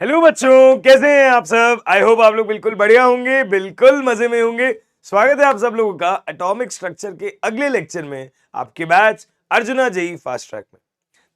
Hello बच्चों, कैसे हैं आप सब। आई होप आप लोग बिल्कुल बढ़िया होंगे, बिल्कुल मजे में होंगे। स्वागत है आप सब लोगों का एटॉमिक स्ट्रक्चर के अगले लेक्चर में, आपके batch Arjuna JEE fast track में।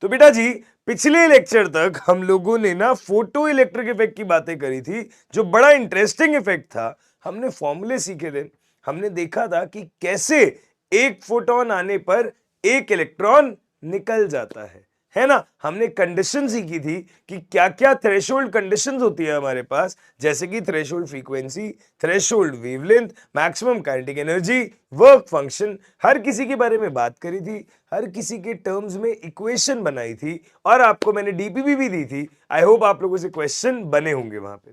तो बेटा जी, पिछले लेक्चर तक हम लोगों ने ना फोटो इलेक्ट्रिक इफेक्ट की बातें करी थी, जो बड़ा इंटरेस्टिंग इफेक्ट था। हमने फॉर्मूले सीखे थे, हमने देखा था कि कैसे एक फोटोन आने पर एक इलेक्ट्रॉन निकल जाता है ना। हमने कंडीशन सीखी थी कि क्या क्या थ्रेशोल्ड कंडीशंस होती है हमारे पास, जैसे कि threshold frequency, threshold wavelength, maximum kinetic energy, work function, हर किसी के बारे में बात करी थी, हर किसी के टर्म्स में इक्वेशन बनाई थी, और आपको मैंने डीपीबी भी दी थी। आई होप आप लोगों से क्वेश्चन बने होंगे वहां पे,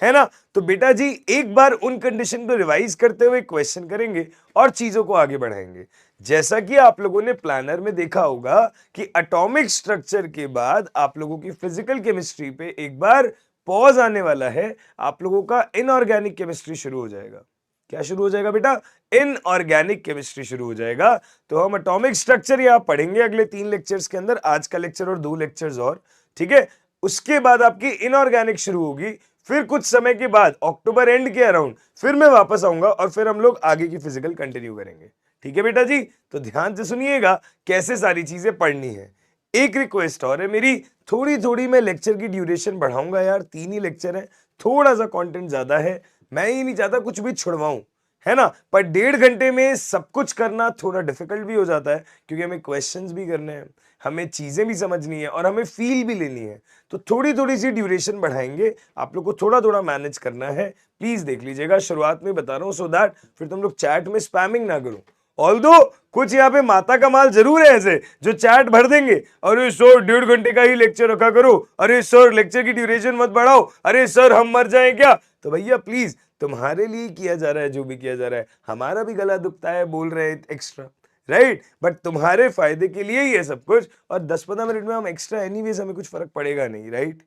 है ना। तो बेटा जी, एक बार उन कंडीशन को रिवाइज करते हुए क्वेश्चन करेंगे और चीजों को आगे बढ़ाएंगे। जैसा कि आप लोगों ने प्लानर में देखा होगा कि एटॉमिक स्ट्रक्चर के बाद आप लोगों की फिजिकल केमिस्ट्री पे एक बार पॉज आने वाला है। आप लोगों का इनऑर्गेनिक केमिस्ट्री शुरू हो जाएगा। क्या शुरू हो जाएगा बेटा? इनऑर्गेनिक केमिस्ट्री शुरू हो जाएगा। तो हम एटॉमिक स्ट्रक्चर यहां पढ़ेंगे अगले 3 लेक्चर्स के अंदर, आज का लेक्चर और 2 लेक्चर्स और, ठीक है। उसके बाद आपकी इनऑर्गेनिक शुरू होगी। फिर कुछ समय के बाद अक्टूबर एंड के अराउंड फिर मैं वापस आऊंगा और फिर हम लोग आगे की फिजिकल कंटिन्यू करेंगे। ठीक है बेटा जी, तो ध्यान से सुनिएगा कैसे सारी चीजें पढ़नी है। एक रिक्वेस्ट और है मेरी, थोड़ी थोड़ी मैं लेक्चर की ड्यूरेशन बढ़ाऊंगा यार, 3 ही लेक्चर है, थोड़ा सा कंटेंट ज्यादा है। मैं ही नहीं चाहता कुछ भी छुड़वाऊं, है ना। पर 1.5 घंटे में सब कुछ करना थोड़ा डिफिकल्ट भी हो जाता है, क्योंकि हमें क्वेश्चंस भी करने हैं, हमें चीजें भी समझनी है और हमें फील भी लेनी है। तो थोड़ी थोड़ी सी ड्यूरेशन बढ़ाएंगे, आप लोग को थोड़ा थोड़ा मैनेज करना है। प्लीज देख लीजिएगा, शुरुआत में बता रहा हूं सो दैट फिर तुम लोग चैट में स्पैमिंग ना करो। ऑल्दो कुछ यहाँ पे माता का माल जरूर है ऐसे जो चैट भर देंगे, अरे सर 1.5 घंटे का ही लेक्चर रखा करो, अरे सर लेक्चर की ड्यूरेशन मत बढ़ाओ, अरे सर हम मर जाएं क्या। तो भैया प्लीज, तुम्हारे लिए किया जा रहा है जो भी किया जा रहा है, हमारा भी गला दुखता है बोल रहे हैं एक्स्ट्रा, राइट। बट तुम्हारे फायदे के लिए ही है सब कुछ, और 10-15 मिनट में हम एक्स्ट्रा एनीवेज, हमें कुछ फर्क पड़ेगा नहीं, राइट।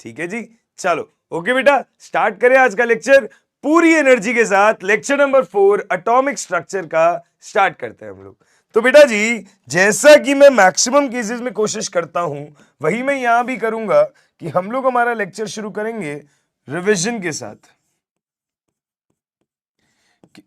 ठीक है जी, चलो ओके बेटा, स्टार्ट करें आज का लेक्चर पूरी एनर्जी के साथ। लेक्चर नंबर 4 एटॉमिक स्ट्रक्चर का स्टार्ट करते हैं हम लोग। तो बेटा जी, जैसा कि मैं मैक्सिमम केसेस में कोशिश करता हूं, वही मैं यहां भी करूंगा कि हम लोग हमारा लेक्चर शुरू करेंगे रिवीजन के साथ।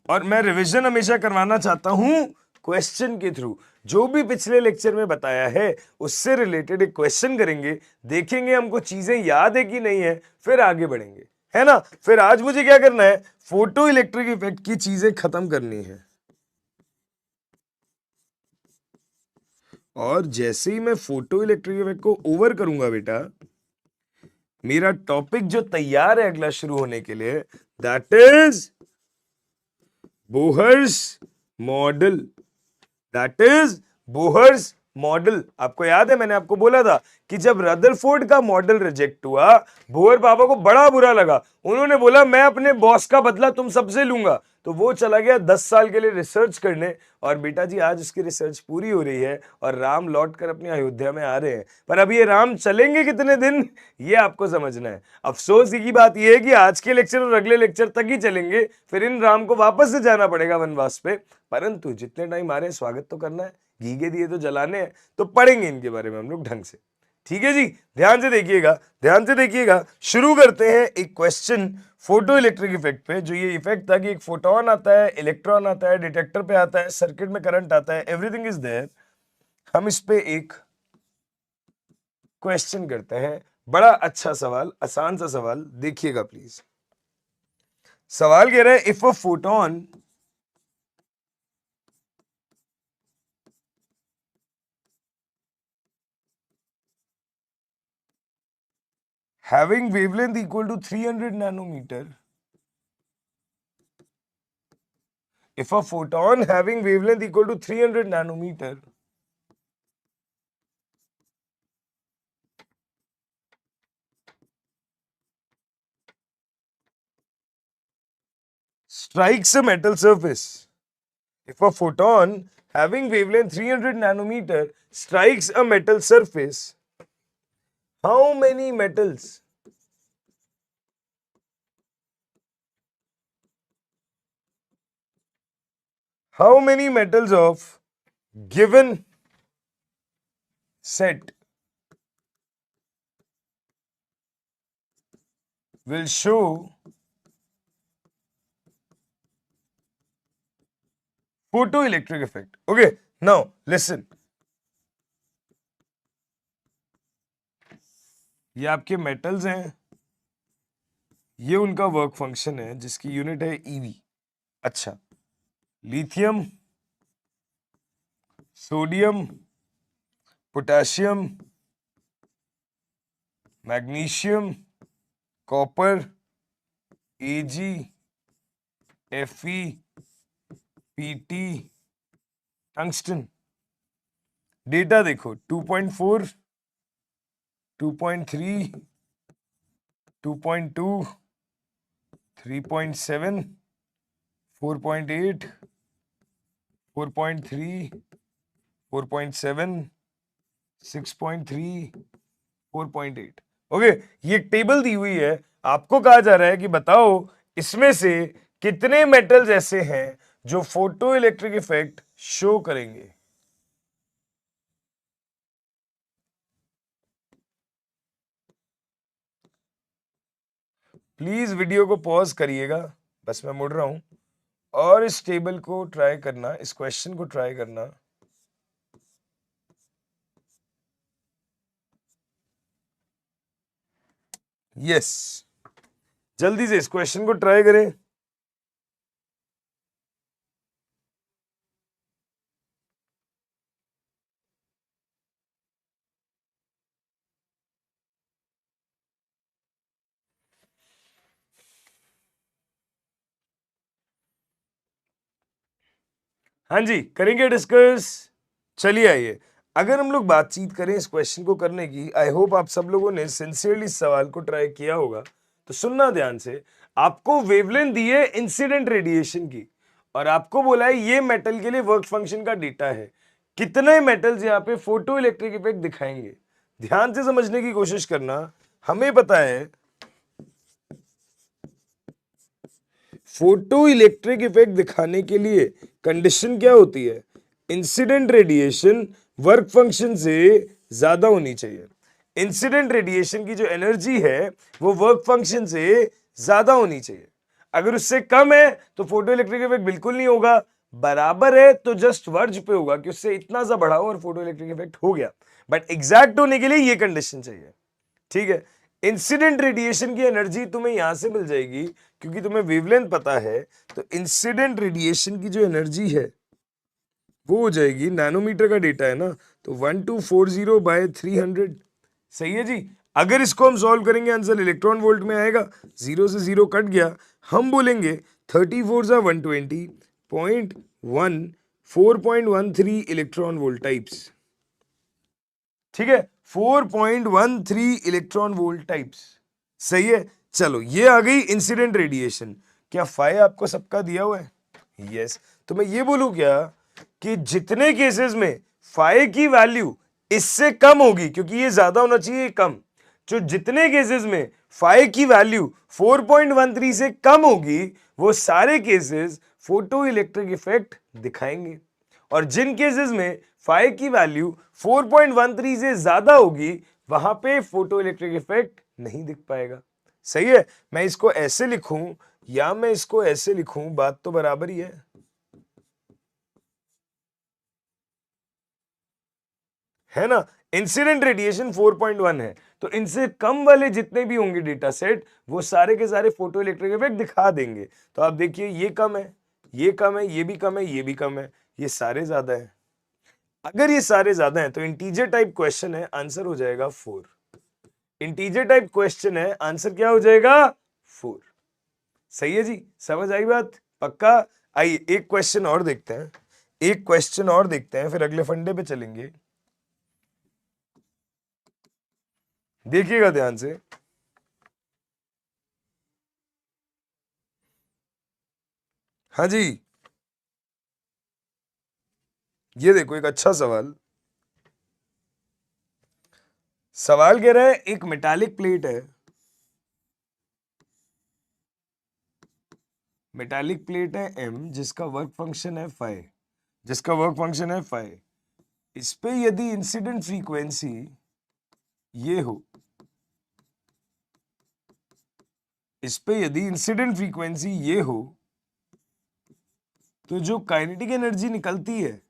और मैं रिवीजन हमेशा करवाना चाहता हूं क्वेश्चन के थ्रू। जो भी पिछले लेक्चर में बताया है उससे रिलेटेड एक क्वेश्चन करेंगे, देखेंगे हमको चीजें याद है कि नहीं है, फिर आगे बढ़ेंगे, है ना। फिर आज मुझे क्या करना है, फोटो इलेक्ट्रिक इफेक्ट की चीजें खत्म करनी है। और जैसे ही मैं फोटो इलेक्ट्रिक इफेक्ट को ओवर करूंगा बेटा, मेरा टॉपिक जो तैयार है अगला शुरू होने के लिए, that is Bohr's model. That is Bohr's model. आपको याद है मैंने आपको बोला था कि जब रदरफोर्ड का मॉडल रिजेक्ट हुआ, बोहर पापा को बड़ा बुरा लगा। उन्होंने बोला मैं अपने बॉस का बदला तुम सबसे लूंगा। तो वो चला गया 10 साल के लिए रिसर्च करने, और बेटा जी आज उसकी रिसर्च पूरी हो रही है और राम लौट कर अपनी अयोध्या में आ रहे हैं। पर अब ये राम चलेंगे कितने दिन, ये आपको समझना है। अफसोस की बात यह है कि आज के लेक्चर और अगले लेक्चर तक ही चलेंगे, फिर इन राम को वापस से जाना पड़ेगा वनवास पे। परंतु जितने टाइम आ रहे हैं स्वागत तो करना है, घी के दिए तो जलाने हैं, तो पढ़ेंगे इनके बारे में हम लोग ढंग से। ठीक है जी, ध्यान से देखिएगा, ध्यान से देखिएगा। शुरू करते हैं एक क्वेश्चन फोटो इलेक्ट्रिक इफेक्ट पे। जो ये इफेक्ट था कि एक फोटोन आता है, इलेक्ट्रॉन आता है, डिटेक्टर पे आता है, सर्किट में करंट आता है, एवरीथिंग इज देयर। हम इस पे एक क्वेश्चन करते हैं। बड़ा अच्छा सवाल, आसान सा सवाल, देखिएगा प्लीज। सवाल कह रहा है, if a photon having wavelength equal to 300 nanometer, if a photon having wavelength equal to 300 nanometer strikes a metal surface, if a photon having wavelength 300 nanometer strikes a metal surface, how many metals of given set will show photoelectric effect. Okay, now listen. ये आपके metals हैं, ये उनका work function है जिसकी unit है eV. अच्छा, lithium, sodium, potassium, magnesium, copper, Ag, Fe, Pt, tungsten. Data देखो 2.4, 2.3, 2.2, 3.7, 4.8, 4.3, 4.7, 6.3, 4.8. ओके, ये एक टेबल दी हुई है. आपको कहा जा रहा है कि बताओ इसमें से कितने मेटल्स ऐसे हैं जो फोटो इलेक्ट्रिक इफेक्ट शो करेंगे. प्लीज वीडियो को पॉज करिएगा, बस मैं मुड़ रहा हूं, और इस टेबल को ट्राई करना, इस क्वेश्चन को ट्राई करना. यस, जल्दी से इस क्वेश्चन को ट्राई करें. हाँ जी, करेंगे डिस्कस. चलिए आइए, अगर हम लोग बातचीत करें इस क्वेश्चन को करने की, आई होप आप सब लोगों ने सिंसियरली इस सवाल को ट्राई किया होगा. तो सुनना ध्यान से. आपको वेवलेंथ दी है इंसिडेंट रेडिएशन की, और आपको बोला है ये मेटल के लिए वर्क फंक्शन का डेटा है. कितने मेटल्स यहाँ पे फोटो इलेक्ट्रिक इफेक्ट दिखाएंगे. ध्यान से समझने की कोशिश करना. हमें पता है फोटो इलेक्ट्रिक इफेक्ट दिखाने के लिए कंडीशन क्या होती है, इंसिडेंट रेडिएशन वर्क फंक्शन से ज्यादा होनी चाहिए. इंसिडेंट रेडिएशन की जो एनर्जी है वो वर्क फंक्शन से ज्यादा होनी चाहिए. अगर उससे कम है तो फोटो इलेक्ट्रिक इफेक्ट बिल्कुल नहीं होगा. बराबर है तो जस्ट वर्ज पे होगा कि उससे इतना सा बढ़ाओ और फोटो इलेक्ट्रिक इफेक्ट हो गया. बट एग्जैक्ट होने के लिए ये कंडीशन चाहिए. ठीक है, इंसिडेंट रेडिएशन की एनर्जी तुम्हें यहां से मिल जाएगी क्योंकि तुम्हें वेवलेंथ पता है. तो इंसिडेंट रेडिएशन की जो एनर्जी है वो हो जाएगी, नैनोमीटर का डेटा है ना, तो 1240/300. सही है जी. अगर इसको हम सॉल्व करेंगे आंसर इलेक्ट्रॉन वोल्ट में आएगा. 0 से 0 कट गया, हम बोलेंगे 34 120.1 4.13 इलेक्ट्रॉन वोल्ट टाइप्स. ठीक है, 4.13 इलेक्ट्रॉन वोल्ट टाइप्स. सही है. चलो, ये आ गई इंसिडेंट रेडिएशन. क्या फाई आपको सबका दिया हुआ है? यस. तो मैं ये बोलूं क्या कि जितने केसेस में फाई की वैल्यू इससे कम होगी, क्योंकि ये ज्यादा होना चाहिए कम, जो जितने केसेस में फाई की वैल्यू 4.13 से कम होगी वो सारे केसेस फोटो इलेक्ट्रिक इफेक्ट दिखाएंगे. और जिन केसेस में फाई की वैल्यू 4.13 से ज्यादा होगी वहां पे फोटो इलेक्ट्रिक इफेक्ट नहीं दिख पाएगा. सही है. मैं इसको ऐसे लिखूं या मैं इसको ऐसे लिखूं, बात तो बराबर ही है ना. इंसिडेंट रेडिएशन 4.1 है, तो इनसे कम वाले जितने भी होंगे डेटा सेट वो सारे के सारे फोटो इलेक्ट्रिक इफेक्ट दिखा देंगे. तो आप देखिए, ये कम है, ये कम है, ये भी कम है, ये भी कम है, ये सारे ज्यादा है. अगर ये सारे ज्यादा हैं तो इंटीजर टाइप क्वेश्चन है, आंसर हो जाएगा 4. इंटीजर टाइप क्वेश्चन है, आंसर क्या हो जाएगा? 4. सही है जी. समझ आई बात? पक्का. आइए एक क्वेश्चन और देखते हैं, एक क्वेश्चन और देखते हैं, फिर अगले फंडे पे चलेंगे. देखिएगा ध्यान से. हाँ जी, ये देखो एक अच्छा सवाल. सवाल कह रहा है एक मेटालिक प्लेट है, मेटालिक प्लेट है M, जिसका वर्क फंक्शन है फाई, जिसका वर्क फंक्शन है फाई. इस पे यदि इंसिडेंट फ्रीक्वेंसी ये हो इस पे यदि इंसिडेंट फ्रीक्वेंसी ये हो तो जो काइनेटिक एनर्जी निकलती है,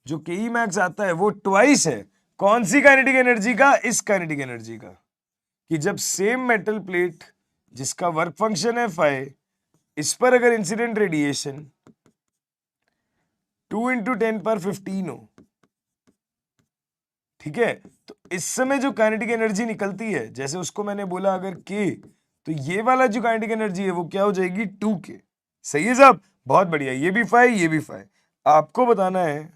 जो के मैक्स आता है, वो ट्वाइस है कौन सी काइनेटिक एनर्जी का? इस काइनेटिक एनर्जी का। कि जब सेम मेटल प्लेट जिसका वर्क फंक्शन है फाई, इस पर अगर इंसिडेंट रेडिएशन 2 × 10⁻15 हो, ठीक है, तो इस समय जो काइनेटिक एनर्जी निकलती है, जैसे उसको मैंने बोला अगर के, तो ये वाला जो काइनेटिक एनर्जी है वो क्या हो जाएगी? 2k। सही है साहब, बहुत बढ़िया। ये भी फाई, ये भी फाई। आपको बताना है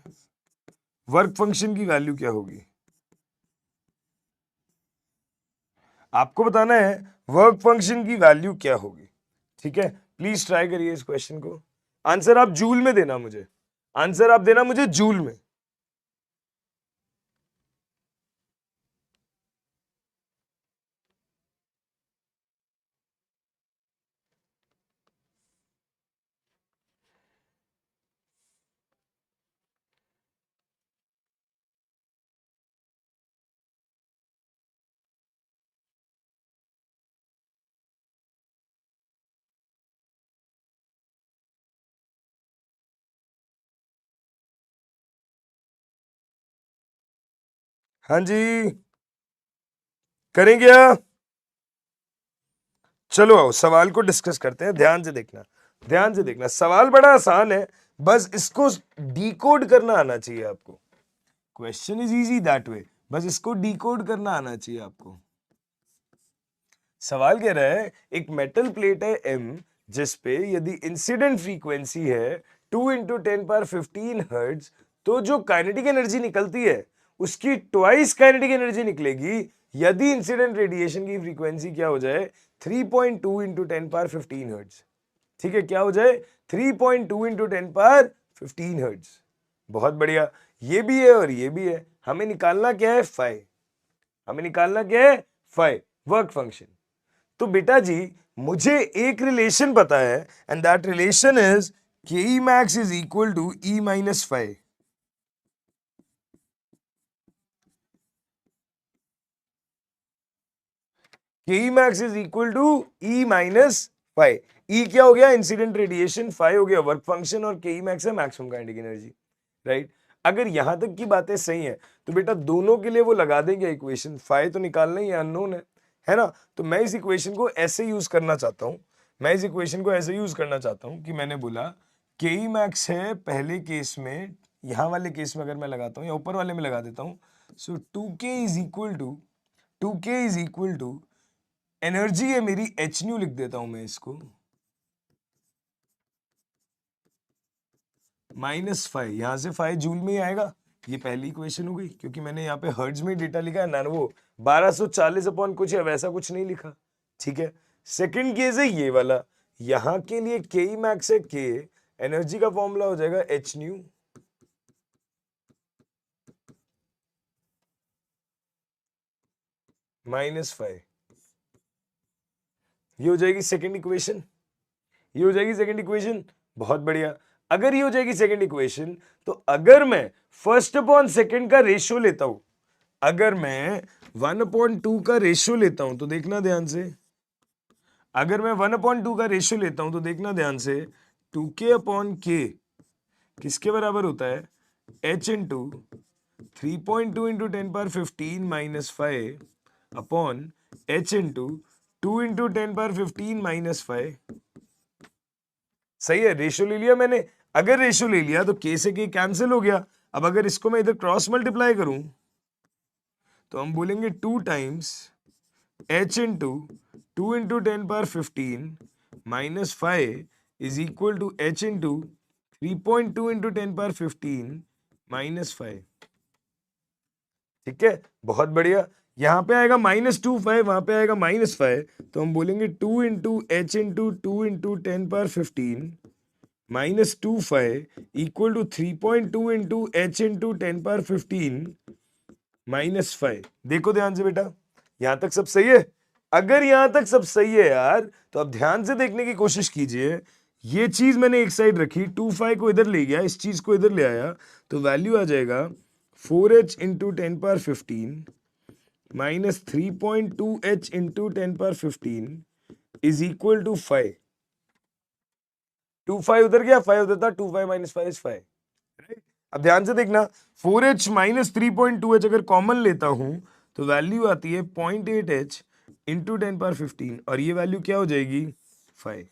वर्क फंक्शन की वैल्यू क्या होगी। आपको बताना है वर्क फंक्शन की वैल्यू क्या होगी। ठीक है, प्लीज ट्राई करिए इस क्वेश्चन को। आंसर आप जूल में देना मुझे, आंसर आप देना मुझे जूल में। हाँ जी, करें क्या? चलो आओ सवाल को डिस्कस करते हैं। ध्यान से देखना, ध्यान से देखना। सवाल बड़ा आसान है, बस इसको डिकोड करना आना चाहिए आपको। Question is easy that way, बस इसको डिकोड करना आना चाहिए आपको। सवाल कह रहा है एक मेटल प्लेट है M, जिस पे यदि इंसिडेंट फ्रीक्वेंसी है 2 × 10⁻15 हर्ट्ज, तो जो काइनेटिक एनर्जी निकलती है उसकी ट्वाइस काइनेटिक एनर्जी निकलेगी यदि इंसिडेंट रेडिएशन की फ्रीक्वेंसी क्या हो जाए? 3.2 × 10⁻15 हर्ट्ज। ठीक है, क्या हो जाए? 3.2 × 10⁻15 हर्ट्ज। बहुत बढ़िया, ये भी है और ये भी है। हमें निकालना क्या है? फाई। हमें निकालना क्या है? Phi, work function. तो बेटा जी मुझे एक रिलेशन पता है, and that relation is K E max is equal to E minus five. K E max is equal to E minus five. E क्या हो गया? Incident radiation. फाइव हो गया वर्क फंक्शन, और के ई मैक्स है मैक्सिमम काइनेटिक एनर्जी। राइट, अगर यहां तक की बातें सही हैं तो बेटा दोनों के लिए वो लगा देंगे इक्वेशन। फाइव तो निकालना ही अननोन है ना? तो मैं इस इक्वेशन को ऐसे यूज करना चाहता हूं, मैं इस इक्वेशन को ऐसे यूज करना चाहता हूं कि मैंने बोला के ई मैक्स है पहले केस में, यहां वाले केस में अगर मैं लगाता हूं या ऊपर वाले में लगा देता हूं, so 2k is equal to 2k is equal to energy है मेरी एच न्यू, लिख देता हूं मैं इसको, -5। यहां से 5 जूल में ही आएगा। ये पहली इक्वेशन हो गई, क्योंकि मैंने यहाँ पे हर्ट्ज में डेटा लिखा है ना, वो 1240 अपॉन कुछ है, वैसा कुछ नहीं लिखा। ठीक है, सेकंड केस है ये वाला। यहां के लिए के ई मैक्स है के, एनर्जी का फॉर्मूला हो जाएगा एच न्यू -5। ये हो जाएगी सेकंड इक्वेशन, ये हो जाएगी सेकंड इक्वेशन। बहुत बढ़िया। अगर ये हो जाएगी सेकंड इक्वेशन, तो अगर मैं फर्स्ट अपॉन सेकंड का रेशियो लेता हूं, अगर मैं 1/2 का रेशियो लेता हूं, तो देखना ध्यान से, अगर मैं 1/2 का रेशियो लेता हूं तो देखना ध्यान से, 2k अपॉन के किसके बराबर होता है? h into 3.2 × 10⁻15 -5 upon h into 2 × 10⁻15 -5। सही है, रेशियो ले लिया मैंने। अगर रेशियो ले लिया तो k से k कैंसिल हो गया। अब अगर इसको मैं इधर क्रॉस मल्टीप्लाई करूं तो हम बोलेंगे 2 times h into 2 × 10⁻15 -5 is equal to h into 3.2 × 10⁻15 -5। ठीक है, बहुत बढ़िया। यहां पे आएगा -2 वहां पे आएगा -5, तो हम बोलेंगे 2 into H into 2 into 10⁻15 -2 equal to 3.2 into H into 10⁻15 -5। देखो ध्यान से बेटा, यहां तक सब सही है? अगर यहां तक सब सही है यार, तो अब ध्यान से देखने की कोशिश कीजिए। ये चीज मैंने एक साइड रखी, 2 को इधर ले गया, इस चीज को इधर ले आया, तो वैल्यू आ जाएगा 4h into 10⁻15 -3.2h into 10⁻15 is equal to 5। 2 5 उधर गया, 5 उधर था, 2 5 माइनस 5 इज 5। अब ध्यान से देखना, 4h माइनस 3.2h अगर कॉमन लेता हूं तो वैल्यू आती है 0.8h इंटू 10 पावर 15, और ये वैल्यू क्या हो जाएगी 5।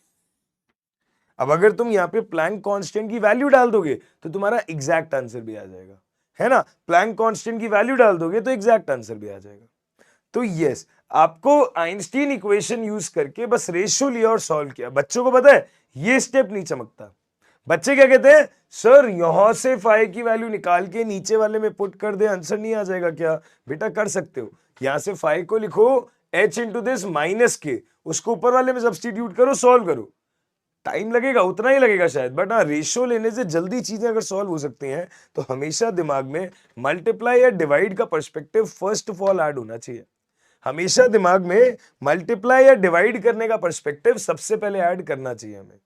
अब अगर तुम यहाँ पे प्लैंक कांस्टेंट की वैल्यू डाल दोगे तो तुम्हारा एग्जैक्ट आंसर भी आ जाएगा, है ना। प्लैंक कांस्टेंट की वैल्यू डाल दोगे तो एग्जैक्ट आंसर भी आ जाएगा। तो यस, आपको आइंस्टीन इक्वेशन यूज करके बस रेशियो लिया और सॉल्व किया। बच्चों को पता है ये स्टेप नहीं चमकता। बच्चे क्या कहते हैं, सर यहां से 5 की वैल्यू निकाल के नीचे वाले में पुट कर दे, आंसर नहीं आ जाएगा क्या? बेटा कर सकते हो, यहां से 5 को लिखो h इंटू दिस माइनस के, उसको ऊपर वाले में सब्सटीट्यूट करो, सॉल्व करो। टाइम लगेगा, उतना ही लगेगा शायद, बट हाँ रेशियो लेने से जल्दी चीजें अगर सॉल्व हो सकती हैं तो हमेशा दिमाग में मल्टीप्लाई या डिवाइड का perspective first of all add होना चाहिए। हमेशा दिमाग में मल्टीप्लाई या डिवाइड करने का पर्सपेक्टिव सबसे पहले ऐड करना चाहिए हमें।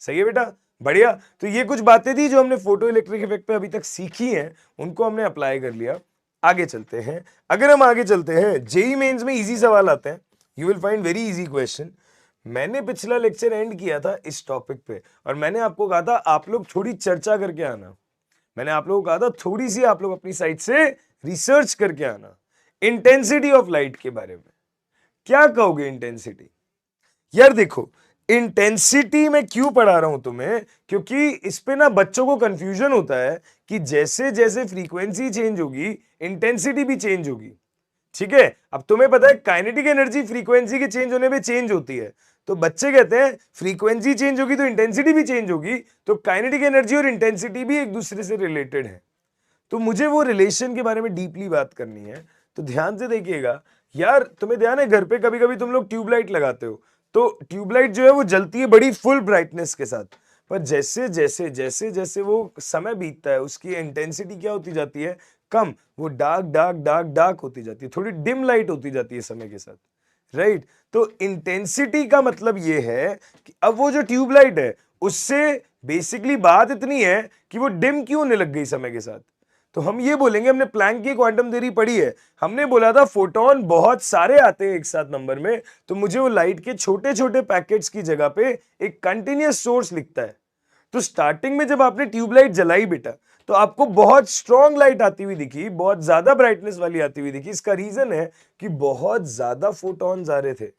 सही है बेटा, बढ़िया। तो ये कुछ बातें थी जो हमने फोटो इलेक्ट्रिक इफेक्ट पे अभी तक सीखी हैं, उनको हमने अप्लाई कर लिया। आगे चलते हैं। अगर हम आगे चलते हैं, जेई मेंस में इजी सवाल आते हैं, you will find very easy question. मैंने पिछला लेक्चर एंड किया था इस टॉपिक पे, और मैंने आपको कहा था आप लोग थोड़ी चर्चा करके आना। मैंने आप लोगों को कहा था थोड़ी सी आप लोग अपनी साइड से रिसर्च करके आना इंटेंसिटी ऑफ लाइट के बारे में। क्या कहोगे इंटेंसिटी? यार देखो, इंटेंसिटी में क्यों पढ़ा रहा हूं तुम्हें, क्योंकि इस पे ना बच्चों को कंफ्यूजन होता है कि जैसे जैसे फ्रीक्वेंसी चेंज होगी इंटेंसिटी भी चेंज होगी। ठीक है, अब तुम्हें पता है काइनेटिक एनर्जी फ्रीक्वेंसी के चेंज होने पे चेंज होती है, तो बच्चे कहते हैं फ्रीक्वेंसी चेंज होगी तो इंटेंसिटी भी चेंज होगी, तो काइनेटिक एनर्जी और इंटेंसिटी भी एक दूसरे से रिलेटेड है। तो मुझे वो रिलेशन के बारे में डीपली बात करनी है, तो ध्यान से देखिएगा। यार तुम्हें ध्यान है घर पे कभी कभी तुम लोग ट्यूबलाइट लगाते हो, तो ट्यूबलाइट जो है वो जलती है बड़ी फुल ब्राइटनेस के साथ, पर जैसे जैसे जैसे जैसे वो समय बीतता है उसकी इंटेंसिटी क्या होती जाती है, कम। वो डार्क डार्क डार्क डार्क होती जाती है, थोड़ी डिम लाइट होती जाती है समय के साथ, राइट। तो इंटेंसिटी का मतलब ये है कि अब वो जो ट्यूबलाइट है उससे बेसिकली बात इतनी है कि वो डिम क्यों होने लग गई समय के साथ। तो हम ये बोलेंगे, हमने प्लैंक की क्वांटम थ्योरी पढ़ी है, हमने बोला था फोटोन बहुत सारे आते हैं एक साथ नंबर में, तो मुझे वो लाइट के छोटे छोटे पैकेट्स की जगह पे एक कंटिन्यूअस सोर्स लिखता है। तो स्टार्टिंग में जब आपने ट्यूबलाइट जलाई बेटा, तो आपको बहुत स्ट्रॉन्ग लाइट आती हुई दिखी, बहुत ज्यादा ब्राइटनेस वाली आती हुई दिखी। इसका रीजन है कि बहुत ज्यादा फोटॉन्स आ रहे थे,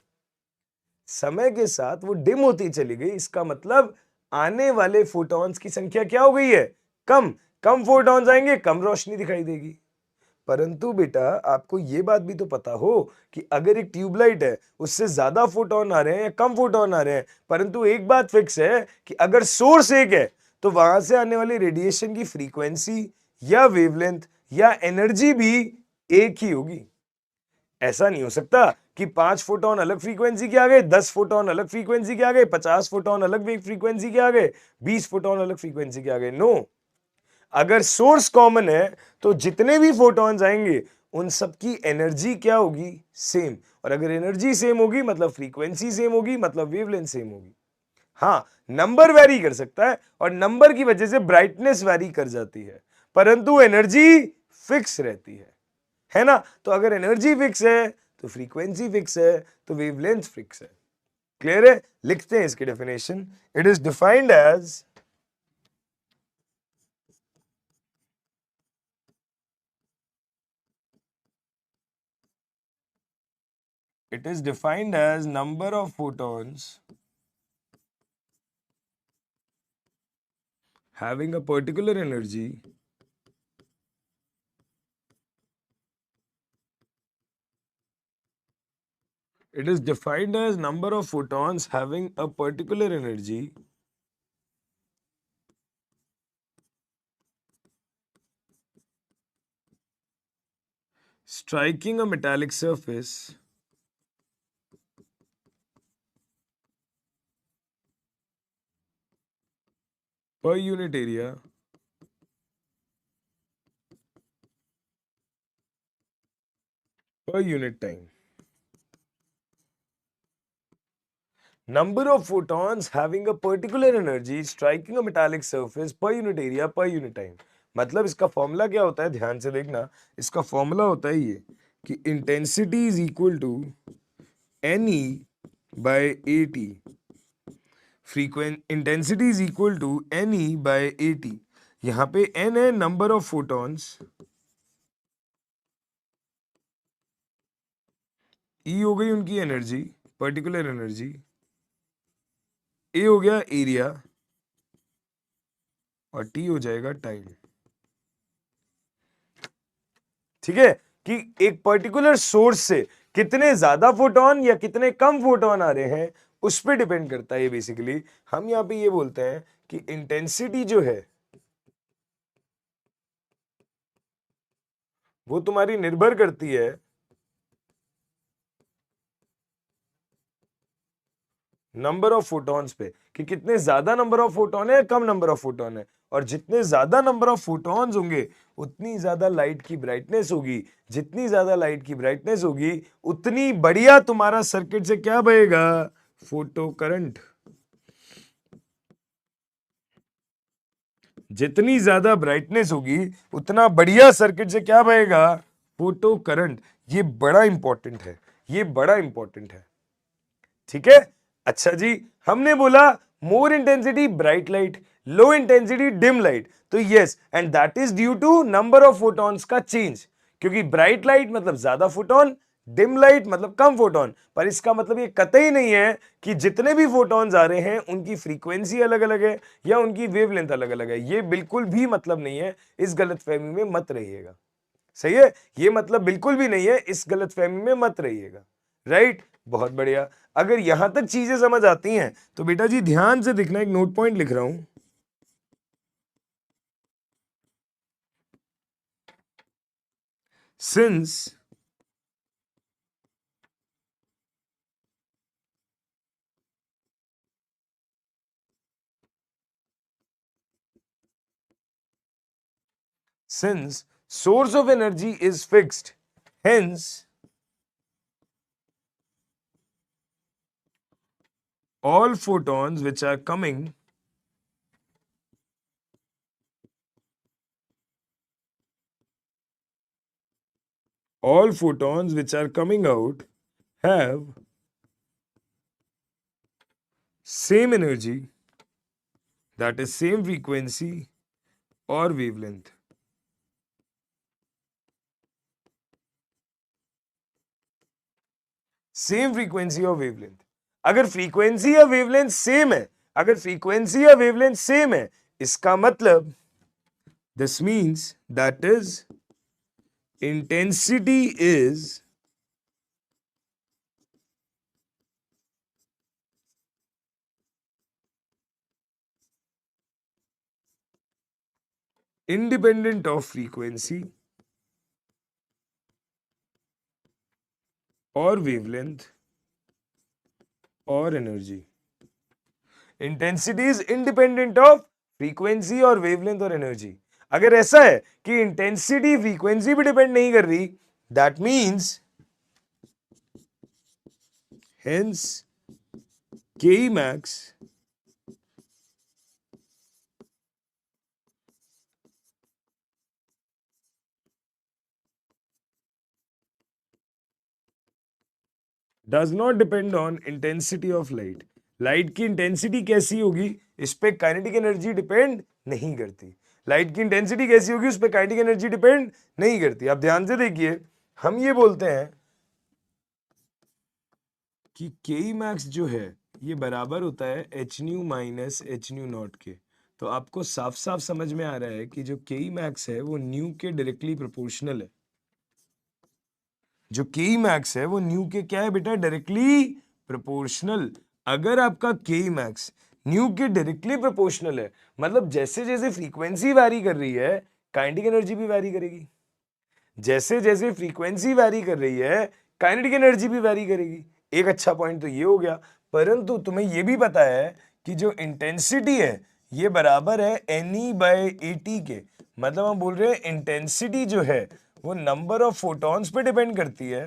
समय के साथ वो डिम होती चली गई। इसका मतलब आने वाले फोटॉन्स की संख्या क्या हो गई है, कम। कम फोटॉन्स आएंगे, कम रोशनी दिखाई देगी। परंतु बेटा आपको ये बात भी तो पता हो कि अगर एक ट्यूबलाइट है उससे ज्यादा फोटॉन आ रहे हैं या कम फोटॉन आ रहे हैं, परंतु एक बात फिक्स है कि अगर सोर्स एक है तो वहां से आने वाली रेडिएशन की फ्रीक्वेंसी या वेवलेंथ या एनर्जी भी एक ही होगी। ऐसा नहीं हो सकता कि 5 फोटॉन अलग फ्रीक्वेंसी के आ गए, 10 फोटॉन अलग फ्रीक्वेंसी के आ गए, 50 फोटॉन अलग फ्रीक्वेंसी के आ गए, 20 फोटॉन अलग फ्रीक्वेंसी के आ गए। नो, अगर सोर्स कॉमन है तो जितने भी फोटॉन्स आएंगे उन सबकी एनर्जी क्या होगी, सेम। और अगर एनर्जी सेम होगी मतलब फ्रीक्वेंसी सेम होगी, मतलब वेवलेंथ सेम होगी। हाँ, नंबर वेरी कर सकता है और नंबर की वजह से ब्राइटनेस वेरी कर जाती है, परंतु एनर्जी फिक्स रहती है ना। तो अगर एनर्जी फिक्स है तो फ्रीक्वेंसी फिक्स है, तो वेवलेंथ फिक्स है। क्लियर है? लिखते हैं इसकी definition. It is defined as number of photons having a particular energy it is defined as number of photons having a particular energy striking a metallic surface per unit area per unit time. Number of photons having a particular energy striking a metallic surface per unit area per unit time. मतलब इसका formula क्या होता है, ध्यान से देखना। इसका formula होता है ये कि intensity is equal to N E by A T, intensity is equal to N E by A T. यहां पे एन है नंबर ऑफ फोटॉन्स, ई हो गई उनकी एनर्जी, पर्टिकुलर एनर्जी, ए हो गया एरिया, और टी हो जाएगा टाइम। ठीक है, कि एक पर्टिकुलर सोर्स से कितने ज्यादा फोटोन या कितने कम फोटोन आ रहे हैं उस पर डिपेंड करता है ये बेसिकली। हम यहां पे ये बोलते हैं कि इंटेंसिटी जो है वो तुम्हारी निर्भर करती है नंबर ऑफ फोटॉन्स पे, कि कितने ज्यादा नंबर ऑफ फोटोन है, कम नंबर ऑफ फोटोन है। और जितने ज्यादा नंबर ऑफ फोटॉन्स होंगे उतनी ज्यादा लाइट की ब्राइटनेस होगी, जितनी ज्यादा लाइट की ब्राइटनेस होगी उतनी बढ़िया तुम्हारा सर्किट से क्या बहेगा, फोटो करंट। जितनी ज्यादा ब्राइटनेस होगी उतना बढ़िया सर्किट से क्या बहेगा, फोटो करंट। ये बड़ा इंपॉर्टेंट है, ये बड़ा इंपॉर्टेंट है। ठीक है, अच्छा जी, हमने बोला more intensity bright light, low intensity dim light. तो yes, and that is due to number of photons का चेंज, क्योंकि ब्राइट लाइट मतलब ज्यादा फोटॉन, डिम लाइट मतलब कम फोटॉन। पर इसका मतलब ये कतई नहीं है कि जितने भी फोटॉन्स आ रहे हैं उनकी फ्रीक्वेंसी अलग अलग है या उनकी वेवलेंथ अलग अलग है। ये बिल्कुल भी मतलब नहीं है, इस गलतफहमी में मत रहिएगा। सही है, ये मतलब बिल्कुल भी नहीं है, इस गलतफहमी में मत रहिएगा। राइट, बहुत बढ़िया। अगर यहां तक चीजें समझ आती हैं तो बेटा जी ध्यान से दिखना, एक नोट पॉइंट लिख रहा हूं। Since source of energy is fixed, hence all photons which are coming out have same energy, that is same frequency or wavelength. Same frequency और वेवलेंथ। अगर फ्रीक्वेंसी या वेवलेंथ सेम है, अगर फ्रीक्वेंसी या wavelength same है, इसका मतलब this means that is intensity is independent of frequency or wavelength or energy. Intensity is independent of frequency और वेवलेंथ और एनर्जी। अगर ऐसा है कि इंटेंसिटी फ्रीक्वेंसी भी डिपेंड नहीं कर रही, दैट मीन्स हेंस के max does not depend on intensity of light. Light की इंटेंसिटी कैसी होगी इस पे काइनेटिक एनर्जी डिपेंड नहीं करती। लाइट की इंटेंसिटी कैसी होगी उस पे काइनेटिक एनर्जी डिपेंड नहीं करती। आप ध्यान से देखिए, हम ये बोलते हैं कि के मैक्स जो है ये बराबर होता है H new minus H nu not के। तो आपको साफ साफ समझ में आ रहा है कि जो के मैक्स है वो न्यू के डायरेक्टली प्रोपोर्शनल है। जो के मैक्स है वो न्यू के क्या है बेटा, डायरेक्टली प्रोपोर्शनल। अगर आपका के मैक्स न्यू के डायरेक्टली प्रोपोर्शनल है, मतलब जैसे जैसे फ्रीक्वेंसी वैरी कर रही है काइनेटिक एनर्जी भी वैरी करेगी। जैसे जैसे फ्रीक्वेंसी वैरी कर रही है काइनेटिक एनर्जी भी वैरी करेगी। एक अच्छा पॉइंट तो ये हो गया, परंतु तुम्हें ये भी पता है कि जो इंटेंसिटी है ये बराबर है NE बाय AT के। मतलब हम बोल रहे हैं इंटेंसिटी जो है वो नंबर ऑफ फोटॉन्स पे डिपेंड करती है,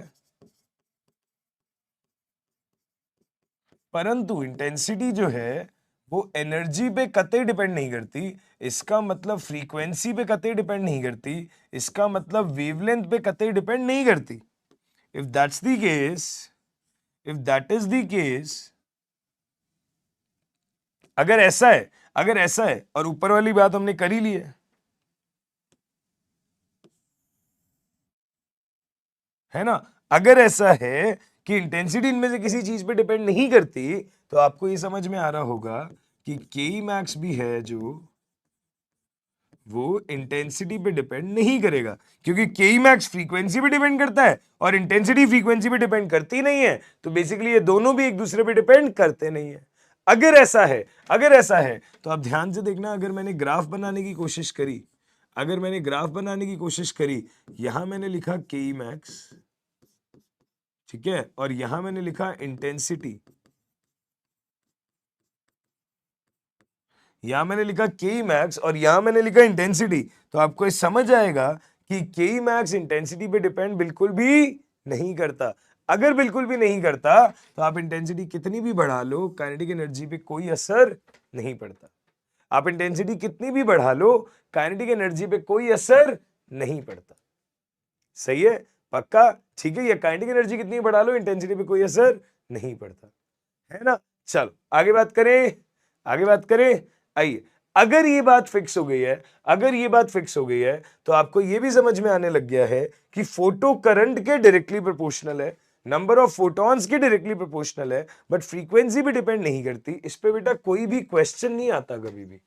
परंतु इंटेंसिटी जो है वो एनर्जी पे कतई डिपेंड नहीं करती। इसका मतलब फ्रीक्वेंसी पे कतई डिपेंड नहीं करती, इसका मतलब वेवलेंथ पे कतई डिपेंड नहीं करती। If that's the case, if that is the case, अगर ऐसा है, अगर ऐसा है, और ऊपर वाली बात हमने कर ही ली है ना, अगर ऐसा है कि इंटेंसिटी इनमें से किसी चीज पे डिपेंड नहीं करती, तो आपको ये समझ में आ रहा होगा कि के मैक्स भी है जो वो इंटेंसिटी पे डिपेंड नहीं करेगा, क्योंकि के मैक्स फ्रीक्वेंसी पे डिपेंड करता है और इंटेंसिटी फ्रीक्वेंसी पे डिपेंड करती नहीं है, तो बेसिकली ये दोनों भी एक दूसरे पे डिपेंड करते नहीं है। अगर ऐसा है, अगर ऐसा है, तो आप ध्यान से देखना, अगर मैंने ग्राफ बनाने की कोशिश करी, अगर मैंने ग्राफ बनाने की कोशिश करी, यहां मैंने लिखा के मैक्स, ठीक है, और यहां मैंने लिखा इंटेंसिटी, यहां मैंने लिखा के मैक्स और यहां मैंने लिखा इंटेंसिटी, तो आपको ये समझ आएगा कि के मैक्स इंटेंसिटी पे डिपेंड बिल्कुल भी नहीं करता। अगर बिल्कुल भी नहीं करता तो आप इंटेंसिटी कितनी भी बढ़ा लो, काइनेटिक एनर्जी पे कोई असर नहीं पड़ता। आप इंटेंसिटी कितनी भी बढ़ा लो, काइनेटिक एनर्जी पे कोई असर नहीं पड़ता। सही है, पक्का, ठीक है, ये काइनेटिक एनर्जी कितनी बढ़ा लो, इंटेंसिटी पे कोई असर नहीं पड़ता, है ना। चलो आगे बात करें, आगे बात करें। आइए, अगर ये बात फिक्स हो गई है, अगर ये बात फिक्स हो गई है, तो आपको ये भी समझ में आने लग गया है कि फोटो करंट के डायरेक्टली प्रोपोर्शनल है, नंबर ऑफ फोटॉन्स के डायरेक्टली प्रोपोर्शनल है, बट फ्रीक्वेंसी पे डिपेंड नहीं करती। इस पे बेटा कोई भी क्वेश्चन नहीं आता कभी भी,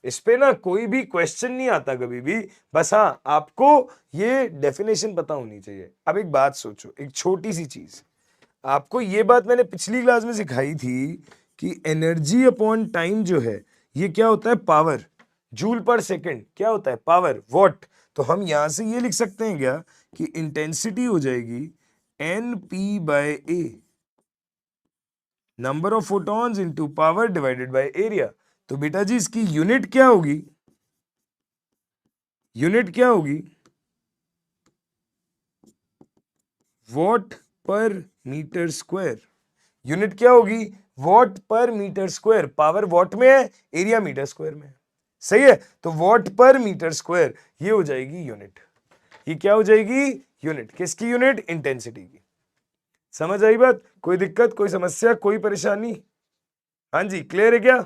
इस पे ना कोई भी क्वेश्चन नहीं आता कभी भी, बस हाँ आपको ये डेफिनेशन पता होनी चाहिए। अब एक बात सोचो, एक छोटी सी चीज, आपको ये बात मैंने पिछली क्लास में सिखाई थी कि एनर्जी अपॉन टाइम जो है ये क्या होता है, पावर, जूल पर सेकंड क्या होता है, पावर, वॉट। तो हम यहां से ये लिख सकते हैं क्या कि इंटेंसिटी हो जाएगी N P by A, number of photons into power divided by area. तो बेटा जी इसकी यूनिट क्या होगी, यूनिट क्या होगी, वॉट पर मीटर स्क्वायर। यूनिट क्या होगी, वॉट पर मीटर स्क्वायर। पावर वॉट में है, एरिया मीटर स्क्वायर में है, सही है। तो वॉट पर मीटर स्क्वायर ये हो जाएगी यूनिट, ये क्या हो जाएगी, यूनिट। किसकी यूनिट, इंटेंसिटी की। समझ आई बात, कोई दिक्कत, कोई समस्या, कोई परेशानी? हाँ जी, क्लियर है क्या,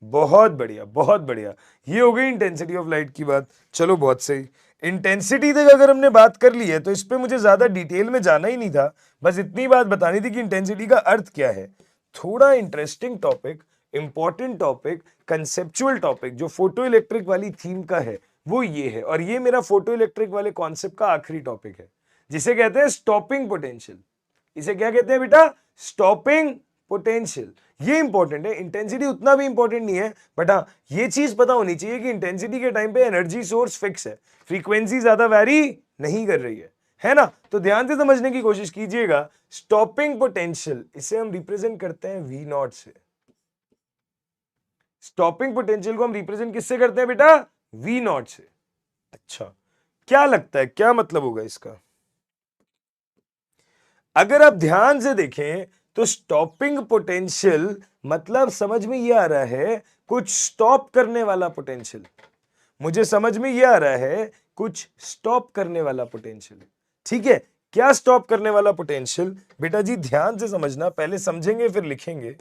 बहुत बढ़िया, बहुत बढ़िया। ये हो गई इंटेंसिटी ऑफ लाइट की बात। चलो बहुत सही, इंटेंसिटी तक अगर हमने बात कर ली है तो इस पे मुझे ज्यादा डिटेल में जाना ही नहीं था, बस इतनी बात बतानी थी कि इंटेंसिटी का अर्थ क्या है। थोड़ा interesting topic, important topic, conceptual topic जो फोटो इलेक्ट्रिक वाली थीम का है वो ये है, और ये मेरा फोटो इलेक्ट्रिक वाले कॉन्सेप्ट का आखिरी टॉपिक है, जिसे कहते हैं स्टॉपिंग पोटेंशियल। इसे क्या कहते हैं बेटा, स्टॉपिंग पोटेंशियल। ये इंपॉर्टेंट है, इंटेंसिटी उतना भी इंपॉर्टेंट नहीं है, बट हाँ ये चीज पता होनी चाहिए कि इंटेंसिटी के टाइम पे एनर्जी सोर्स फिक्स है, फ्रीक्वेंसी ज्यादा वैरी नहीं कर रही है ना। तो ध्यान से समझने की कोशिश कीजिएगा, स्टॉपिंग पोटेंशियल इसे हम रिप्रेजेंट करते हैं वी नॉट से। स्टॉपिंग पोटेंशियल को हम रिप्रेजेंट किससे करते हैं बेटा, वी नॉट से। अच्छा, क्या लगता है क्या मतलब होगा इसका? अगर आप ध्यान से देखें तो स्टॉपिंग पोटेंशियल मतलब समझ में ये आ रहा है कुछ स्टॉप करने वाला पोटेंशियल। मुझे समझ में ये आ रहा है कुछ स्टॉप करने वाला पोटेंशियल, ठीक है। क्या स्टॉप करने वाला पोटेंशियल, बेटा जी ध्यान से समझना, पहले समझेंगे फिर लिखेंगे,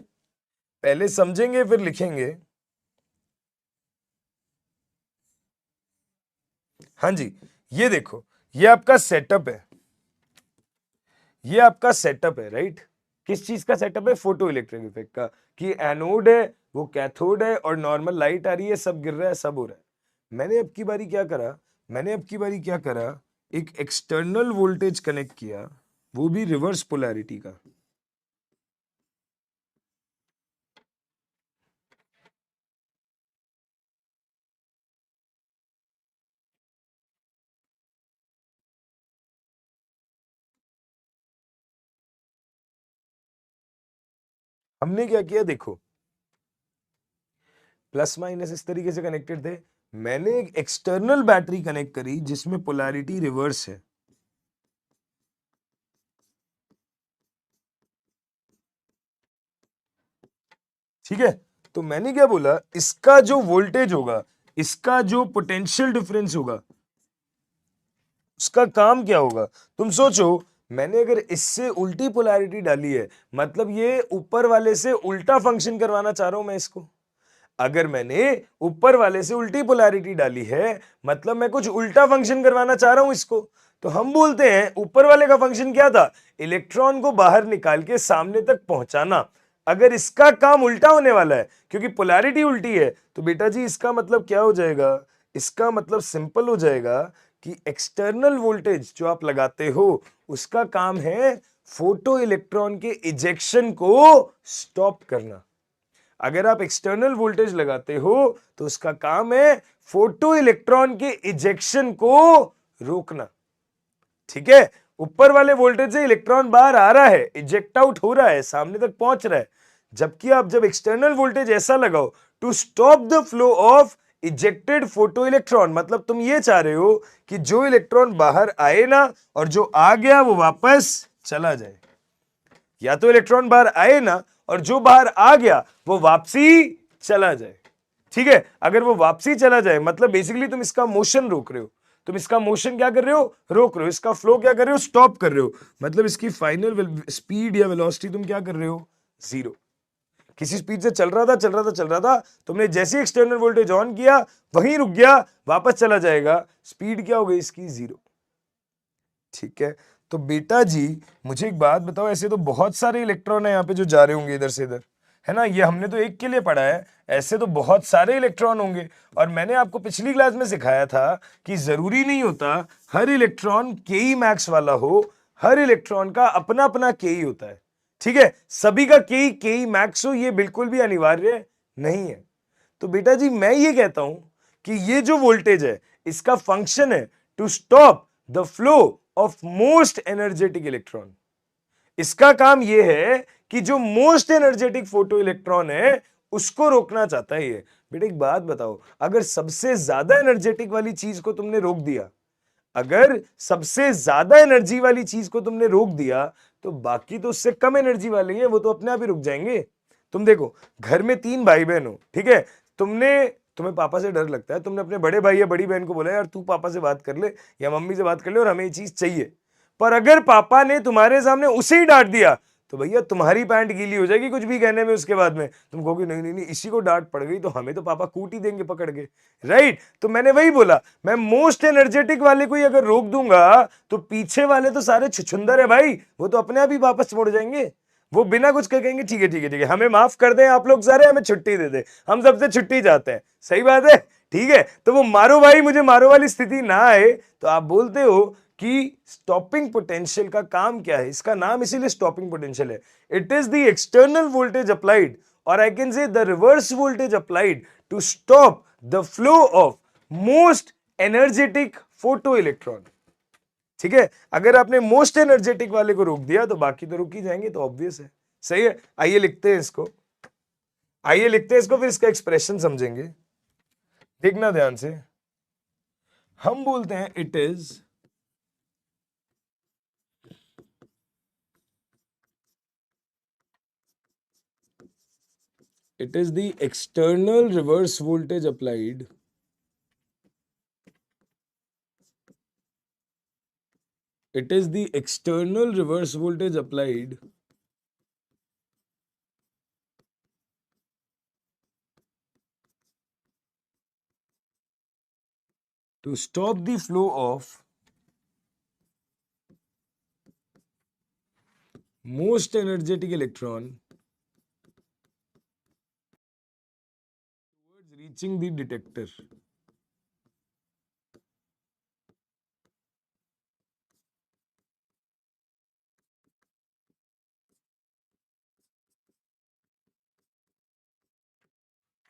पहले समझेंगे फिर लिखेंगे। हाँ जी, ये देखो, ये आपका सेटअप है, ये आपका सेटअप है, राइट। किस चीज का सेटअप है, फोटो इलेक्ट्रिक इफेक्ट का, कि एनोड है, वो कैथोड है, और नॉर्मल लाइट आ रही है, सब गिर रहा है, सब हो रहा है। मैंने अब की बारी क्या करा, मैंने अब की बारी क्या करा, एक एक्सटर्नल वोल्टेज कनेक्ट किया, वो भी रिवर्स पोलैरिटी का। हमने क्या किया, देखो प्लस माइनस इस तरीके से कनेक्टेड थे, मैंने एक एक्सटर्नल बैटरी कनेक्ट करी जिसमें पोलैरिटी रिवर्स है। ठीक है, तो मैंने क्या बोला, इसका जो वोल्टेज होगा, इसका जो पोटेंशियल डिफरेंस होगा, उसका काम क्या होगा। तुम सोचो, मैंने अगर इससे उल्टी पोलैरिटी डाली है, मतलब ये ऊपर वाले से उल्टा फंक्शन करवाना चाह रहा हूं मैं इसको। अगर मैंने ऊपर वाले से उल्टी पोलैरिटी डाली है, मतलब मैं कुछ उल्टा फंक्शन करवाना चाह रहा हूं इसको। तो हम बोलते हैं ऊपर वाले का फंक्शन क्या था, इलेक्ट्रॉन को बाहर निकाल के सामने तक पहुंचाना। अगर इसका काम उल्टा होने वाला है, क्योंकि पोलैरिटी उल्टी है, तो बेटा जी इसका मतलब क्या हो जाएगा, इसका मतलब सिंपल हो जाएगा कि एक्सटर्नल वोल्टेज जो आप लगाते हो उसका काम है फोटो इलेक्ट्रॉन के इजेक्शन को स्टॉप करना। अगर आप एक्सटर्नल वोल्टेज लगाते हो तो उसका काम है फोटो इलेक्ट्रॉन के इजेक्शन को रोकना। ठीक है, ऊपर वाले वोल्टेज से इलेक्ट्रॉन बाहर आ रहा है, इजेक्ट आउट हो रहा है, सामने तक पहुंच रहा है। जबकि आप जब एक्सटर्नल वोल्टेज ऐसा लगाओ to stop the flow of ejected photo electron, मतलब तुम ये चाह रहे हो कि जो इलेक्ट्रॉन बाहर आए ना और जो आ गया वो वापस चला जाए। या तो इलेक्ट्रॉन बाहर आए ना और जो बाहर आ गया वो वापसी चला जाए। ठीक है, अगर वो वापसी चला जाए मतलब बेसिकली तुम इसका मोशन रोक रहे हो। तुम इसका मोशन क्या कर रहे हो, रोक रहे हो। इसका फ्लो क्या कर रहे हो, स्टॉप कर रहे हो। मतलब इसकी फाइनल स्पीड या वेलोसिटी तुम क्या कर रहे हो, जीरो। किसी स्पीड से चल रहा था चल रहा था चल रहा था, तुमने जैसे एक्सटर्नल वोल्टेज ऑन किया वहीं रुक गया, वापस चला जाएगा, स्पीड क्या हो गई इसकी, जीरो। ठीक है, तो बेटा जी मुझे एक बात बताओ, ऐसे तो बहुत सारे इलेक्ट्रॉन है यहाँ पे जो जा रहे होंगे इधर से इधर, है ना, ये हमने तो एक के लिए पढ़ा है, ऐसे तो बहुत सारे इलेक्ट्रॉन होंगे। और मैंने आपको पिछली क्लास में सिखाया था कि जरूरी नहीं होता हर इलेक्ट्रॉन के मैक्स वाला हो, हर इलेक्ट्रॉन का अपना अपना के होता है। ठीक है, सभी का के मैक्स हो ये बिल्कुल भी अनिवार्य नहीं है। तो बेटा जी मैं ये कहता हूं कि ये जो वोल्टेज है इसका फंक्शन है to stop the flow of most energetic electron. इसका काम यह है कि जो मोस्ट एनर्जेटिक फोटो इलेक्ट्रॉन है उसको रोकना चाहता है ये। बेटा एक बात बताओ, अगर सबसे ज्यादा एनर्जेटिक वाली चीज को तुमने रोक दिया, अगर सबसे ज्यादा एनर्जी वाली चीज को तुमने रोक दिया, तो बाकी तो उससे कम एनर्जी वाले हैं वो तो अपने आप ही रुक जाएंगे। तुम देखो घर में 3 भाई बहन हो, ठीक है, तुम्हें पापा से डर लगता है, तुमने अपने बड़े भाई या बड़ी बहन को बोला यार तू पापा से बात कर ले या मम्मी से बात कर ले और हमें ये चीज चाहिए। पर अगर पापा ने तुम्हारे सामने उसे ही डांट दिया तो भैया तुम्हारी पैंट गीली हो जाएगी कुछ भी कहने में, उसके बाद में तुम कहोगे नहीं नहीं नहीं इसी को डांट पड़ गई तो हमें तो पापा कूट ही देंगे पकड़ के, राइट। तो मैंने वही बोला, मैं मोस्ट एनर्जेटिक वाले को ही अगर रोक दूंगा तो पीछे वाले तो सारे छुछुंदर है भाई, वो तो अपने आप ही वापस मुड़ जाएंगे। वो बिना कुछ कहेंगे ठीक है ठीक है ठीक है हमें माफ कर दें आप लोग सारे, हमें छुट्टी दे दे, हम सबसे छुट्टी चाहते हैं। सही बात है, ठीक है। तो वो मारो भाई मुझे मारो वाली स्थिति ना आए तो आप बोलते हो कि स्टॉपिंग पोटेंशियल का काम क्या है, इसका नाम इसीलिए स्टॉपिंग पोटेंशियल है। It is the external voltage applied और I can say the reverse voltage applied to stop the flow of most energetic photoelectron. ठीक है, अगर आपने मोस्ट एनर्जेटिक वाले को रोक दिया तो बाकी तो रुक ही जाएंगे, तो ऑब्वियस है। सही है, आइए लिखते हैं इसको, आइए लिखते हैं इसको, फिर इसका एक्सप्रेशन समझेंगे। देखना ध्यान से, हम बोलते हैं it is the external reverse voltage applied it is the external reverse voltage applied to stop the flow of most energetic electron towards reaching the detector.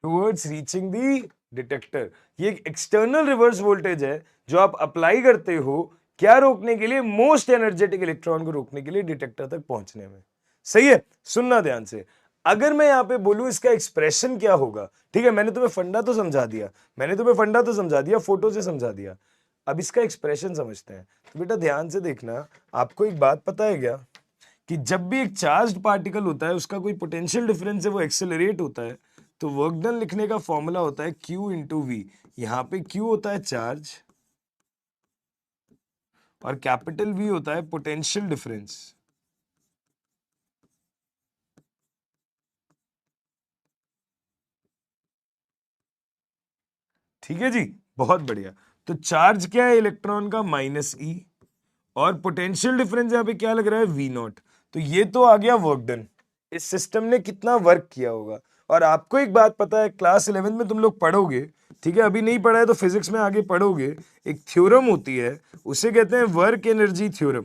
Towards reaching the detector. ये external reverse voltage है जो आप apply करते हो, क्या रोकने के लिए, मोस्ट एनर्जेटिक इलेक्ट्रॉन को रोकने के लिए डिटेक्टर तक पहुंचने में। सही है, सुनना ध्यान से। अगर मैं यहां पे बोलूं इसका एक्सप्रेशन क्या होगा, ठीक है, मैंने तुम्हें फंडा तो समझा दिया, फोटो से समझा दिया, अब इसका एक्सप्रेशन समझते हैं। तो बेटा ध्यान से देखना, आपको एक बात पता है क्या कि जब भी एक चार्ज्ड पार्टिकल होता है उसका कोई पोटेंशियल डिफरेंस है वो एक्सेलरेट होता है, तो वर्क डन लिखने का फॉर्मूला होता है Q इंटू वी। यहां पे Q होता है चार्ज और कैपिटल वी होता है पोटेंशियल डिफरेंस। ठीक है जी, बहुत बढ़िया। तो चार्ज क्या है इलेक्ट्रॉन का? माइनस ई, और पोटेंशियल डिफरेंस यहां पे क्या लग रहा है? V not. तो ये तो आ गया वर्क डन, इस सिस्टम ने कितना वर्क किया होगा। और आपको एक बात पता है, क्लास 11 में तुम लोग पढ़ोगे, ठीक है, अभी नहीं पढ़ा है तो फिजिक्स में आगे पढ़ोगे, एक थ्योरम होती है, उसे कहते हैं वर्क एनर्जी थ्योरम।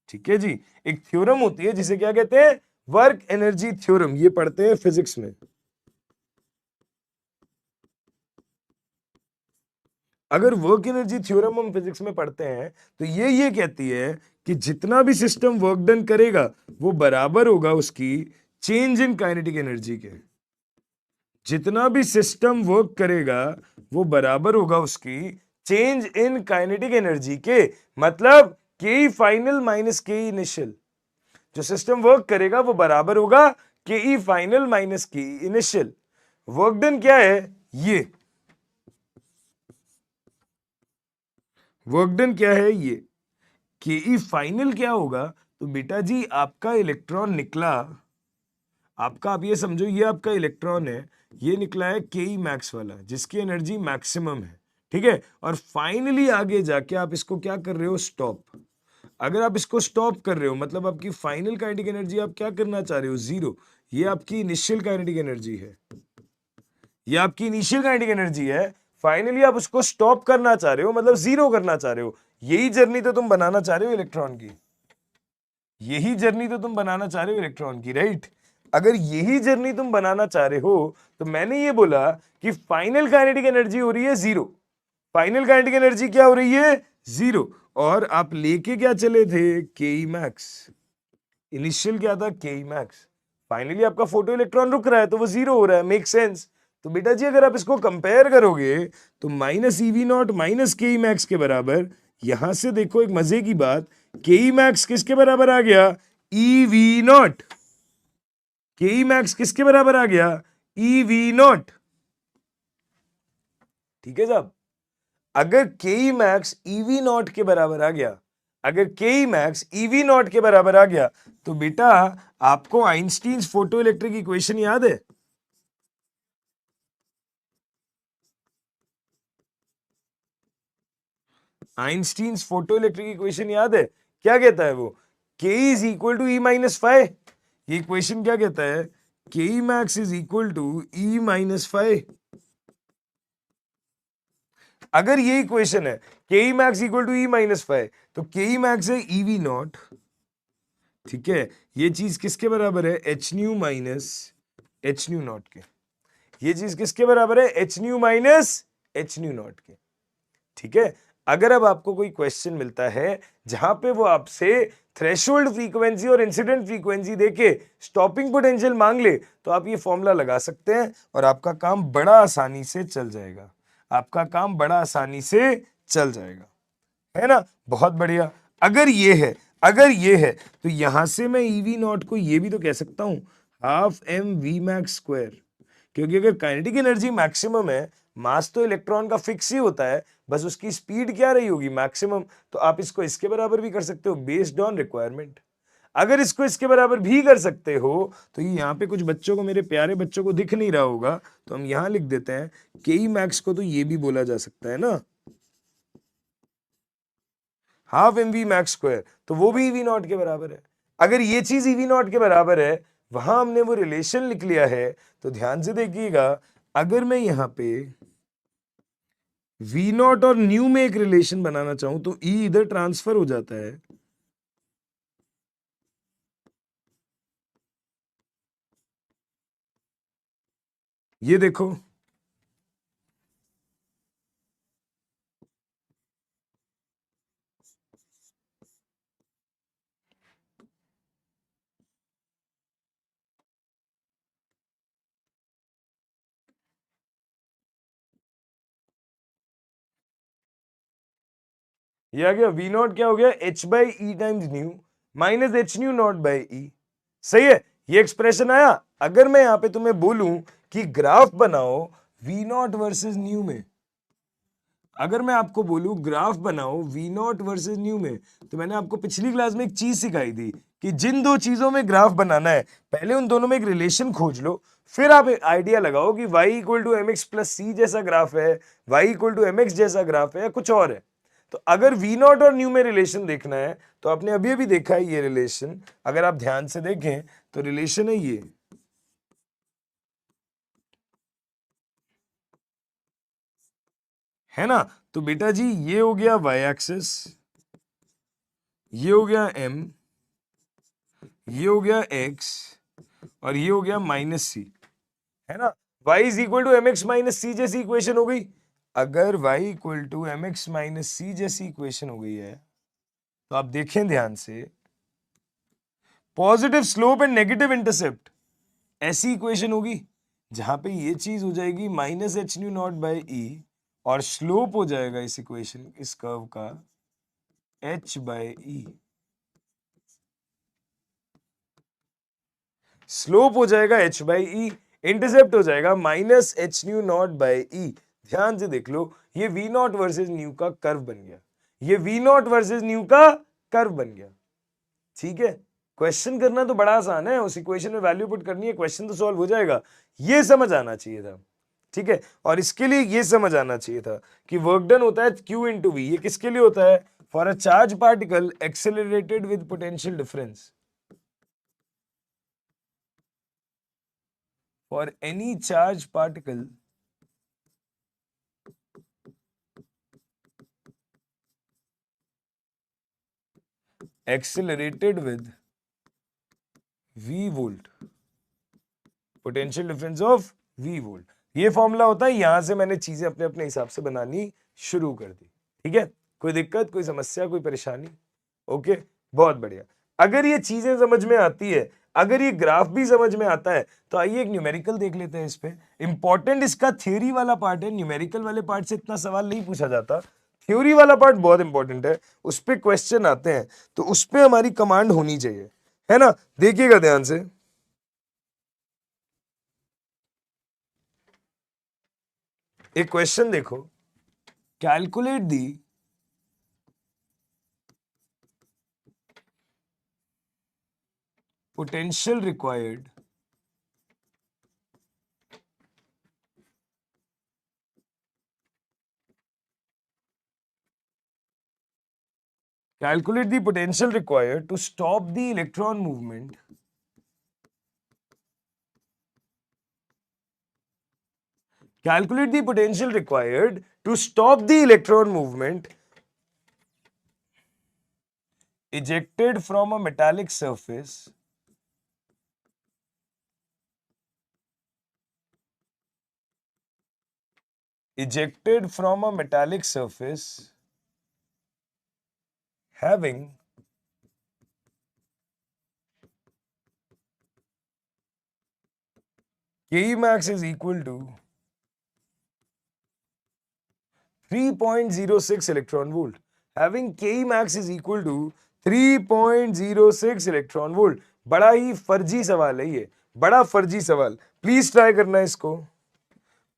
ठीक है जी, एक थ्योरम होती है जिसे क्या कहते हैं? Work energy theorem. ये पढ़ते हैं फिजिक्स में। अगर वर्क एनर्जी थ्योरम हम फिजिक्स में पढ़ते हैं तो ये कहती है कि जितना भी सिस्टम वर्क डन करेगा वो बराबर होगा उसकी चेंज इन काइनेटिक एनर्जी के। जितना भी सिस्टम वर्क करेगा वो बराबर होगा उसकी चेंज इन काइनेटिक एनर्जी के। मतलब के फाइनल माइनस के इनिशियल। जो सिस्टम वर्क करेगा वो बराबर होगा के ई फाइनल माइनस के इनिशियल। वर्क डन क्या है? ये वर्क डन क्या है? ये के ई फाइनल क्या होगा? तो बेटा जी आपका इलेक्ट्रॉन निकला, आपका, आप ये समझो ये आपका इलेक्ट्रॉन है, ये निकला है के ई मैक्स वाला जिसकी एनर्जी मैक्सिमम है। ठीक है, और फाइनली आगे जाके आप इसको क्या कर रहे हो? स्टॉप। अगर आप इसको स्टॉप कर रहे हो मतलब आपकी फाइनल काइनेटिक एनर्जी आप क्या करना चाह रहे हो? जीरो। ये आपकी इनिशियल काइनेटिक एनर्जी है, ये आपकी इनिशियल काइनेटिक एनर्जी है। फाइनली आप उसको स्टॉप करना चाह रहे हो, मतलब जीरो करना चाह रहे हो। यही जर्नी तो तुम बनाना चाह रहे हो इलेक्ट्रॉन की, यही जर्नी तो तुम बनाना चाह रहे हो इलेक्ट्रॉन की, राइट? अगर यही जर्नी तुम बनाना चाह रहे हो तो मैंने ये बोला कि फाइनल काइनेटिक एनर्जी हो रही है जीरो। फाइनल काइनेटिक एनर्जी क्या हो रही है? जीरो। और आप लेके क्या चले थे? के ई मैक्स। इनिशियल क्या था? के ई मैक्स। फाइनली आपका फोटो इलेक्ट्रॉन रुक रहा है तो वो जीरो हो रहा है, मेक सेंस। तो बेटा जी अगर आप इसको कंपेयर करोगे तो माइनस ईवी नॉट माइनस के ई मैक्स के बराबर, यहां से देखो एक मजे की बात, के ई मैक्स किसके बराबर आ गया? E V not. के ई मैक्स किसके बराबर आ गया? E V not. ठीक है साहब, अगर के ई मैक्स ईवी नॉट के बराबर आ गया, अगर के ई मैक्स ईवी नॉट के बराबर आ गया तो बेटा आपको आइंस्टीन्स फोटो इलेक्ट्रिक इक्वेशन याद है? आइंस्टीन्स फोटो इलेक्ट्रिक इक्वेशन याद है? क्या कहता है वो? K is equal to E minus five. ये इक्वेशन क्या कहता है? K E max is equal to E minus five. अगर ये इक्वेशन है K E max equal to E minus five, तो के ई मैक्स है ई वी नॉट। ठीक है, ये चीज किसके बराबर है? H new minus H nu not के। ये चीज किसके बराबर है? H new minus H nu not के। ठीक है, अगर अब आपको कोई क्वेश्चन मिलता है जहां पे वो आपसे थ्रेशोल्ड फ्रीक्वेंसी और इंसिडेंट फ्रीक्वेंसी देके स्टॉपिंग पोटेंशियल मांग ले, तो आप ये फॉर्मूला लगा सकते हैं और आपका काम बड़ा आसानी से चल जाएगा। आपका काम बड़ा आसानी से चल जाएगा, है ना? बहुत बढ़िया। अगर ये है, अगर ये है तो यहां से मैं ईवी नॉट को ये भी तो कह सकता हूं, half M V max square. क्योंकि अगर काइनेटिक एनर्जी मैक्सिमम है, मास तो इलेक्ट्रॉन का फिक्स ही होता है, बस उसकी स्पीड क्या रही होगी? मैक्सिमम। तो आप इसको इसके बराबर भी कर सकते हो बेस्ड ऑन रिक्वायरमेंट। अगर इसको इसके बराबर भी कर सकते हो तो ये यहाँ पे कुछ बच्चों को, मेरे प्यारे बच्चों को दिख नहीं रहा होगा, तो हम यहां लिख देते हैं के ई मैक्स को तो ये भी बोला जा सकता है ना, half M V max square, तो वो भी ईवी नॉट के बराबर है। अगर ये चीज ईवी नॉट के बराबर है, वहां हमने वो रिलेशन लिख लिया है, तो ध्यान से देखिएगा, अगर मैं यहां पे वी नॉट और न्यू में एक रिलेशन बनाना चाहूं तो ई इधर ट्रांसफर हो जाता है। ये देखो, ये आ गया वी नॉट क्या हो गया? H by E times nu minus H nu naught by E. सही है, ये एक्सप्रेशन आया। अगर मैं यहां पे तुम्हें बोलूं कि ग्राफ बनाओ वी नॉट वर्सेस न्यू में, अगर मैं आपको बोलूं ग्राफ बनाओ वी नॉट वर्सेस न्यू में, तो मैंने आपको पिछली क्लास में एक चीज सिखाई थी कि जिन दो चीजों में ग्राफ बनाना है पहले उन दोनों में एक रिलेशन खोज लो, फिर आप आइडिया लगाओ कि y equal to M X plus C जैसा ग्राफ है, y equal to M X जैसा ग्राफ है या कुछ और है। तो अगर वी नॉट और न्यू में रिलेशन देखना है तो आपने अभी अभी देखा है ये रिलेशन, अगर आप ध्यान से देखें तो रिलेशन है ये, है ना। तो बेटा जी ये हो गया y एक्सिस, ये हो गया m, ये हो गया x और ये हो गया माइनस सी, है ना। y is equal to M X minus C जैसी इक्वेशन हो गई। अगर y equal to M X minus C जैसी इक्वेशन हो गई है तो आप देखें ध्यान से, positive slope and negative intercept ऐसी इक्वेशन होगी जहां पे ये चीज हो जाएगी minus H nu naught by E और स्लोप हो जाएगा इस इक्वेशन इस कर्व का h बाई ई, स्लोप हो जाएगा h बाई ई, इंटरसेप्ट हो जाएगा minus H nu naught by E. ध्यान से देख लो ये वी नॉट वर्सेज न्यू का कर्व बन गया, ये वी नॉट वर्सेज न्यू का कर्व बन गया। ठीक है, क्वेश्चन करना तो बड़ा आसान है, उस इक्वेशन में वैल्यू पुट करनी है, क्वेश्चन तो सॉल्व हो जाएगा। ये समझ आना चाहिए था, ठीक है। और इसके लिए ये समझ आना चाहिए था कि वर्क डन होता है Q इंटू वी, ये किसके लिए होता है? For a charge particle accelerated with potential difference, for any charge particle accelerated with v volt, potential difference of v volt. ये फॉर्मूला होता है, यहां से मैंने चीजें अपने अपने हिसाब से बनानी शुरू कर दी। ठीक है, कोई दिक्कत, कोई समस्या, कोई परेशानी? ओके, बहुत बढ़िया। अगर ये चीजें समझ में आती है, अगर ये ग्राफ भी समझ में आता है, तो आइए एक न्यूमेरिकल देख लेते हैं इस पे। इंपॉर्टेंट इसका थ्योरी वाला पार्ट है, न्यूमेरिकल वाले पार्ट से इतना सवाल नहीं पूछा जाता, थ्योरी वाला पार्ट बहुत इंपॉर्टेंट है, उस पर क्वेश्चन आते हैं, तो उस पर हमारी कमांड होनी चाहिए, है ना। देखिएगा ध्यान से, एक क्वेश्चन देखो, calculate the potential required calculate the potential required to stop the electron movement calculate the potential required to stop the electron movement ejected from a metallic surface ejected from a metallic surface having Ke max is equal to 3.06 electron volt. Having Ke max is equal to 3.06 electron volt. बड़ा ही फर्जी सवाल है ये, बड़ा फर्जी सवाल। Please try करना इसको,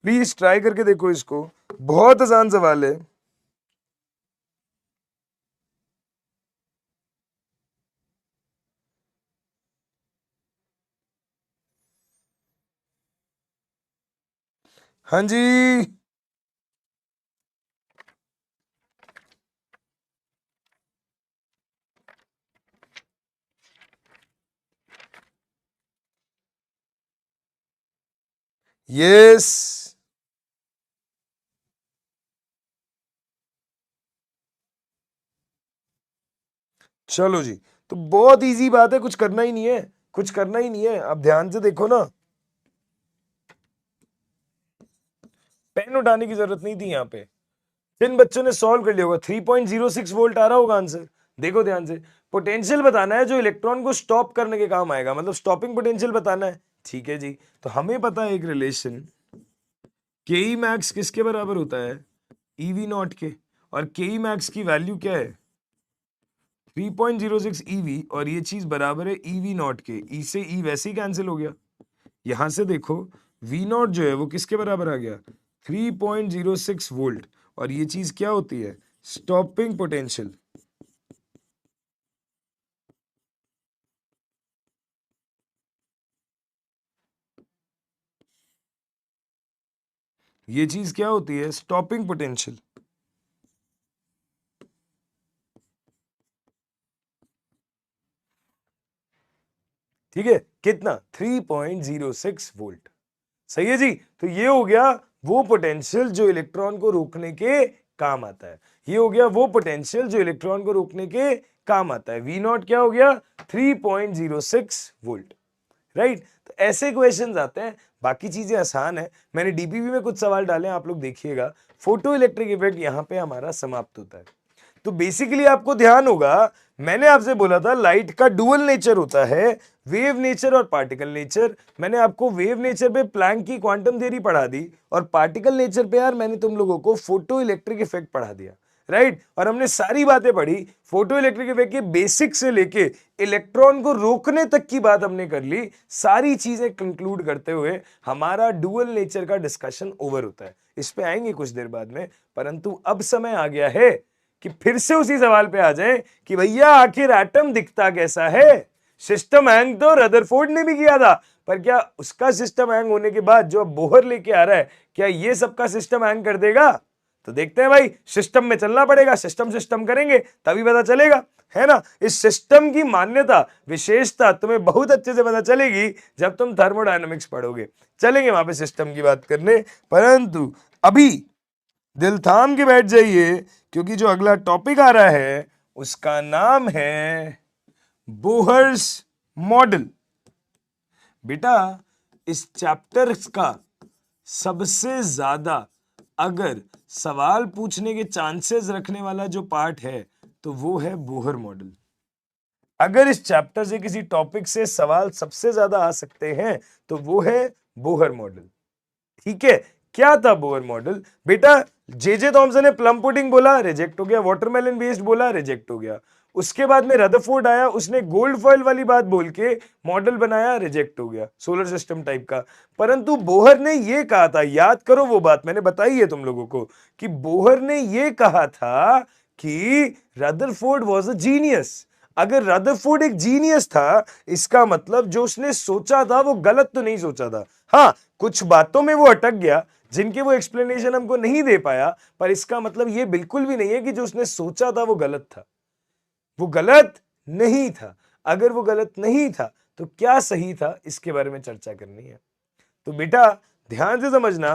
प्लीज ट्राई करके देखो इसको, बहुत आसान सवाल है। हाँ जी, यस, चलो जी। तो बहुत इजी बात है, कुछ करना ही नहीं है, कुछ करना ही नहीं है। आप ध्यान से देखो ना, पेन उठाने की जरूरत नहीं थी यहाँ पे। जिन बच्चों ने सॉल्व कर लिया होगा 3.06 वोल्ट आ रहा होगा आंसर। देखो ध्यान से, पोटेंशियल बताना है जो इलेक्ट्रॉन को स्टॉप करने के काम आएगा, मतलब स्टॉपिंग पोटेंशियल बताना है। ठीक है जी, तो हमें पता है एक रिलेशन, के ई मैक्स किसके बराबर होता है? ईवी नॉट के, और के ई मैक्स की वैल्यू क्या है? 3.06 ईवी, और ये चीज बराबर है ईवी नॉट के। ई से ई वैसे ही कैंसिल हो गया। यहां से देखो, वी नॉट जो है वो किसके बराबर आ गया, 3.06 वोल्ट। और ये चीज क्या होती है, स्टॉपिंग पोटेंशियल। ये चीज क्या होती है, स्टॉपिंग पोटेंशियल। ठीक है, कितना, 3.06 वोल्ट। सही है जी। तो ये हो गया वो पोटेंशियल जो इलेक्ट्रॉन को रोकने के काम आता है। ये हो गया वो पोटेंशियल जो इलेक्ट्रॉन को रोकने के काम आता है। वी नॉट क्या हो गया, 3.06 वोल्ट। राइट। तो ऐसे क्वेश्चंस आते हैं, बाकी चीजें आसान है। मैंने डीपीवी में कुछ सवाल डाले, आप लोग देखिएगा। फोटो इलेक्ट्रिक इफेक्ट यहां पे हमारा समाप्त होता है। तो बेसिकली आपको ध्यान होगा, मैंने आपसे बोला था लाइट का डुअल नेचर होता है, वेव नेचर और पार्टिकल नेचर। मैंने आपको वेव नेचर पे प्लैंक की क्वांटम थ्योरी पढ़ा दी, और पार्टिकल नेचर पे यार मैंने तुम लोगों को फोटो इलेक्ट्रिक इफेक्ट पढ़ा दिया। राइट। और हमने सारी बातें पढ़ी, फोटो इलेक्ट्रिक इफेक्ट के बेसिक से लेके इलेक्ट्रॉन को रोकने तक की बात हमने कर ली। सारी चीजें कंक्लूड करते हुए हमारा डुअल नेचर का डिस्कशन ओवर होता है। इस पे आएंगे कुछ देर बाद में, परंतु अब समय आ गया है कि फिर से उसी सवाल पे आ जाएं कि भैया आखिर एटम दिखता कैसा है। सिस्टम हैंग तो रदरफोर्ड ने भी किया था, पर क्या उसका सिस्टम हैंग होने के बाद जो अब बोहर लेके आ रहा है, क्या ये सबका सिस्टम हैंग कर देगा? तो देखते हैं भाई, सिस्टम में चलना पड़ेगा, सिस्टम करेंगे तभी पता चलेगा, है ना। इस सिस्टम की मान्यता, विशेषता तुम्हें बहुत अच्छे से पता चलेगी जब तुम थर्मोडायनामिक्स पढ़ोगे। चलेंगे वहां पे सिस्टम की बात करने, परंतु अभी दिल थाम के बैठ जाइए, क्योंकि जो अगला टॉपिक आ रहा है उसका नाम है बोहर्स मॉडल। बेटा, इस चैप्टर का सबसे ज्यादा अगर सवाल पूछने के चांसेस रखने वाला जो पार्ट है तो वो है बोहर मॉडल। अगर इस चैप्टर से किसी टॉपिक से सवाल सबसे ज्यादा आ सकते हैं तो वो है बोहर मॉडल। ठीक है, क्या था बोहर मॉडल? बेटा, जे थॉमसन ने प्लम पुडिंग बोला, रिजेक्ट हो गया। वाटरमेलन बेस्ड बोला, रिजेक्ट हो गया। उसके बाद में रदरफोर्ड आया, उसने गोल्ड फॉइल वाली बात बोल के मॉडल बनाया, रिजेक्ट हो गया, सोलर सिस्टम टाइप का। परंतु बोहर ने यह कहा था, याद करो वो बात मैंने बताई है तुम लोगों को, कि बोहर ने यह कहा था कि रदरफोर्ड वाज अ जीनियस। अगर रदरफोर्ड एक जीनियस था, इसका मतलब जो उसने सोचा था वो गलत तो नहीं सोचा था। हाँ, कुछ बातों में वो अटक गया जिनके वो एक्सप्लेनेशन हमको नहीं दे पाया, पर इसका मतलब ये बिल्कुल भी नहीं है कि जो उसने सोचा था वो गलत था। वो गलत नहीं था। अगर वो गलत नहीं था तो क्या सही था, इसके बारे में चर्चा करनी है। तो बेटा ध्यान से समझना,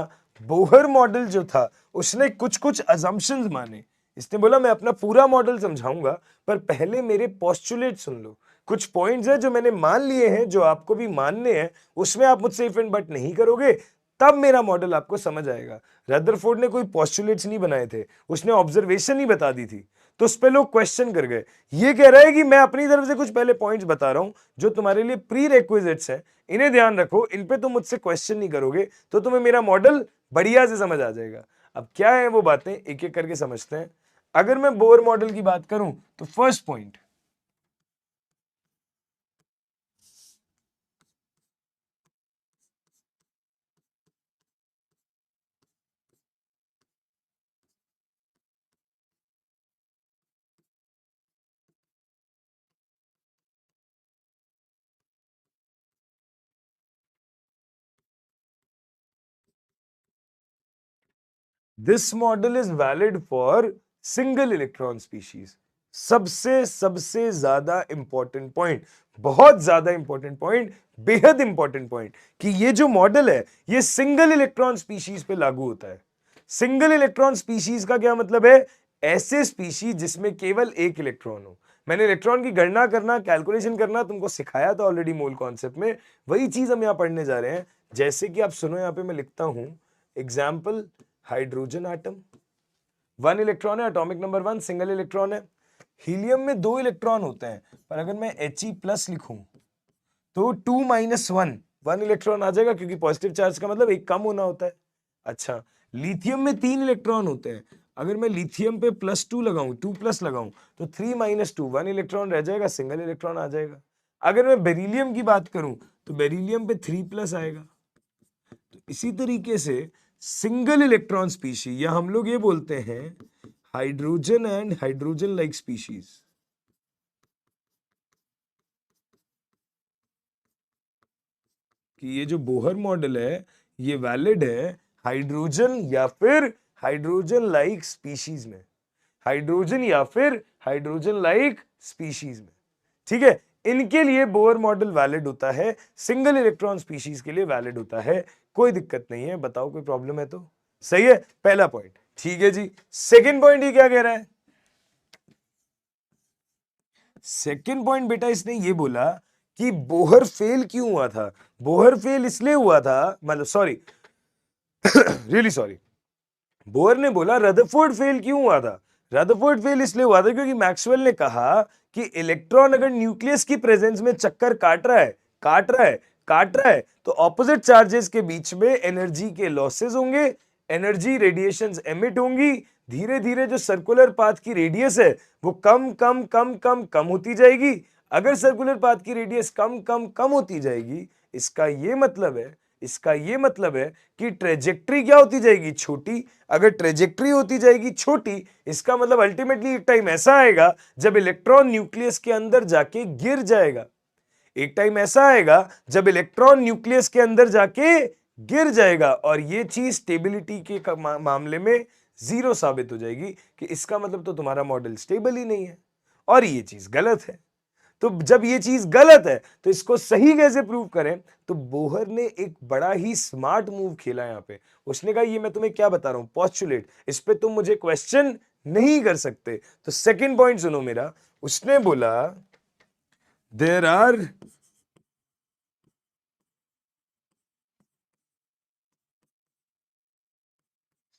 बोहर मॉडल जो था उसने कुछ कुछ अजम्पशंस माने। इसने बोला मैं अपना पूरा मॉडल समझाऊंगा, पर पहले मेरे पोस्टुलेट सुन लो। कुछ पॉइंट्स हैं जो मैंने मान लिए हैं, जो आपको भी मानने हैं। उसमें आप मुझसे इफ एंड बट नहीं करोगे, तब मेरा मॉडल आपको समझ आएगा। रदरफोर्ड ने कोई पोस्टुलेट्स नहीं बनाए थे, उसने ऑब्जर्वेशन ही बता दी थी। तो उस पे लोग क्वेश्चन कर गए। ये कह रहा है कि मैं अपनी तरफ से कुछ पहले पॉइंट्स बता रहा हूं जो तुम्हारे लिए प्री रिक्विजिट्स हैं, इन्हें ध्यान रखो, इन पे तुम मुझसे क्वेश्चन नहीं करोगे तो तुम्हें मेरा मॉडल बढ़िया से समझ आ जाएगा। अब क्या है वो बातें, एक एक करके समझते हैं। अगर मैं बोर मॉडल की बात करूं तो first point, this model is valid for single electron species. सबसे सबसे ज्यादा इंपॉर्टेंट पॉइंट, बहुत ज्यादा इंपॉर्टेंट पॉइंट, बेहद इंपॉर्टेंट पॉइंट, कि ये जो मॉडल है ये सिंगल इलेक्ट्रॉन स्पीशीज पे लागू होता है। सिंगल इलेक्ट्रॉन स्पीशीज का क्या मतलब है? ऐसे स्पीशीज जिसमें केवल एक इलेक्ट्रॉन हो। मैंने इलेक्ट्रॉन की गणना करना, कैलकुलेशन करना तुमको सिखाया था ऑलरेडी मोल कॉन्सेप्ट में, वही चीज हम यहां पढ़ने जा रहे हैं। जैसे कि आप सुनो, यहां पे मैं लिखता हूं एग्जाम्पल, हाइड्रोजन एटम, 1 इलेक्ट्रॉन है, एटॉमिक नंबर 1, सिंगल इलेक्ट्रॉन है। हीलियम में 2 इलेक्ट्रॉन होते हैं, पर अगर मैं He+ लिखूं तो 2 - 1, 1 इलेक्ट्रॉन आ जाएगा, क्योंकि पॉजिटिव चार्ज का मतलब एक कम होना होता है। अच्छा, लिथियम में 3 इलेक्ट्रॉन होते हैं, अगर मैं लिथियम पे +2 लगाऊं, 2+ लगाऊं तो 3 - 2, 1 इलेक्ट्रॉन रह जाएगा, सिंगल इलेक्ट्रॉन आ जाएगा। अगर मैं बेरिलियम की बात करूं तो बेरिलियम पे 3+ आएगा। तो इसी तरीके से सिंगल इलेक्ट्रॉन स्पीशीज या हम लोग ये बोलते हैं hydrogen and hydrogen like species, कि ये जो बोहर मॉडल है ये वैलिड है हाइड्रोजन या फिर हाइड्रोजन लाइक स्पीशीज में, हाइड्रोजन या फिर हाइड्रोजन लाइक स्पीशीज में। ठीक है, इनके लिए बोहर मॉडल वैलिड होता है, सिंगल इलेक्ट्रॉन स्पीशीज के लिए वैलिड होता है, कोई दिक्कत नहीं है। बताओ कोई प्रॉब्लम है तो? सही है, पहला पॉइंट। ठीक है जी, सेकंड पॉइंट ये क्या कह रहा है? सेकंड पॉइंट बेटा इसने ये बोला कि बोहर फेल क्यों हुआ था। बोहर फेल इसलिए हुआ था, मतलब सॉरी रियली सॉरी, बोहर ने बोला रदरफोर्ड फेल क्यों हुआ था। रदरफोर्ड फेल इसलिए हुआ था क्योंकि मैक्सवेल ने कहा कि इलेक्ट्रॉन अगर न्यूक्लियस की प्रेजेंस में चक्कर काट रहा है, काट रहा है, काट रहा है, तो ऑपोजिट चार्जेस के बीच में एनर्जी के लॉसेस होंगे, एनर्जी रेडिएशंस एमिट होंगी, धीरे धीरे जो सर्कुलर पाथ की रेडियस है वो कम कम कम कम कम होती जाएगी। अगर सर्कुलर पाथ की रेडियस कम कम कम होती जाएगी, इसका ये मतलब है, इसका ये मतलब है कि ट्रेजेक्ट्री क्या होती जाएगी? छोटी। अगर ट्रेजेक्ट्री होती जाएगी छोटी, इसका मतलब अल्टीमेटली एक टाइम ऐसा आएगा जब इलेक्ट्रॉन न्यूक्लियस के अंदर जाके गिर जाएगा। एक टाइम ऐसा आएगा जब इलेक्ट्रॉन न्यूक्लियस के अंदर जाके गिर जाएगा और ये चीज स्टेबिलिटी के मामले में जीरो साबित हो जाएगी कि इसका मतलब तो तुम्हारा मॉडल स्टेबल ही नहीं है और ये चीज गलत है। तो जब ये चीज गलत है तो इसको सही कैसे प्रूव करें? तो बोहर ने एक बड़ा ही स्मार्ट मूव खेला यहां पे। उसने कहा ये मैं तुम्हें क्या बता रहा हूं, पोस्टुलेट, इस पे तुम मुझे क्वेश्चन नहीं कर सकते। तो सेकंड पॉइंट सुनो मेरा। उसने बोला there are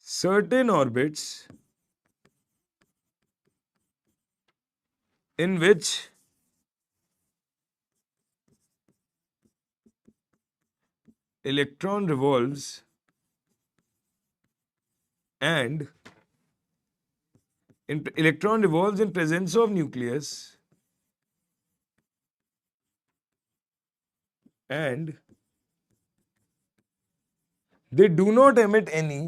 certain orbits in which electron revolves and electron revolves in presence of nucleus and they do not emit any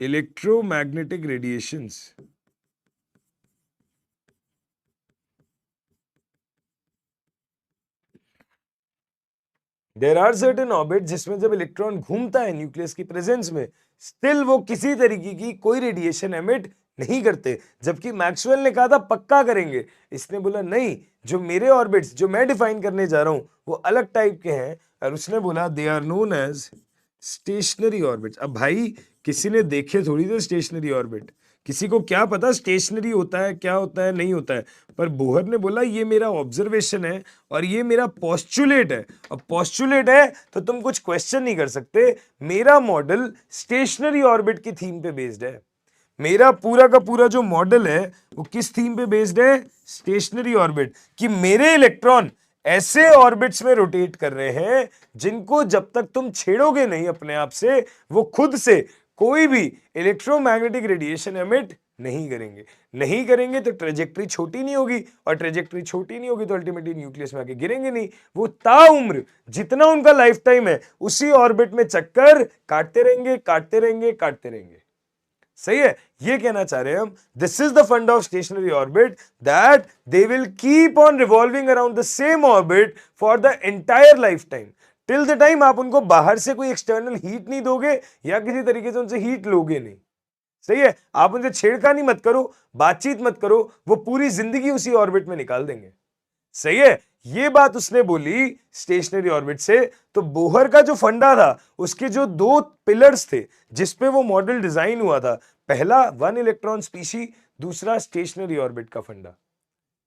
electromagnetic radiations. There are certain orbit जिसमें जब इलेक्ट्रॉन घूमता है न्यूक्लियस की presence में, स्टिल वो किसी तरीके की कोई रेडिएशन एमिट नहीं करते। जबकि मैक्सवेल ने कहा था पक्का करेंगे, इसने बोला नहीं, जो मेरे ऑर्बिट्स जो मैं डिफाइन करने जा रहा हूं वो अलग टाइप के हैं, और उसने बोला they are known as stationary orbits. अब भाई किसी ने देखे थोड़ी थे स्टेशनरी ऑर्बिट, किसी को क्या पता स्टेशनरी होता है क्या होता है नहीं होता है, पर बोहर ने बोला ये मेरा ऑब्जर्वेशन है और ये मेरा पोस्टुलेट है। और पोस्टुलेट है तो तुम कुछ क्वेश्चन नहीं कर सकते। मेरा मॉडल स्टेशनरी ऑर्बिट की थीम पे बेस्ड है। मेरा पूरा का पूरा जो मॉडल है वो किस थीम पे बेस्ड है? Stationery orbit. कि मेरे इलेक्ट्रॉन ऐसे ऑर्बिट्स में रोटेट कर रहे हैं जिनको जब तक तुम छेड़ोगे नहीं अपने आप से, वो खुद से कोई भी इलेक्ट्रोमैग्नेटिक रेडिएशन एमिट नहीं करेंगे। नहीं करेंगे तो ट्रेजेक्ट्री छोटी नहीं होगी, और ट्रेजेक्ट्री छोटी नहीं होगी तो अल्टीमेटली न्यूक्लियस में आके गिरेंगे नहीं। वो ताउम्र जितना उनका लाइफ टाइम है उसी ऑर्बिट में चक्कर काटते रहेंगे, काटते रहेंगे, काटते रहेंगे। सही है, ये कहना चाह रहे हैं हम, this is the fund of stationery orbit, that they will keep on revolving around the same orbit for the entire life time, till the time आप उनको बाहर से कोई एक्सटर्नल हीट नहीं दोगे या किसी तरीके से उनसे हीट लोगे नहीं। सही है, आप उनसे छेड़खानी मत करो, बातचीत मत करो, वो पूरी जिंदगी उसी ऑर्बिट में निकाल देंगे। सही है, ये बात उसने बोली स्टेशनरी ऑर्बिट से। तो बोहर का जो फंडा था उसके जो दो पिलर्स थे जिसपे वो मॉडल डिजाइन हुआ था, पहला वन इलेक्ट्रॉन स्पीशी, दूसरा स्टेशनरी ऑर्बिट का फंडा।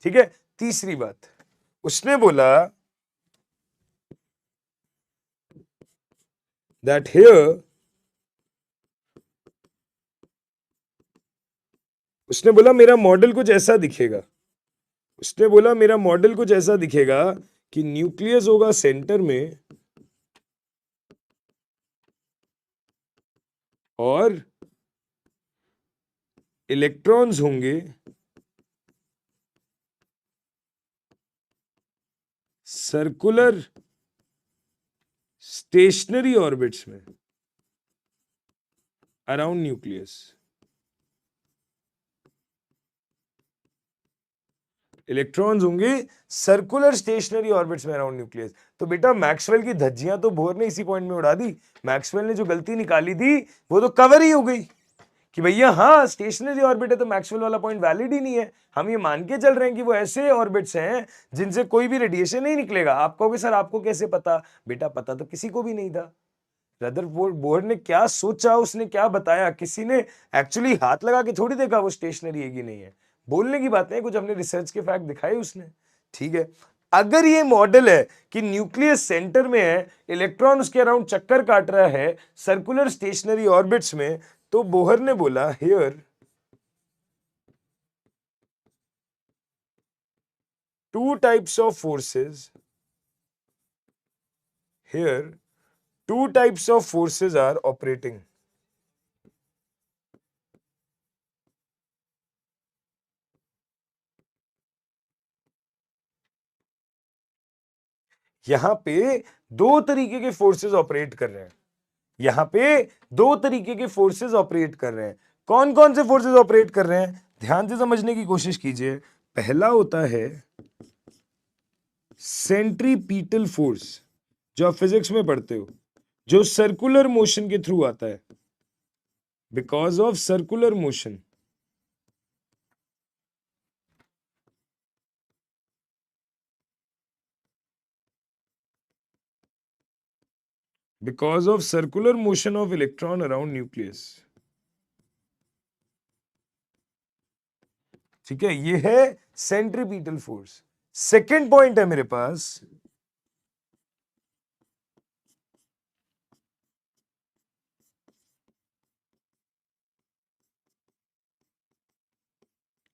ठीक है, तीसरी बात उसने बोला दैट हियर, उसने बोला मेरा मॉडल कुछ ऐसा दिखेगा, उसने बोला मेरा मॉडल कुछ ऐसा दिखेगा कि न्यूक्लियस होगा सेंटर में और इलेक्ट्रॉन्स होंगे सर्कुलर स्टेशनरी ऑर्बिट्स में अराउंड न्यूक्लियस। इलेक्ट्रॉन्स होंगे सर्कुलर स्टेशनरी ऑर्बिट्स में अराउंड न्यूक्लियस। तो बेटा मैक्सवेल की धज्जियां तो बोर ने इसी पॉइंट में उड़ा दी। मैक्सवेल ने जो गलती निकाली थी वो तो कवर ही हो गई कि भैया हाँ स्टेशनरी ऑर्बिट है, तो मैक्सवेल वाला पॉइंट वैलिड ही नहीं है। हम ये मान के चल रहे हैं कि वो ऐसे ऑर्बिट्स हैं जिनसे कोई भी रेडिएशन नहीं निकलेगा। आप कहोगे सर आपको कैसे पता? बेटा पता तो किसी को भी नहीं था। रदरफोर्ड बोर्ड ने क्या सोचा, उसने क्या बताया, किसी ने एक्चुअली हाथ लगा के थोड़ी देखा वो स्टेशनरी है कि नहीं है। बोलने की बात नहीं, कुछ हमने रिसर्च के फैक्ट दिखाए उसने। ठीक है, अगर ये मॉडल है कि न्यूक्लियस सेंटर में है, इलेक्ट्रॉन उसके अराउंड चक्कर काट रहा है सर्कुलर स्टेशनरी ऑर्बिट्स में, तो बोहर ने बोला here two types of forces, here two types of forces are operating. यहां पे दो तरीके के फोर्सेस ऑपरेट कर रहे हैं। यहां पे दो तरीके के फोर्सेस ऑपरेट कर रहे हैं। कौन कौन से फोर्सेस ऑपरेट कर रहे हैं, ध्यान से समझने की कोशिश कीजिए। पहला होता है सेंट्रीपीटल फोर्स, जो आप फिजिक्स में पढ़ते हो, जो सर्कुलर मोशन के थ्रू आता है, because of circular motion. Because of circular motion of electron around nucleus. ठीक है, ये है सेंट्रीपीटल फोर्स। सेकेंड पॉइंट है मेरे पास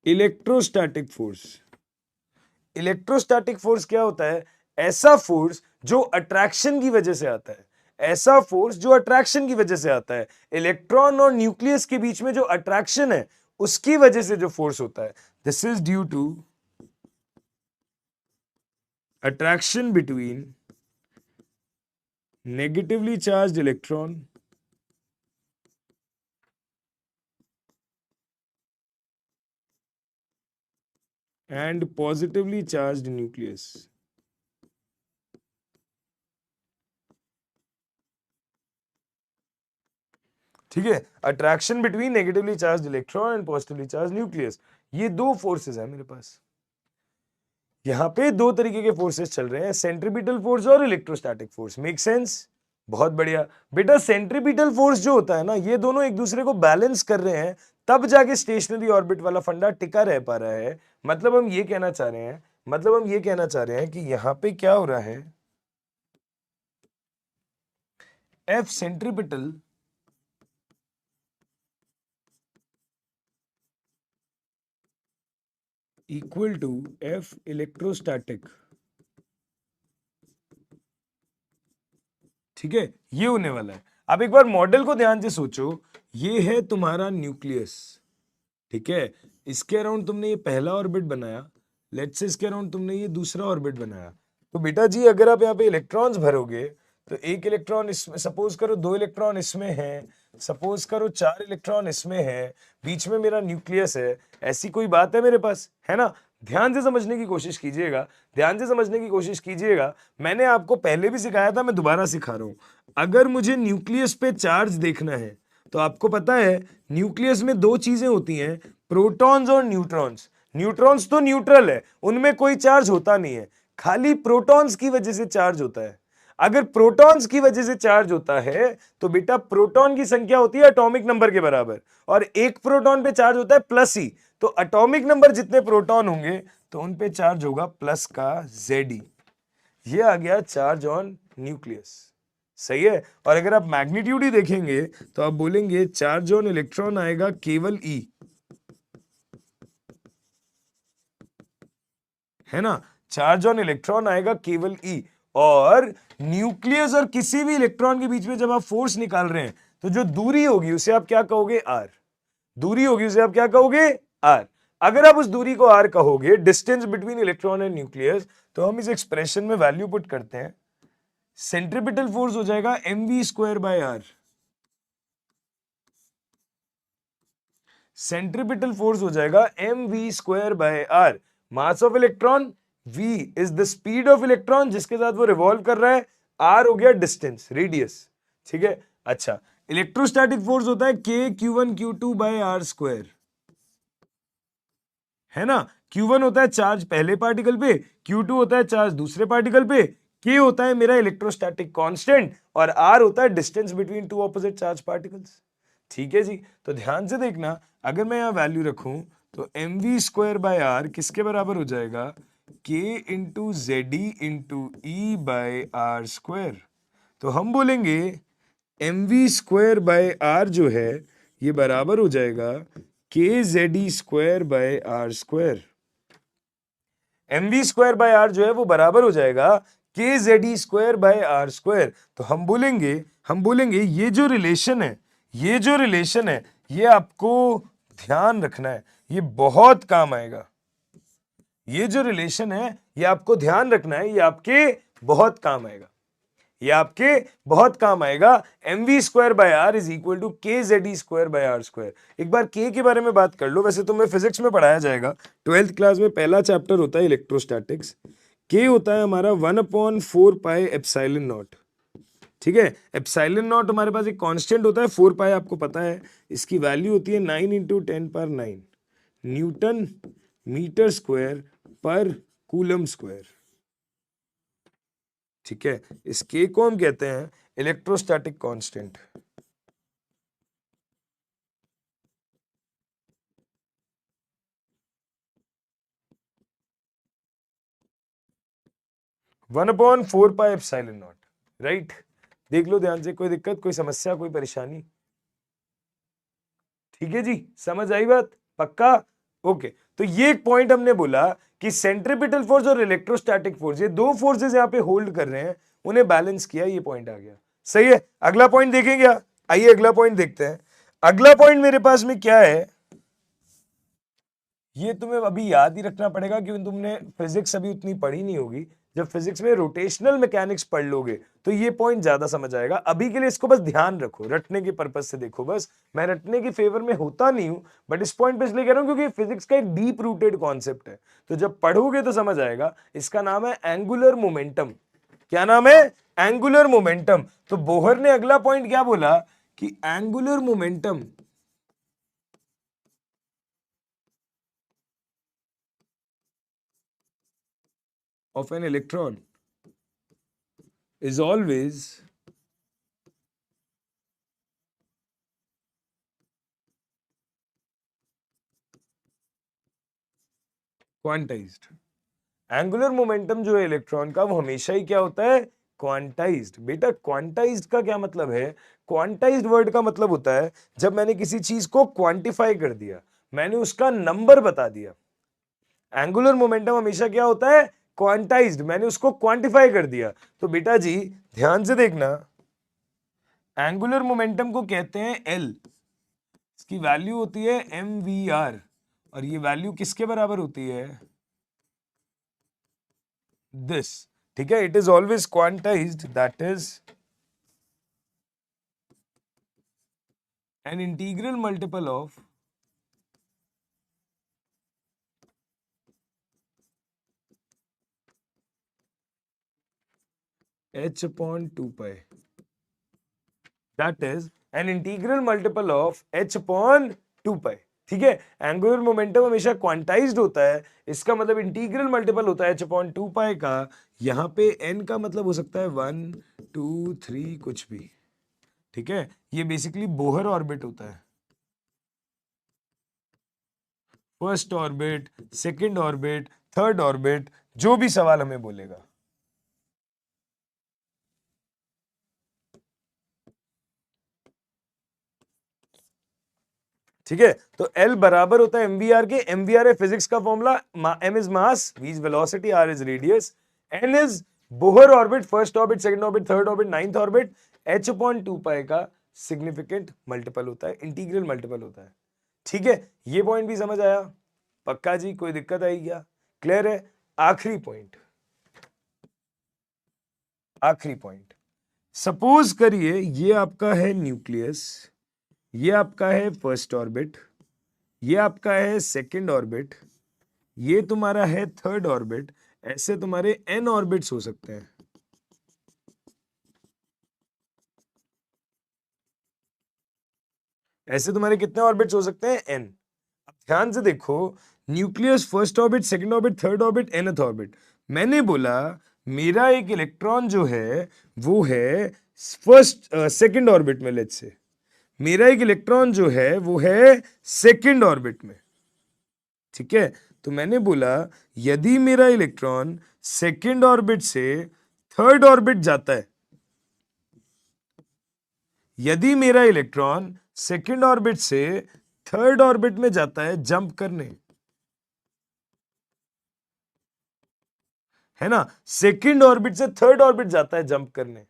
इलेक्ट्रोस्टैटिक फोर्स। इलेक्ट्रोस्टैटिक फोर्स क्या होता है? ऐसा फोर्स जो अट्रैक्शन की वजह से आता है। ऐसा फोर्स जो अट्रैक्शन की वजह से आता है। इलेक्ट्रॉन और न्यूक्लियस के बीच में जो अट्रैक्शन है उसकी वजह से जो फोर्स होता है, this is due to attraction between negatively charged electron and positively charged nucleus. ठीक है, attraction between negatively charged electron and positively charged nucleus, ये दो फोर्सेस है मेरे पास। यहां पे दो तरीके के फोर्सेस चल रहे हैं, सेंट्रीपिटल फोर्स और इलेक्ट्रोस्टैटिक फोर्स। Make sense? बहुत बढ़िया बेटा। सेंट्रीपिटल फोर्स जो होता है ना, ये दोनों एक दूसरे को बैलेंस कर रहे हैं, तब जाके स्टेशनरी ऑर्बिट वाला फंडा टिका रह पा रहा है। मतलब हम ये कहना चाह रहे हैं, कि यहां पे क्या हो रहा है, F centripetal equal to F electrostatic. ठीक है, ये होने वाला है। अब एक बार मॉडल को ध्यान से सोचो, ये है तुम्हारा न्यूक्लियस। ठीक है, इसके अराउंड तुमने ये पहला ऑर्बिट बनाया, लेट्स से इसके अराउंड तुमने ये दूसरा ऑर्बिट बनाया। तो बेटा जी अगर आप यहाँ पे इलेक्ट्रॉन्स भरोगे, तो एक इलेक्ट्रॉन इसमें, सपोज करो दो इलेक्ट्रॉन इसमें है, सपोज करो चार इलेक्ट्रॉन इसमें है, बीच में मेरा न्यूक्लियस है। ऐसी कोई बात है मेरे पास? है ना। ध्यान से समझने की कोशिश कीजिएगा, ध्यान से समझने की कोशिश कीजिएगा। मैंने आपको पहले भी सिखाया था, मैं दोबारा सिखा रहा हूं। अगर मुझे न्यूक्लियस पे चार्ज देखना है, तो आपको पता है न्यूक्लियस में दो चीजें होती हैं, प्रोटॉन्स और न्यूट्रॉन्स। न्यूट्रॉन्स तो न्यूट्रल है, उनमें कोई चार्ज होता नहीं है, खाली प्रोटॉन्स की वजह से चार्ज होता है। अगर प्रोटॉन्स की वजह से चार्ज होता है तो बेटा प्रोटॉन की संख्या होती है एटॉमिक नंबर के बराबर, और एक प्रोटॉन पे चार्ज होता है प्लस ही। तो एटॉमिक नंबर जितने प्रोटॉन होंगे तो उन पे चार्ज होगा प्लस का Ze। ये आ गया चार्ज ऑन न्यूक्लियस। सही है। और अगर आप मैग्नीट्यूड ही देखेंगे तो आप बोलेंगे चार्ज ऑन इलेक्ट्रॉन आएगा केवल E, है ना। चार्ज ऑन इलेक्ट्रॉन आएगा केवल E। और न्यूक्लियस और किसी भी इलेक्ट्रॉन के बीच में जब आप फोर्स निकाल रहे हैं, तो जो दूरी होगी उसे आप क्या कहोगे? R। दूरी होगी उसे आप क्या कहोगे, आर। अगर आप उस दूरी को आर कहोगे, distance between electron and nucleus, तो हम इस एक्सप्रेशन में वैल्यू पुट करते हैं, सेंट्रीपिटल फोर्स हो जाएगा mv²/r। सेंट्रीपिटल फोर्स हो जाएगा mv²/r। Mass of electron, v is the speed of electron जिसके साथ वो रिवॉल्व कर रहा है, r हो गया डिस्टेंस, रेडियस। ठीक है, अच्छा, इलेक्ट्रोस्टैटिक फोर्स होता है k(q1q2/r²), है ना। Q1 होता है चार्ज पहले पार्टिकल पे, Q2 होता है चार्ज दूसरे पार्टिकल पे, K होता है मेरा इलेक्ट्रोस्टैटिक कांस्टेंट, और R होता है distance between two opposite charge particles. ठीक है जी, तो ध्यान से देखना, अगर मैं यहां वैल्यू रखूं तो mv²/r किसके बराबर हो जाएगा, K इंटू ZE/E/r²। तो हम बोलेंगे mv²/r जो है ये बराबर हो जाएगा kZe²/r²। mv²/r जो है वो बराबर हो जाएगा kZe²/r²। तो हम बोलेंगे ये जो रिलेशन है, ये आपको ध्यान रखना है, ये बहुत काम आएगा। ये जो रिलेशन है ये आपको ध्यान रखना है, ये आपके बहुत काम आएगा, ये आपके बहुत काम आएगा। mv²/r is equal to kZe²/r²। एक बार k के बारे में बात कर लो, वैसे तुम्हें फिजिक्स में पढ़ाया जाएगा, 12th क्लास में पहला चैप्टर होता है इलेक्ट्रोस्टैटिक्स। k होता है हमारा 1/4πε0। ठीक है, एप्सिलॉन नॉट हमारे पास एक कांस्टेंट होता है, 4π आपको पता है, इसकी वैल्यू होती है 9 × 10⁹ न्यूटन मीटर स्क्वायर पर कूलम स्क्वायर। ठीक है, इस k को हम कहते हैं electrostatic constant. One upon 4πε0, right. देख लो ध्यान से, कोई दिक्कत, कोई समस्या, कोई परेशानी? ठीक है जी, समझ आई बात, पक्का? ओके, तो ये एक पॉइंट हमने बोला कि सेंट्रीपिटल फोर्स और इलेक्ट्रोस्टैटिक फोर्स, ये दो फोर्सेस यहां पे होल्ड कर रहे हैं, उन्हें बैलेंस किया, ये पॉइंट आ गया। सही है, अगला पॉइंट देखेंगे, आइए अगला पॉइंट देखते हैं। अगला पॉइंट मेरे पास में क्या है, ये तुम्हें अभी याद ही रखना पड़ेगा क्योंकि तुमने फिजिक्स अभी उतनी पढ़ी नहीं होगी। जब फिजिक्स में रोटेशनल मैकेनिक्स पढ़ लोगे तो ये पॉइंट ज्यादा समझ आएगा। अभी के लिए इसको बस ध्यान रखो, रटने के पर्पज से देखो, बस मैं रटने की फेवर में होता नहीं हूं, बट इस पॉइंट पे इसलिए कह रहा हूं क्योंकि फिजिक्स का एक डीप रूटेड कॉन्सेप्ट है, तो जब पढ़ोगे तो समझ आएगा। इसका नाम है एंगुलर मोमेंटम। क्या नाम है? Angular momentum. तो बोहर ने अगला पॉइंट क्या बोला कि angular momentum of an electron is always quantized. Angular momentum जो है इलेक्ट्रॉन का, वो हमेशा ही क्या होता है? क्वांटाइज्ड। बेटा क्वांटाइज्ड का क्या मतलब है? क्वांटाइज्ड वर्ड का मतलब होता है जब मैंने किसी चीज को क्वांटिफाई कर दिया, मैंने उसका नंबर बता दिया। एंगुलर मोमेंटम हमेशा क्या होता है? क्वांटाइज्ड, मैंने उसको क्वांटिफाई कर दिया। तो बेटा जी ध्यान से देखना, एंगुलर मोमेंटम को कहते हैं एल, इसकी वैल्यू होती है mvr, और ये वैल्यू किसके बराबर होती है? दिस। ठीक है, it is always quantized, that is an integral multiple of h/2π, that is an integral multiple of h/2π। ठीक है, एंगुलर मोमेंटम हमेशा क्वांटाइज्ड होता है, इसका मतलब इंटीग्रल मल्टीपल होता है h/2π का। यहां पे n का मतलब हो सकता है 1 2 3 कुछ भी। ठीक है, ये बेसिकली बोहर ऑर्बिट होता है, first orbit, second orbit, third orbit, जो भी सवाल हमें बोलेगा। ठीक है, तो L बराबर होता है mvr के। mvr है फिजिक्स का formula, m is mass, v is velocity, r is radius, n is Bohr orbit, first orbit, second orbit, third orbit, ninth orbit, h/2π का सिग्निफिकेंट मल्टीपल होता है, इंटीग्रल मल्टीपल होता है। ठीक है, ये पॉइंट भी समझ आया? पक्का जी, कोई दिक्कत आई क्या? क्लियर है? आखिरी पॉइंट, आखिरी पॉइंट, सपोज करिए ये आपका है न्यूक्लियस, ये आपका है फर्स्ट ऑर्बिट, ये आपका है सेकंड ऑर्बिट, ये तुम्हारा है थर्ड ऑर्बिट। ऐसे तुम्हारे एन ऑर्बिट्स हो सकते हैं। ऐसे तुम्हारे कितने ऑर्बिट्स हो सकते हैं? एन। अब ध्यान से देखो, nucleus first orbit, second orbit, third orbit, nth orbit. मैंने बोला मेरा एक इलेक्ट्रॉन जो है वो है फर्स्ट सेकंड ऑर्बिट में, लेट्स से मेरा एक इलेक्ट्रॉन जो है वो है सेकंड ऑर्बिट में। ठीक है, तो मैंने बोला यदि मेरा इलेक्ट्रॉन सेकंड ऑर्बिट से थर्ड ऑर्बिट जाता है, यदि मेरा इलेक्ट्रॉन सेकंड ऑर्बिट से थर्ड ऑर्बिट में जाता है जंप करने, है ना, सेकंड ऑर्बिट से थर्ड ऑर्बिट जाता है जंप करने,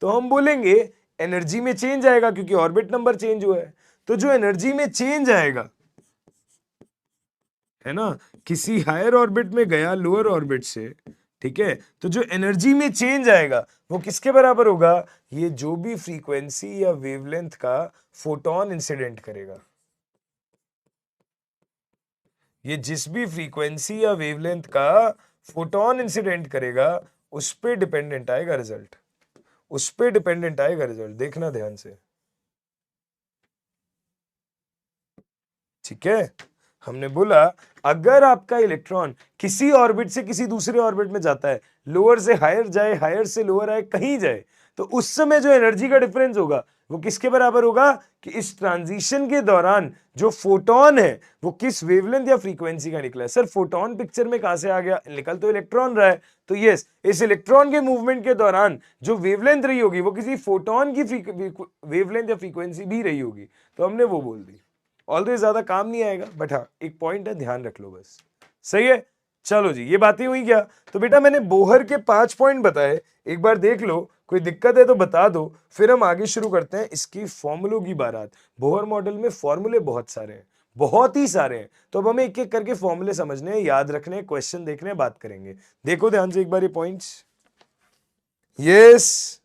तो हम बोलेंगे एनर्जी में चेंज आएगा क्योंकि ऑर्बिट नंबर चेंज हुआ है। तो जो एनर्जी में चेंज आएगा, है ना, किसी हायर ऑर्बिट में गया लोअर ऑर्बिट से, ठीक है, तो जो एनर्जी में चेंज आएगा वो किसके बराबर होगा? ये जो भी फ्रीक्वेंसी या वेवलेंथ का फोटोन इंसिडेंट करेगा, ये जिस भी फ्रीक्वेंसी या वेवलेंथ का फोटोन इंसिडेंट करेगा उस पे डिपेंडेंट आएगा रिजल्ट, उस पे डिपेंडेंट आएगा रिजल्ट, देखना ध्यान से। ठीक है, हमने बोला अगर आपका इलेक्ट्रॉन किसी ऑर्बिट से किसी दूसरे ऑर्बिट में जाता है, लोअर से हायर जाए, हायर से लोअर आए, कहीं जाए, तो उस समय जो एनर्जी का डिफरेंस होगा वो किसके बराबर होगा? कि इस ट्रांजिशन के दौरान जो फोटोन है वो किस वेवलेंथ या फ्रीक्वेंसी का निकला है। सर फोटोन पिक्चर में कहां से आ गया? निकल तो इलेक्ट्रॉन रहा है, तो यस, इस इलेक्ट्रॉन के मूवमेंट के दौरान जो वेवलेंथ रही होगी वो किसी फोटोन की वेवलेंथ या फ्रीक्वेंसी भी रही होगी, तो हमने वो बोल दी। ऑलरेडी ज्यादा काम नहीं आएगा, बट हाँ एक पॉइंट है, ध्यान रख लो बस। सही है, चलो जी, ये बातें हुई क्या? तो बेटा मैंने बोहर के 5 पॉइंट बताए, एक बार देख लो, कोई दिक्कत है तो बता दो, फिर हम आगे शुरू करते हैं इसकी फॉर्मूलों की बारात। बोहर मॉडल में फॉर्मूले बहुत सारे हैं, बहुत ही सारे हैं, तो अब हमें एक एक करके फॉर्मूले समझने हैं, याद रखने हैं, क्वेश्चन देखने हैं, बात करेंगे। देखो ध्यान से एक बार ये पॉइंट्स। यस,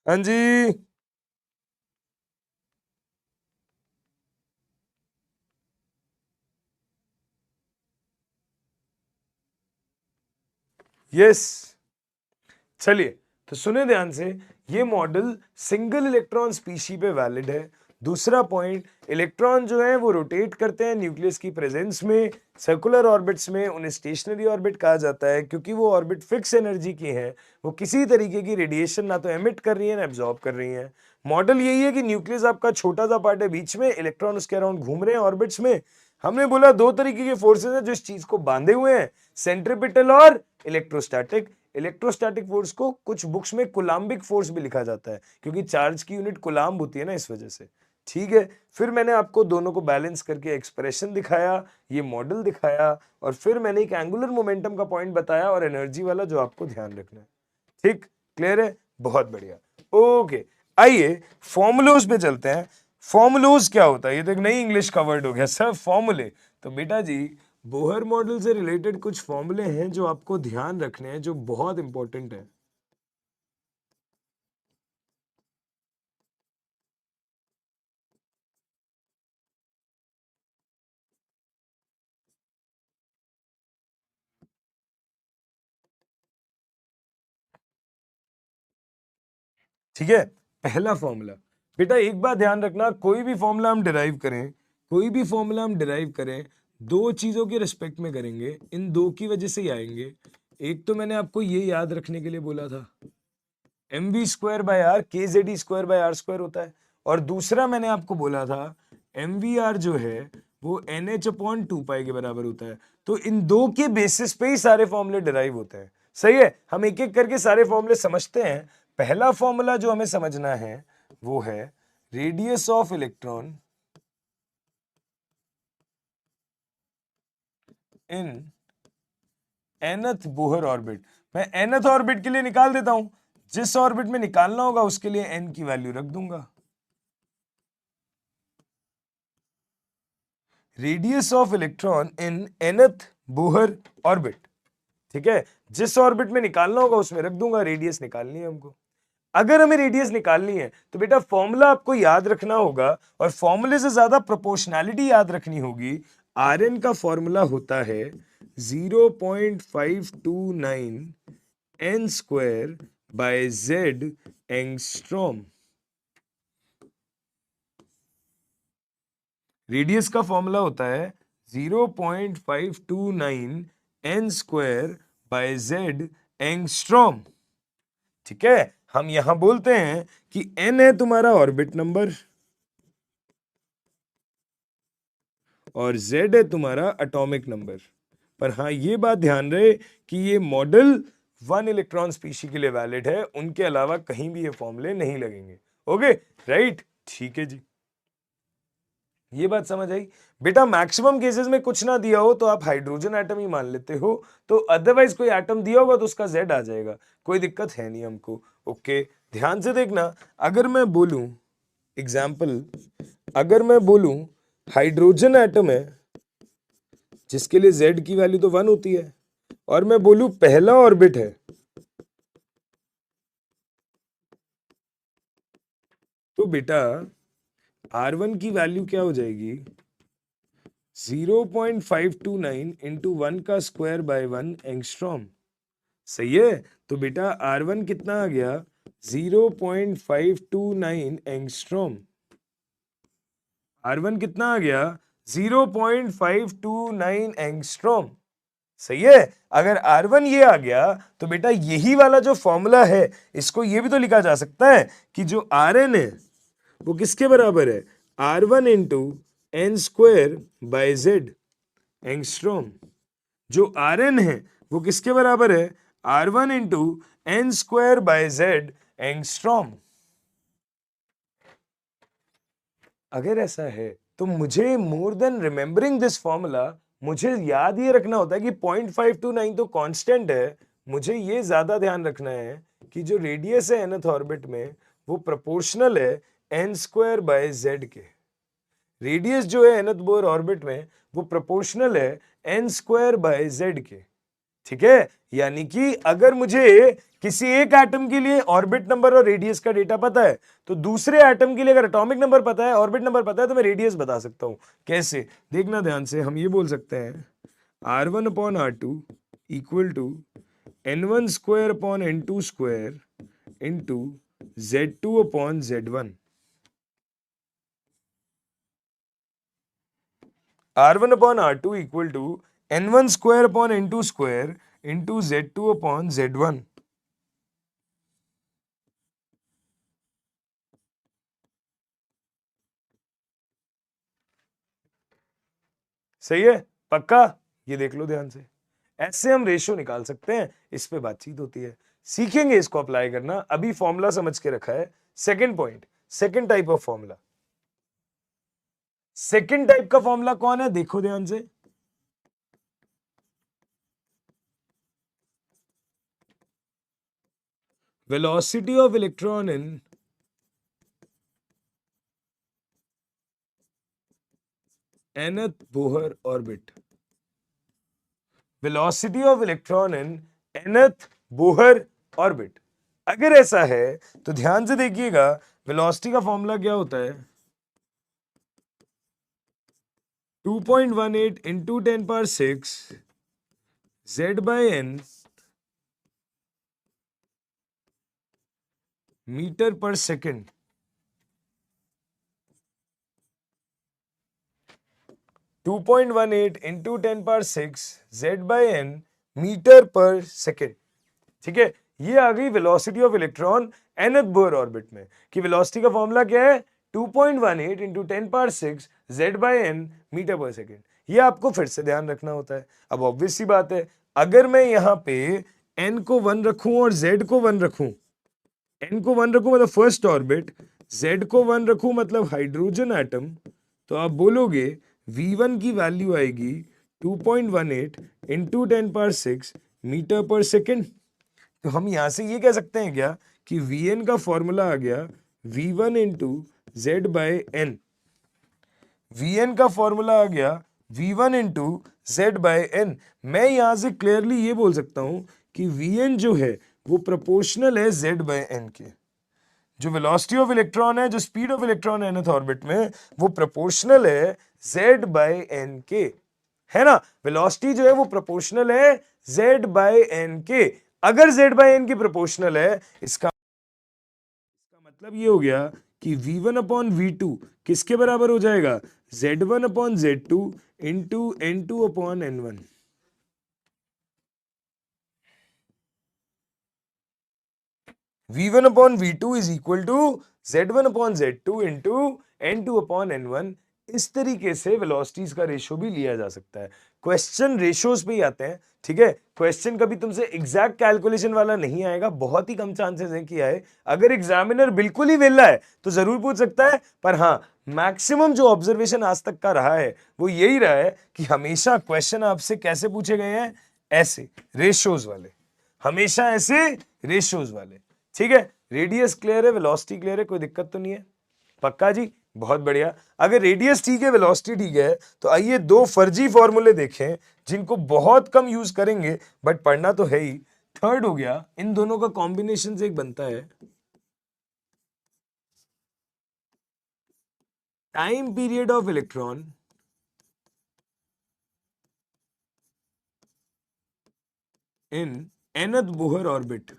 हाँ जी, यस। चलिए, तो सुने ध्यान से, ये मॉडल सिंगल इलेक्ट्रॉन स्पीशी पे वैलिड है। दूसरा पॉइंट, इलेक्ट्रॉन जो है वो रोटेट करते हैं न्यूक्लियस की प्रेजेंस में, सर्कुलर ऑर्बिट्स में, उन्हें स्टेशनरी ऑर्बिट कहा जाता है क्योंकि वो ऑर्बिट फिक्स एनर्जी की है, वो किसी तरीके की रेडिएशन ना तो एमिट कर रही है ना एब्जॉर्ब कर रही है। मॉडल यही है कि न्यूक्लियस आपका छोटा सा पार्ट है बीच में, इलेक्ट्रॉन उसके अराउंड घूम रहे हैं ऑर्बिट्स में। हमने बोला दो तरीके के फोर्सेस हैं जो इस चीज को बांधे हुए हैं, सेंट्रिपिटल और इलेक्ट्रोस्टैटिक। इलेक्ट्रोस्टैटिक फोर्स को कुछ बुक्स में कुलाम्बिक फोर्स भी लिखा जाता है क्योंकि चार्ज की यूनिट कुलाम्ब होती है ना, इस वजह से। ठीक है, फिर मैंने आपको दोनों को बैलेंस करके एक्सप्रेशन दिखाया, ये मॉडल दिखाया, और फिर मैंने एक एंगुलर मोमेंटम का पॉइंट बताया और एनर्जी वाला जो आपको ध्यान रखना है। ठीक, क्लियर है? बहुत बढ़िया। ओके, आइए फॉर्मुलोज पे चलते हैं। फॉर्मुलोज क्या होता है? ये तो एक नई इंग्लिश का वर्ड हो गया सर, फॉर्मूले। तो बेटा जी, बोहर मॉडल से रिलेटेड कुछ फॉर्मूले हैं जो आपको ध्यान रखने हैं, जो बहुत इंपॉर्टेंट है। ठीक है, पहला फॉर्मूला, बेटा एक बात ध्यान रखना, कोई भी फॉर्मूला हम डिराइव करें, कोई भी फॉर्मूला हम डिराइव करें, दो चीजों के रिस्पेक्ट में करेंगे, इन दो की वजह से ही आएंगे। एक तो मैंने आपको ये याद रखने के लिए बोला था, M V square by R K Z E square by R square होता है, और दूसरा मैंने आपको बोला था एम वी आर जो है वो एन एच अपॉन टू पाई के बराबर होता है। तो इन दो के बेसिस पे ही सारे फॉर्मूले डिराइव होते हैं। सही है, हम एक एक करके सारे फॉर्मूले समझते हैं। पहला फॉर्मूला जो हमें समझना है वो है radius of electron in nth Bohr orbit. मैं nth ऑर्बिट के लिए निकाल देता हूं, जिस ऑर्बिट में निकालना होगा उसके लिए n की वैल्यू रख दूंगा। Radius of electron in nth Bohr orbit, ठीक है, जिस ऑर्बिट में निकालना होगा उसमें रख दूंगा, रेडियस निकालनी है हमको। अगर हमें रेडियस निकालनी है तो बेटा फॉर्मूला आपको याद रखना होगा, और फॉर्मूले से ज्यादा प्रोपोर्शनैलिटी याद रखनी होगी। आर एन का फॉर्मूला होता है 0.529 N square by Z angstrom. Radius का फॉर्मूला होता है 0.529 N square by Z angstrom. ठीक है, हम यहां बोलते हैं कि एन है तुम्हारा ऑर्बिट नंबर और जेड है तुम्हारा एटॉमिक नंबर। पर हाँ ये बात ध्यान रहे कि ये मॉडल वन इलेक्ट्रॉन स्पीशी के लिए वैलिड है, उनके अलावा कहीं भी ये फॉर्मूले नहीं लगेंगे। ओके राइट, ठीक है जी, ये बात समझ आई। बेटा मैक्सिमम केसेस में कुछ ना दिया हो तो आप हाइड्रोजन एटम ही मान लेते हो, तो अदरवाइज कोई एटम दिया होगा तो उसका जेड आ जाएगा, कोई दिक्कत है नहीं हमको। ओके ध्यान से देखना, अगर मैं बोलूं एग्जाम्पल, अगर मैं बोलूं हाइड्रोजन एटम है जिसके लिए z की वैल्यू तो 1 होती है, और मैं बोलूं पहला ऑर्बिट है, तो बेटा R1 की वैल्यू क्या हो जाएगी 0.529 इंटू 1 का स्क्वायर बाय 1 एंगस्ट्रॉम। सही है, तो बेटा R1 कितना आ गया 0.529 एंगस्ट्रॉम। R1 कितना आ गया 0.529 एंगस्ट्रॉम। सही है, अगर R1 ये आ गया तो बेटा यही वाला जो फॉर्मूला है इसको ये भी तो लिखा जा सकता है कि जो Rn है वो किसके बराबर है R1 into N square by Z angstrom. जो Rn है वो किसके बराबर है R1 into N square by Z angstrom. अगर ऐसा है तो मुझे more than remembering this formula, मुझे याद ये रखना होता है कि 0.529 तो कांस्टेंट है, मुझे ये ज्यादा ध्यान रखना है कि जो रेडियस है nth ऑर्बिट में वो प्रोपोर्शनल है एन स्क्वायर बाय जेड के। रेडियस जो है nth बोर ऑर्बिट में वो प्रोपोर्शनल है एन स्क्वायर बाय जेड के। ठीक है, यानी कि अगर मुझे किसी एक एटम के लिए ऑर्बिट नंबर और रेडियस का डेटा पता है तो दूसरे एटम के लिए अगर एटॉमिक नंबर पता है, ऑर्बिट नंबर पता है, तो मैं रेडियस बता सकता हूं। कैसे, देखना ध्यान से, हम ये बोल सकते हैं R1 upon R2 equal to N1 square upon N2 square into Z2 upon Z1। R1 upon R2 equal to N1 square upon N2 square into Z2 upon Z1। सही है, पक्का, ये देख लो ध्यान से, ऐसे हम रेशियो निकाल सकते हैं, इस पे बातचीत होती है, सीखेंगे इसको अप्लाई करना। अभी फॉर्मूला समझ के रखा है। Second point, second type of formula, second type का फॉर्मूला कौन है, देखो ध्यान से, velocity of electron in nth Bohr orbit. Velocity of electron in nth Bohr orbit. अगर ऐसा है तो ध्यान से देखिएगा, वेलोसिटी का फॉर्मूला क्या होता है 2.18 into 10⁶ z by n metre per second. 2.18 into 10⁻6 Z/n metre per second. ठीक है, ये आ गई velocity of electron nth Bohr orbit में। कि वेलोसिटी का फॉर्मूला क्या है? 2.18 into 10⁻6 Z/n metre per second. ये आपको फिर से ध्यान रखना होता है। अब ऑब्वियस सी बात है, अगर मैं यहां पे n को 1 रखूं और z को 1 रखूं, n को 1 रखूं मतलब फर्स्ट ऑर्बिट, z को 1 रखूं मतलब हाइड्रोजन एटम, तो आप बोलोगे v1 की वैल्यू आएगी 2.18 इंटू 10⁻6 मीटर पर सेकेंड। तो हम यहां से ये कह सकते हैं क्या कि Vn का फॉर्मूला आ गया V1 इंटू Z/n। Vn का फॉर्मूला आ गया V1 इंटू Z/n। मैं यहां से क्लियरली ये बोल सकता हूं कि Vn जो है वो प्रोपोर्शनल है Z/n के। जो वेलोसिटी ऑफ इलेक्ट्रॉन है, जो स्पीड ऑफ इलेक्ट्रॉन है nth ऑर्बिट में, वो प्रोपोर्शनल है Z/n के, है ना। वेलोसिटी जो है वो प्रोपोर्शनल है Z/n के। अगर Z/n की प्रोपोर्शनल है, इसका मतलब ये हो गया कि V1 अपॉन V2 किसके बराबर हो जाएगा? Z1 upon Z2 into N2 upon N1। V1 upon V2 is equal to Z1 upon Z2 into N2 upon N1। इस तरीके से वेलोसिटीज का रेशियो भी लिया जा सकता है। क्वेश्चन रेशियोज पे ही आते हैं, ठीक है। क्वेश्चन कभी तुमसे एग्जैक्ट कैलकुलेशन वाला नहीं आएगा, बहुत ही कम चांसेस है कि आए। अगर एग्जामिनर बिल्कुल ही वेला है तो जरूर पूछ सकता है, पर हाँ, मैक्सिमम जो ऑब्जर्वेशन आज तक का रहा है वो यही रहा है कि हमेशा क्वेश्चन आपसे कैसे पूछे गए हैं? ऐसे रेशियोज वाले, हमेशा ऐसे रेशियोज वाले। ठीक है, रेडियस क्लियर है, वेलोसिटी क्लियर है, कोई दिक्कत तो नहीं है? पक्का जी, बहुत बढ़िया। अगर रेडियस ठीक है, वेलोसिटी ठीक है, तो आइए दो फर्जी फॉर्मूले देखें जिनको बहुत कम यूज करेंगे, बट पढ़ना तो है ही। थर्ड हो गया, इन दोनों का कॉम्बिनेशन से एक बनता है time period of electron in nth Bohr orbit.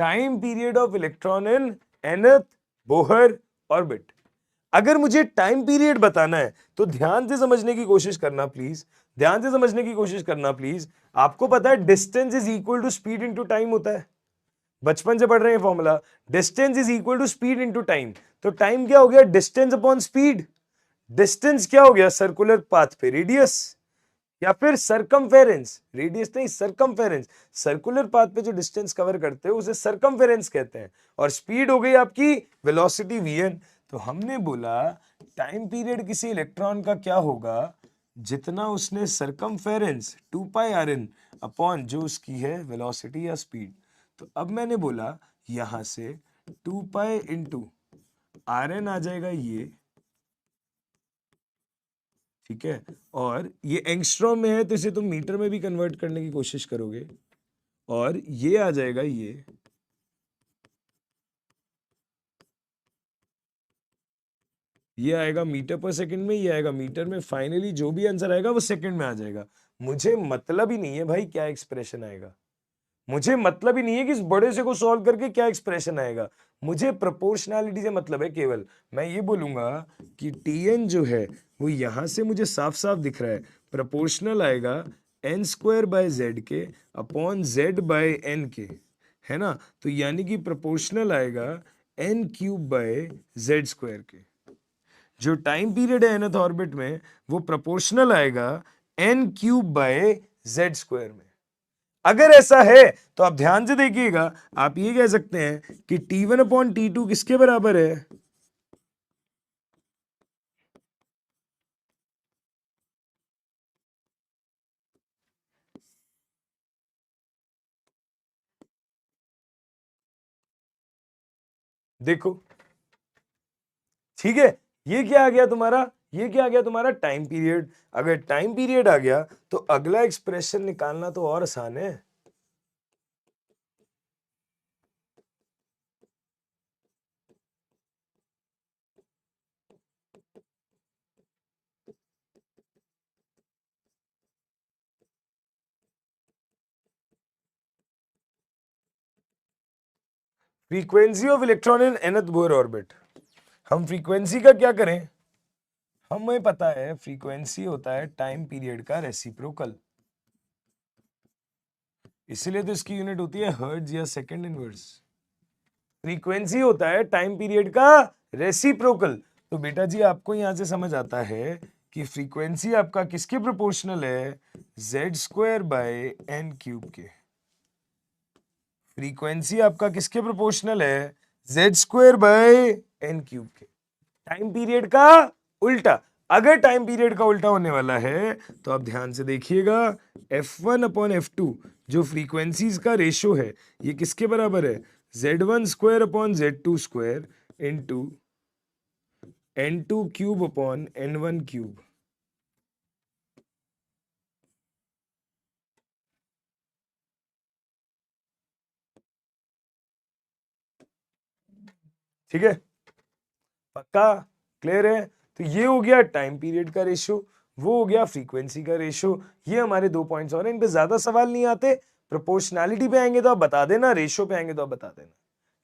Time period of electron in nth Bohr orbit. अगर मुझे टाइम पीरियड बताना है तो ध्यान से समझने की कोशिश करना प्लीज, ध्यान से समझने की कोशिश करना प्लीज। आपको पता है distance is equal to speed into time होता है, बचपन से पढ़ रहे हैं formula. Distance is equal to speed into time. तो टाइम क्या हो गया? Distance upon speed. डिस्टेंस क्या हो गया? सर्कुलर पाथ पे रेडियस, या फिर सरकमफेरेंस। रेडियस नहीं, सरकमफेरेंस। सर्कुलर पाथ पे जो डिस्टेंस कवर करते हैं उसे सरकमफेरेंस कहते हैं। और स्पीड हो गई आपकी वेलोसिटी Vn। तो हमने बोला टाइम पीरियड किसी इलेक्ट्रॉन का क्या होगा? जितना उसने सरकमफेरेंस 2πrn अपॉन जो उसकी है वेलोसिटी या स्पीड। तो अब मैंने बोला यहां से 2π इंटू Rn आ जाएगा ये, ठीक है। और ये एंगस्ट्रॉम में है तो इसे तुम मीटर में भी कन्वर्ट करने की कोशिश करोगे, और ये आ जाएगा ये आएगा मीटर पर सेकंड में, ये आएगा मीटर में। फाइनली जो भी आंसर आएगा वो सेकंड में आ जाएगा। मुझे मतलब ही नहीं है भाई क्या एक्सप्रेशन आएगा, मुझे मतलब ही नहीं है कि इस बड़े से को सॉल्व करके क्या एक्सप्रेशन आएगा। मुझे प्रोपोर्शनैलिटी से मतलब है केवल। मैं ये बोलूंगा कि Tn जो है वो यहां से मुझे साफ साफ दिख रहा है, प्रोपोर्शनल आएगा n² के अपॉन Z/n के, है ना। तो यानी कि प्रोपोर्शनल आएगा n³ के। जो टाइम पीरियड है nth ऑर्बिट में वो प्रोपोर्शनल आएगा n³ में। अगर ऐसा है तो आप ध्यान से देखिएगा, आप ये कह सकते हैं कि T1 अपॉन T2 किसके बराबर है? देखो, ठीक है, ये क्या आ गया तुम्हारा? ये क्या आ गया तुम्हारा? Time period. अगर टाइम पीरियड आ गया तो अगला एक्सप्रेशन निकालना तो और आसान है। Frequency of electron in nth Bohr orbit. हम फ्रीक्वेंसी का क्या करें, हमें पता है फ्रीक्वेंसी होता है टाइम पीरियड का रेसिप्रोकल, इसीलिए तो इसकी यूनिट होती है हर्ट्ज या सेकंड इनवर्स। फ्रीक्वेंसी होता है टाइम पीरियड का रेसिप्रोकल। तो बेटा जी आपको यहां से समझ आता है कि फ्रीक्वेंसी आपका किसके प्रोपोर्शनल है, Z square by N cube के। फ्रीक्वेंसी आपका किसके प्रोपोर्शनल है, Z square by N cube के। टाइम पीरियड का उल्टा। अगर टाइम पीरियड का उल्टा होने वाला है तो आप ध्यान से देखिएगा, F1 अपॉन F2 जो फ्रीक्वेंसीज का रेशो है ये किसके बराबर है, Z1 square upon Z2 square into N2 cube upon N1 cube. ठीक है, पक्का क्लियर है। तो ये हो गया टाइम पीरियड का रेशियो, वो हो गया फ्रीक्वेंसी का रेशियो। ये हमारे 2 पॉइंट्स और हैं, इन पे ज्यादा सवाल नहीं आते। प्रोपोर्शनैलिटी पे आएंगे तो आप बता देना, रेशियो पे आएंगे तो आप बता देना।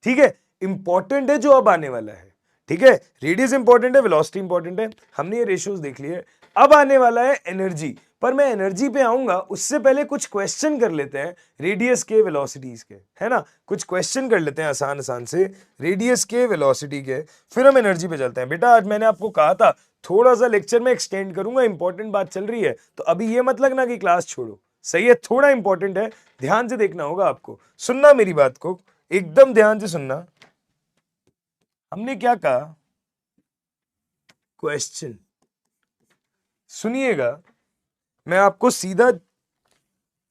ठीक है, इंपॉर्टेंट है जो अब आने वाला है। ठीक है, रेडियस इंपॉर्टेंट है, वेलोसिटी इंपॉर्टेंट है, हमने ये रेशियोज देख लिए। अब आने वाला है एनर्जी। पर मैं एनर्जी पे आऊंगा उससे पहले कुछ क्वेश्चन कर लेते हैं रेडियस के, वेलोसिटीज के, है ना। कुछ क्वेश्चन कर लेते हैं आसान आसान से रेडियस के, वेलोसिटी के, फिर हम एनर्जी पे चलते हैं। बेटा आज मैंने आपको कहा था थोड़ा सा लेक्चर में एक्सटेंड करूंगा, इंपॉर्टेंट बात चल रही है, तो अभी ये मत लगना कि क्लास छोड़ो। सही है, थोड़ा इंपॉर्टेंट है, ध्यान से देखना होगा आपको, सुनना मेरी बात को, एकदम ध्यान से सुनना। हमने क्या कहा, क्वेश्चन सुनिएगा, मैं आपको सीधा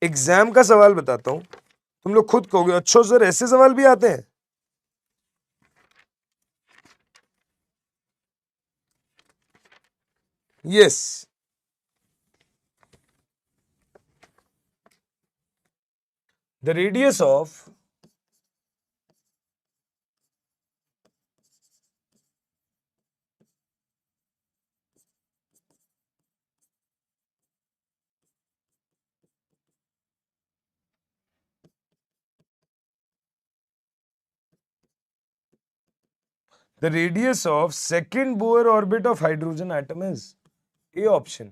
एग्जाम का सवाल बताता हूं, तुम लोग खुद कहोगे अच्छा सर ऐसे सवाल भी आते हैं। Yes, the radius of the radius of second Bohr orbit of hydrogen atom is A option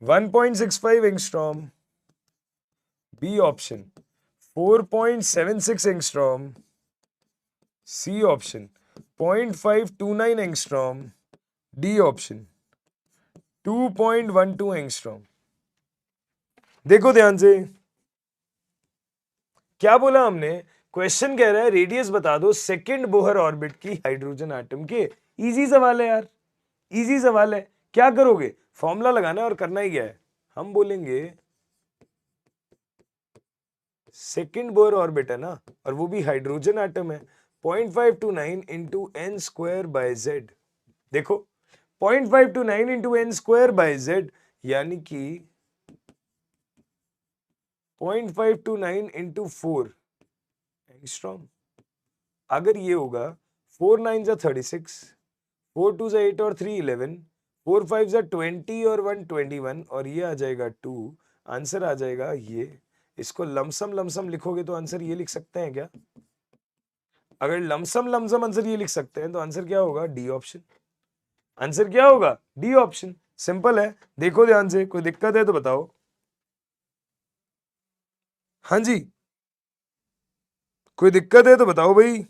1.65 angstrom, B option 4.76 angstrom, C option 0.529 angstrom, D option 2.12 angstrom। देखो ध्यान से, क्या बोला हमने, क्वेश्चन कह रहा है रेडियस बता दो सेकंड बोहर ऑर्बिट की हाइड्रोजन एटम के। इजी सवाल है यार, इजी सवाल है। क्या करोगे, फॉर्मूला लगाना है और करना ही क्या है, हम बोलेंगे सेकंड बोहर ऑर्बिट है ना, और वो भी हाइड्रोजन एटम है, 0.529 into N square by Z. देखो 0.529 into N square by Z यानी कि 0.529 इंटू 4 एंगस्ट्रॉम। अगर ये होगा 4 9 जा 36, 4 2 जा 8 और 3 11, 4 5 जा 20 और 1 21, और ये आ जाएगा 2। आंसर आ जाएगा ये। इसको लमसम लमसम लिखोगे तो आंसर ये लिख सकते हैं क्या, अगर लमसम लमसम आंसर ये लिख सकते हैं तो आंसर क्या होगा, डी ऑप्शन। आंसर क्या होगा, डी ऑप्शन। सिंपल है, देखो ध्यान से, कोई दिक्कत है तो बताओ। हाँ जी, कोई दिक्कत है तो बताओ भाई।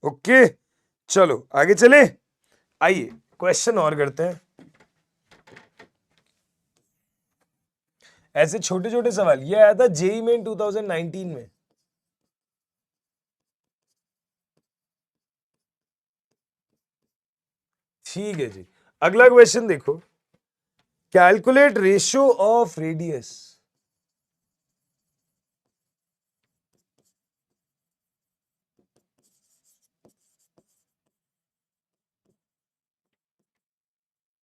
ओके, चलो आगे चले, आइए क्वेश्चन और करते हैं। ऐसे छोटे छोटे सवाल, ये आया था जेई में 2019 में। ठीक है जी, अगला क्वेश्चन देखो, calculate ratio of radius.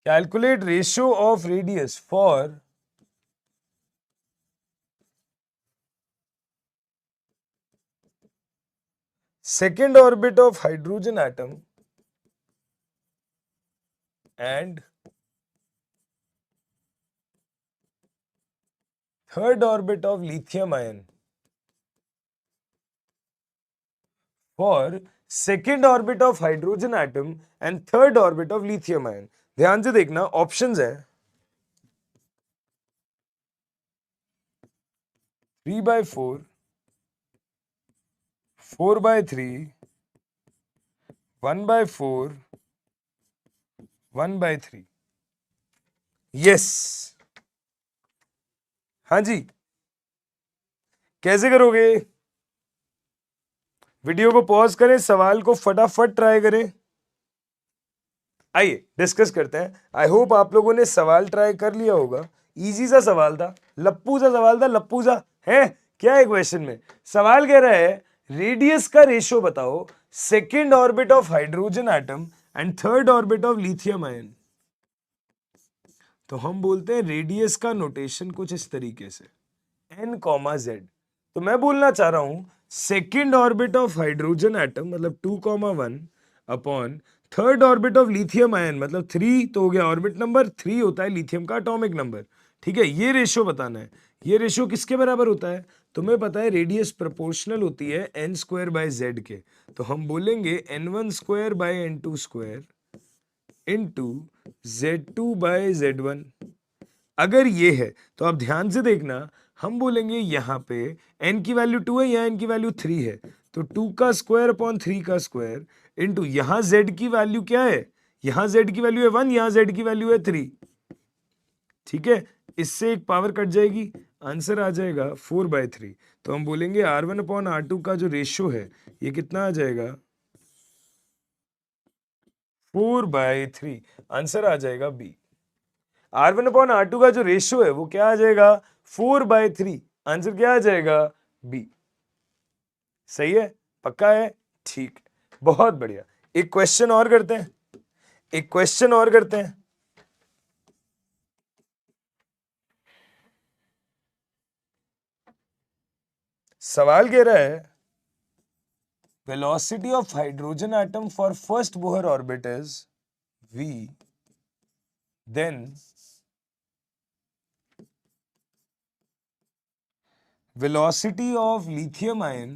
Calculate ratio of radius for second orbit of hydrogen atom and third orbit of lithium ion for second orbit of hydrogen atom and third orbit of lithium ion. ध्यान से देखना, options है 3/4, 4/3, 1/4, 1/3. Yes, हाँ जी, कैसे करोगे? Video को pause करें, सवाल को फटाफट ट्राई करें. आइए डिस्कस करते हैं. आई होप आप लोगों ने सवाल ट्राई कर लिया होगा. इजी सा सवाल था, लप्पू सा सवाल था, लप्पू सा है. क्या है क्वेश्चन में? सवाल कह रहा है रेडियस का रेशियो बताओ second orbit of hydrogen atom and third orbit of lithium ion. तो हम बोलते हैं रेडियस का नोटेशन कुछ इस तरीके से n, z. तो मैं बोलना चाह रहा हूं second orbit of hydrogen atom मतलब 2,1 upon third orbit of lithium ion मतलब 3. तो हो गया ऑर्बिट नंबर 3 होता है लिथियम का एटॉमिक नंबर. ठीक है, ये रेशियो बताना है. ये रेशियो किसके बराबर होता है? तुम्हें पता है रेडियस प्रोपोर्शनल होती है n²/z के. तो हम बोलेंगे n1²/n2² इंटू z2/z1. अगर ये है तो आप ध्यान से देखना, हम बोलेंगे यहां पे n की वैल्यू 2 है, यहां n की वैल्यू 3 है. तो 2 का स्क्वायर अपॉन 3 का स्क्वायर इंटू यहां z की वैल्यू क्या है? यहां z की वैल्यू है 1, यहां z की वैल्यू है 3. ठीक है, इससे एक पावर कट जाएगी, आंसर आ जाएगा 4/3. तो हम बोलेंगे R1 अपॉन R2 का जो रेशियो है ये कितना आ जाएगा? 4/3. आंसर आ जाएगा बी. R1 अपॉन R2 का जो रेशियो है वो क्या आ जाएगा? 4/3. आंसर क्या आ जाएगा? बी. सही है? पक्का है? ठीक, बहुत बढ़िया. एक क्वेश्चन और करते हैं, एक क्वेश्चन और करते हैं. सवाल कह रहा है velocity of hydrogen atom for first Bohr orbit is v, then velocity of lithium ion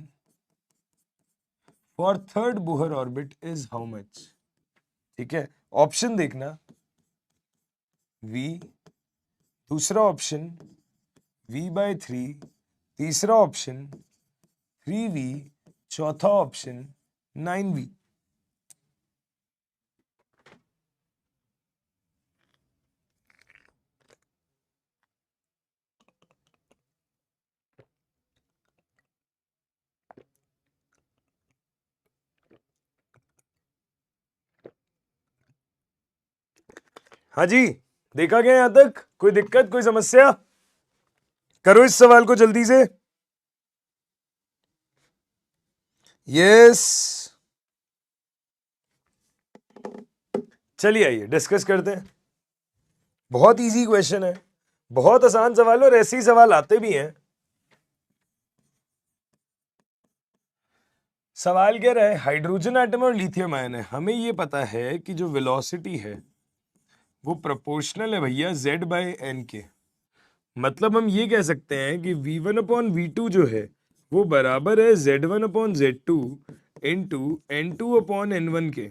for third Bohr orbit is how much? ठीक है, ऑप्शन देखना, v, दूसरा ऑप्शन v/3, तीसरा ऑप्शन 3v, चौथा ऑप्शन 9v. हाँ जी, देखा गया यहां तक? कोई दिक्कत, कोई समस्या? करो इस सवाल को जल्दी से. यस, चलिए आइए डिस्कस करते हैं. बहुत इजी क्वेश्चन है, बहुत आसान सवाल, और ऐसे ही सवाल आते भी हैं. सवाल कह रहा है हाइड्रोजन एटम और लिथियम आयन है. हमें ये पता है कि जो वेलोसिटी है वो प्रोपोर्शनल है भैया z/n के. मतलब हम ये कह सकते हैं कि v1 अपॉन v2 जो है वो बराबर है z1 upon z2 into n2 upon n1 के.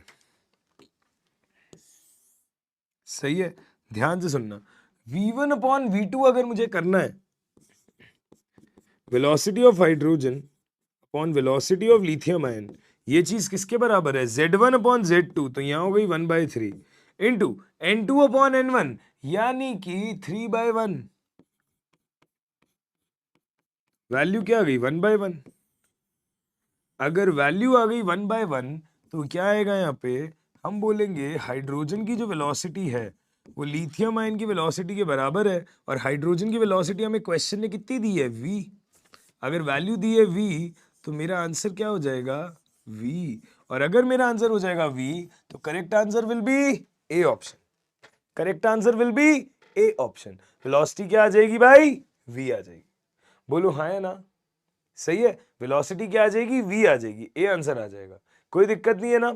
सही है, ध्यान से सुनना. v1 अपॉन v2 अगर मुझे करना है velocity of hydrogen upon velocity of lithium ion, ये चीज किसके बराबर है? z1 upon z2. तो यहां हो गई 1/3 इंटू n2 अपॉन n1 यानी कि 3/1. वैल्यू क्या आ गई? 1/1. अगर वैल्यू आ गई 1/1 तो क्या आएगा यहाँ पे? हम बोलेंगे हाइड्रोजन की जो वेलोसिटी है वो लिथियम आयन की वेलोसिटी के बराबर है. और हाइड्रोजन की वेलोसिटी हमें क्वेश्चन ने कितनी दी है? v. अगर वैल्यू दी है v तो मेरा आंसर क्या हो जाएगा? v. और अगर मेरा आंसर हो जाएगा v तो correct answer will be A option. Correct answer will be A option. Velocity क्या आ जाएगी भाई? v आ जाएगी. बोलो हाँ या ना? सही है, वेलोसिटी क्या आ जाएगी? v आ जाएगी. ए आंसर आ जाएगा. कोई दिक्कत नहीं है ना?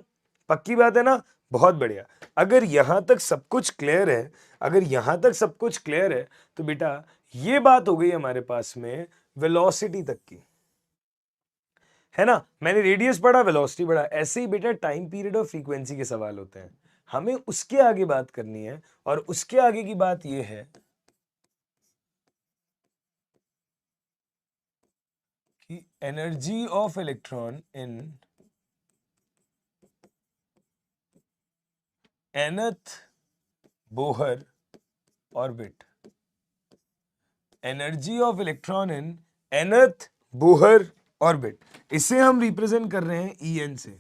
पक्की बात है ना? बहुत बढ़िया. अगर यहां तक सब कुछ क्लियर है, अगर यहां तक सब कुछ क्लियर है तो बेटा ये बात हो गई हमारे पास में वेलोसिटी तक की, है ना। मैंने रेडियस पढ़ा, वेलोसिटी पढ़ा, ऐसे ही बेटा टाइम पीरियड और फ्रीक्वेंसी के सवाल होते हैं। हमें उसके आगे बात करनी है, और उसके आगे की बात यह है कि energy of electron in nth Bohr orbit, energy of electron in nth Bohr orbit, इसे हम रिप्रेजेंट कर रहे हैं En से।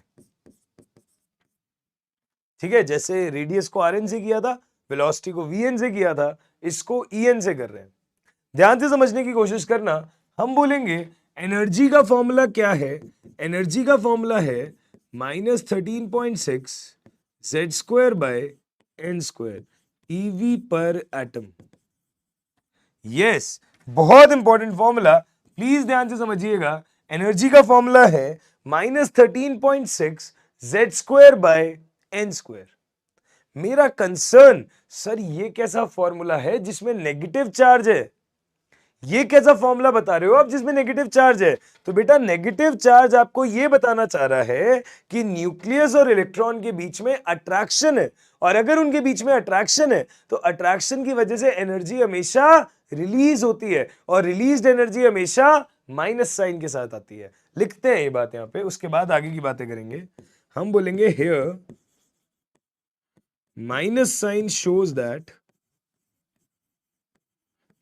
ठीक है, जैसे रेडियस को Rn से किया था, वेलोसिटी को Vn से किया था, इसको En से कर रहे हैं। ध्यान से समझने की कोशिश करना। हम बोलेंगे एनर्जी का फॉर्मूला क्या है, एनर्जी का फॉर्मूला है -13.6 z square by n square EV पर एटम। यस, बहुत इंपॉर्टेंट फॉर्मूला, प्लीज ध्यान से समझिएगा। एनर्जी का फॉर्मूला है -13.6 z square by n square. मेरा कंसर्न, सर ये कैसा फॉर्मूला है जिसमें नेगेटिव चार्ज है, ये कैसा फॉर्मूला बता रहे हो आप जिसमें नेगेटिव चार्ज है। तो बेटा नेगेटिव चार्ज आपको ये बताना चाह रहा है कि न्यूक्लियस और इलेक्ट्रॉन के बीच में अट्रैक्शन है, और अगर उनके बीच में अट्रैक्शन है तो अट्रैक्शन की वजह से एनर्जी हमेशा रिलीज होती है, और रिलीज्ड एनर्जी हमेशा माइनस साइन के साथ आती है। लिखते हैं ये बात यहां पे, उसके बाद आगे की बातें करेंगे। हम बोलेंगे here minus sign shows that,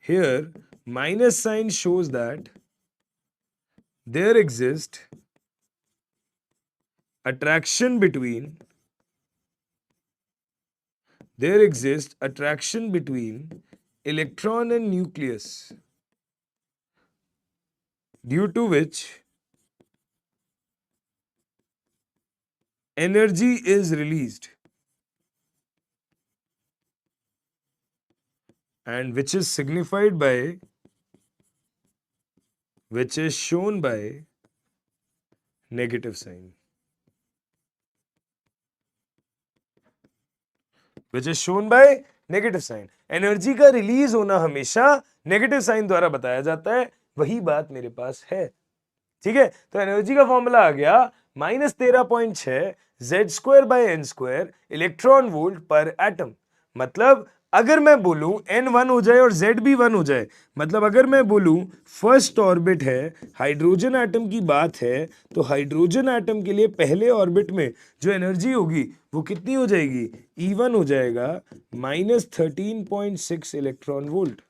here minus sign shows that there exists attraction between electron and nucleus, due to which energy is released, and which is signified by, which is shown by negative sign, which is shown by negative sign. Energy का release होना हमेशा negative sign द्वारा बताया जाता है, वही बात मेरे पास है। ठीक है, तो एनर्जी का फॉर्मूला आ गया -13.6 z square by n square electron volt पर एटम। मतलब अगर मैं बोलूं n 1 हो जाए और z भी 1 हो जाए, मतलब अगर मैं बोलूं फर्स्ट ऑर्बिट है, हाइड्रोजन एटम की बात है, तो हाइड्रोजन एटम के लिए पहले ऑर्बिट में जो एनर्जी होगी वो कितनी हो जाएगी, E1 हो जाएगा -13.6 इलेक्ट्रॉन वोल्ट,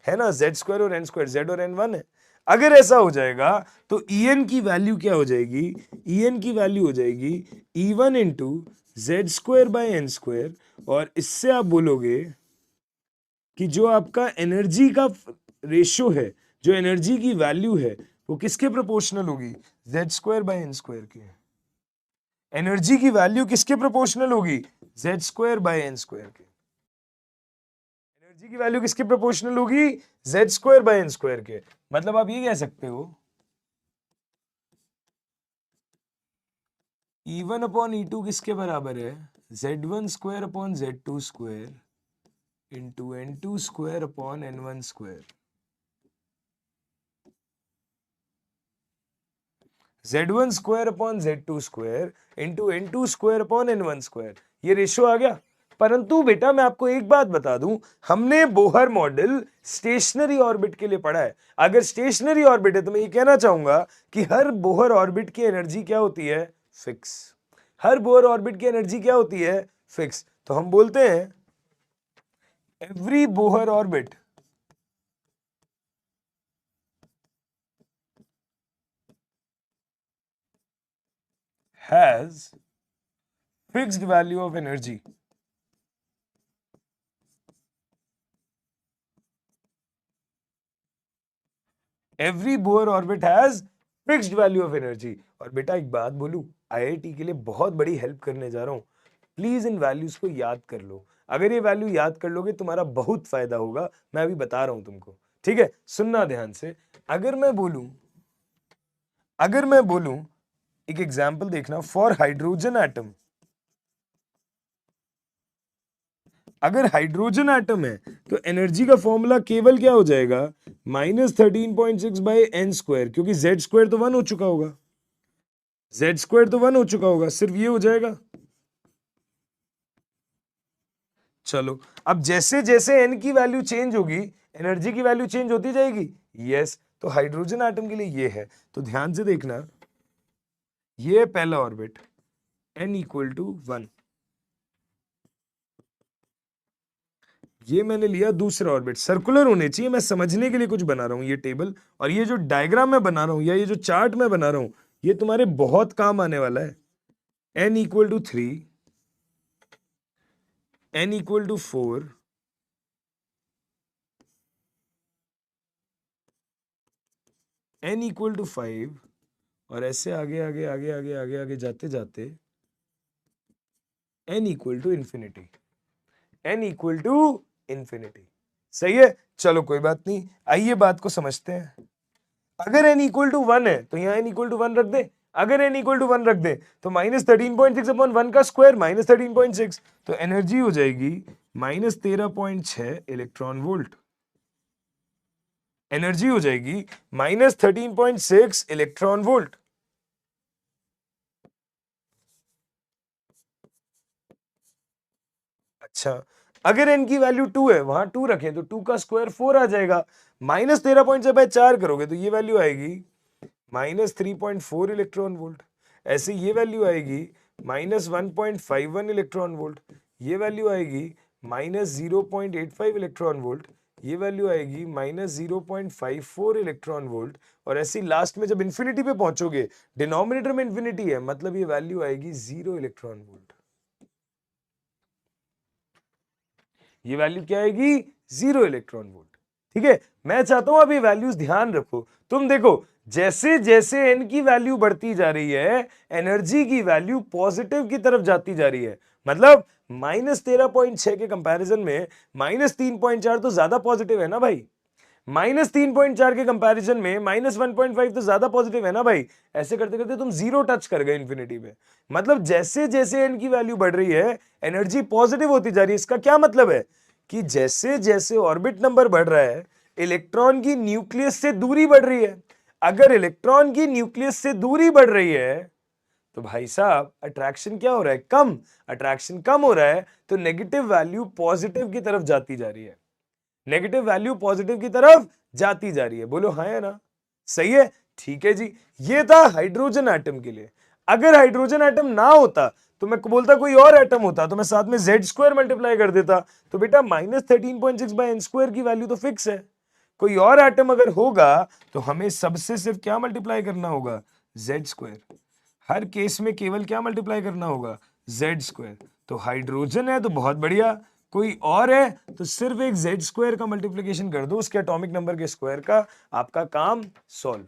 है ना। z स्क्वायर और n स्क्वायर, z और n 1 है। अगर ऐसा हो जाएगा तो En की वैल्यू क्या हो जाएगी, En की वैल्यू हो जाएगी E1 into Z square by N square, और इससे आप बोलोगे कि जो आपका एनर्जी का रेशियो है, जो एनर्जी की वैल्यू है, वो किसके प्रोपोर्शनल होगी, Z square by N square के। एनर्जी की वैल्यू किसके प्रोपोर्शनल होगी, Z square by N square के। एनर्जी की वैल्यू किसके प्रोपोर्शनल होगी, Z square by N square के। मतलब आप ये कह सकते हो E1 अपॉन E2 किसके बराबर है, Z1 square upon Z2 square into N2 square upon N1 square. Z1 square upon Z2 square into N2 square upon N1 square, ये रेशियो आ गया। परंतु बेटा मैं आपको एक बात बता दूं, हमने बोहर मॉडल स्टेशनरी ऑर्बिट के लिए पढ़ा है। अगर स्टेशनरी ऑर्बिट है तो मैं ये कहना चाहूंगा कि हर बोहर ऑर्बिट की एनर्जी क्या होती है, फिक्स। हर बोहर ऑर्बिट की एनर्जी क्या होती है, फिक्स। तो हम बोलते हैं every Bohr orbit has fixed value of energy. Every Bohr orbit has fixed value of energy. और बेटा एक बात बोलूं, आईआईटी के लिए बहुत बड़ी हेल्प करने जा रहा हूं, प्लीज इन वैल्यूज को याद कर लो। अगर ये वैल्यू याद कर लोगे तुम्हारा बहुत फायदा होगा, मैं अभी बता रहा हूं तुमको। ठीक है, सुनना ध्यान से। अगर मैं बोलूं एक एग्जाम्पल देखना, फॉर हाइड्रोजन एटम अगर हाइड्रोजन एटम है तो एनर्जी का फॉर्मूला केवल क्या हो जाएगा, -13.6/n², क्योंकि जेड स्क्वायर तो 1 हो चुका होगा, जेड स्क्वायर तो 1 हो चुका होगा, सिर्फ ये हो जाएगा। चलो, अब जैसे जैसे n की वैल्यू चेंज होगी एनर्जी की वैल्यू चेंज होती जाएगी। यस, तो हाइड्रोजन एटम के लिए ये है, तो ध्यान से देखना, ये पहला ऑर्बिट n = 1, ये मैंने लिया दूसरा ऑर्बिट, सर्कुलर होने चाहिए, मैं समझने के लिए कुछ बना रहा हूं ये टेबल, और ये जो डायग्राम मैं बना रहा हूं या ये जो चार्ट मैं बना रहा हूं ये तुम्हारे बहुत काम आने वाला है। n = 3, n = 4, n = 5, और ऐसे आगे आगे आगे आगे आगे आगे जाते जाते n = इंफिनिटी, n = इंफिनिटी। सही है, चलो कोई बात नहीं, आइए बात को समझते हैं। अगर n = 1 है तो यहाँ n = 1 रख दे, अगर n = 1 रख दे तो -13.6/1 का स्क्वायर -13.6, तो एनर्जी हो जाएगी -13.6 इलेक्ट्रॉन वोल्ट, एनर्जी हो जाएगी -13.6 इलेक्ट्रॉन वोल्ट। अच्छा, अगर n की वैल्यू 2 है, वहां 2 रखें तो 2 का स्क्वायर 4 आ जाएगा, -13.6/4 करोगे तो ये वैल्यू आएगी -3.4 इलेक्ट्रॉन वोल्ट, ऐसे ये वैल्यू आएगी -1.51 इलेक्ट्रॉन वोल्ट, ये वैल्यू आएगी -0.85 इलेक्ट्रॉन वोल्ट, ये वैल्यू आएगी -0.54 इलेक्ट्रॉन वोल्ट, और ऐसी लास्ट में जब इंफिनिटी पे पहुंचोगे, डिनोमिनेटर में इंफिनिटी है, मतलब ये वैल्यू आएगी 0 इलेक्ट्रॉन वोल्ट। ये वैल्यू क्या आएगी, 0 इलेक्ट्रॉन वोल्ट। ठीक है, मैं चाहता हूं अभी वैल्यूज ध्यान रखो, तुम देखो जैसे जैसे n की वैल्यू बढ़ती जा रही है एनर्जी की वैल्यू पॉजिटिव की तरफ जाती जा रही है, मतलब -13.6 के कंपैरिजन में -3.4 तो ज्यादा पॉजिटिव है ना भाई, -3.4 के कंपैरिजन में -1.5 तो ज्यादा पॉजिटिव है ना भाई, ऐसे करते करते तुम 0 टच कर गए इंफिनिटी में, मतलब जैसे जैसे n की वैल्यू बढ़ रही है एनर्जी पॉजिटिव होती जा रही है। इसका क्या मतलब है कि जैसे जैसे ऑर्बिट नंबर बढ़ रहा है इलेक्ट्रॉन की न्यूक्लियस से दूरी बढ़ रही है, अगर इलेक्ट्रॉन की न्यूक्लियस से दूरी बढ़ रही है तो भाई साहब अट्रैक्शन क्या हो रहा है, कम, अट्रैक्शन कम हो रहा है तो नेगेटिव वैल्यू पॉजिटिव की तरफ जाती जा रही है, नेगेटिव वैल्यू पॉजिटिव की तरफ जाती जा रही है, बोलो हाँ या ना, सही है। ठीक है जी, ये था हाइड्रोजन एटम के लिए। अगर हाइड्रोजन एटम ना होता तो मैं बोलता कोई और एटम होता तो मैं साथ में z² मल्टीप्लाई कर देता, तो बेटा -13.6/n² की वैल्यू तो फिक्स है, कोई और एटम अगर होगा तो हमें सबसे सिर्फ क्या मल्टीप्लाई करना होगा, z², हर केस में केवल क्या मल्टीप्लाई करना होगा, z²। तो हाइड्रोजन है तो बहुत बढ़िया, कोई और है तो सिर्फ एक z² का मल्टीप्लिकेशन कर दो उसके एटॉमिक नंबर के स्क्वायर का, आपका काम सॉल्व।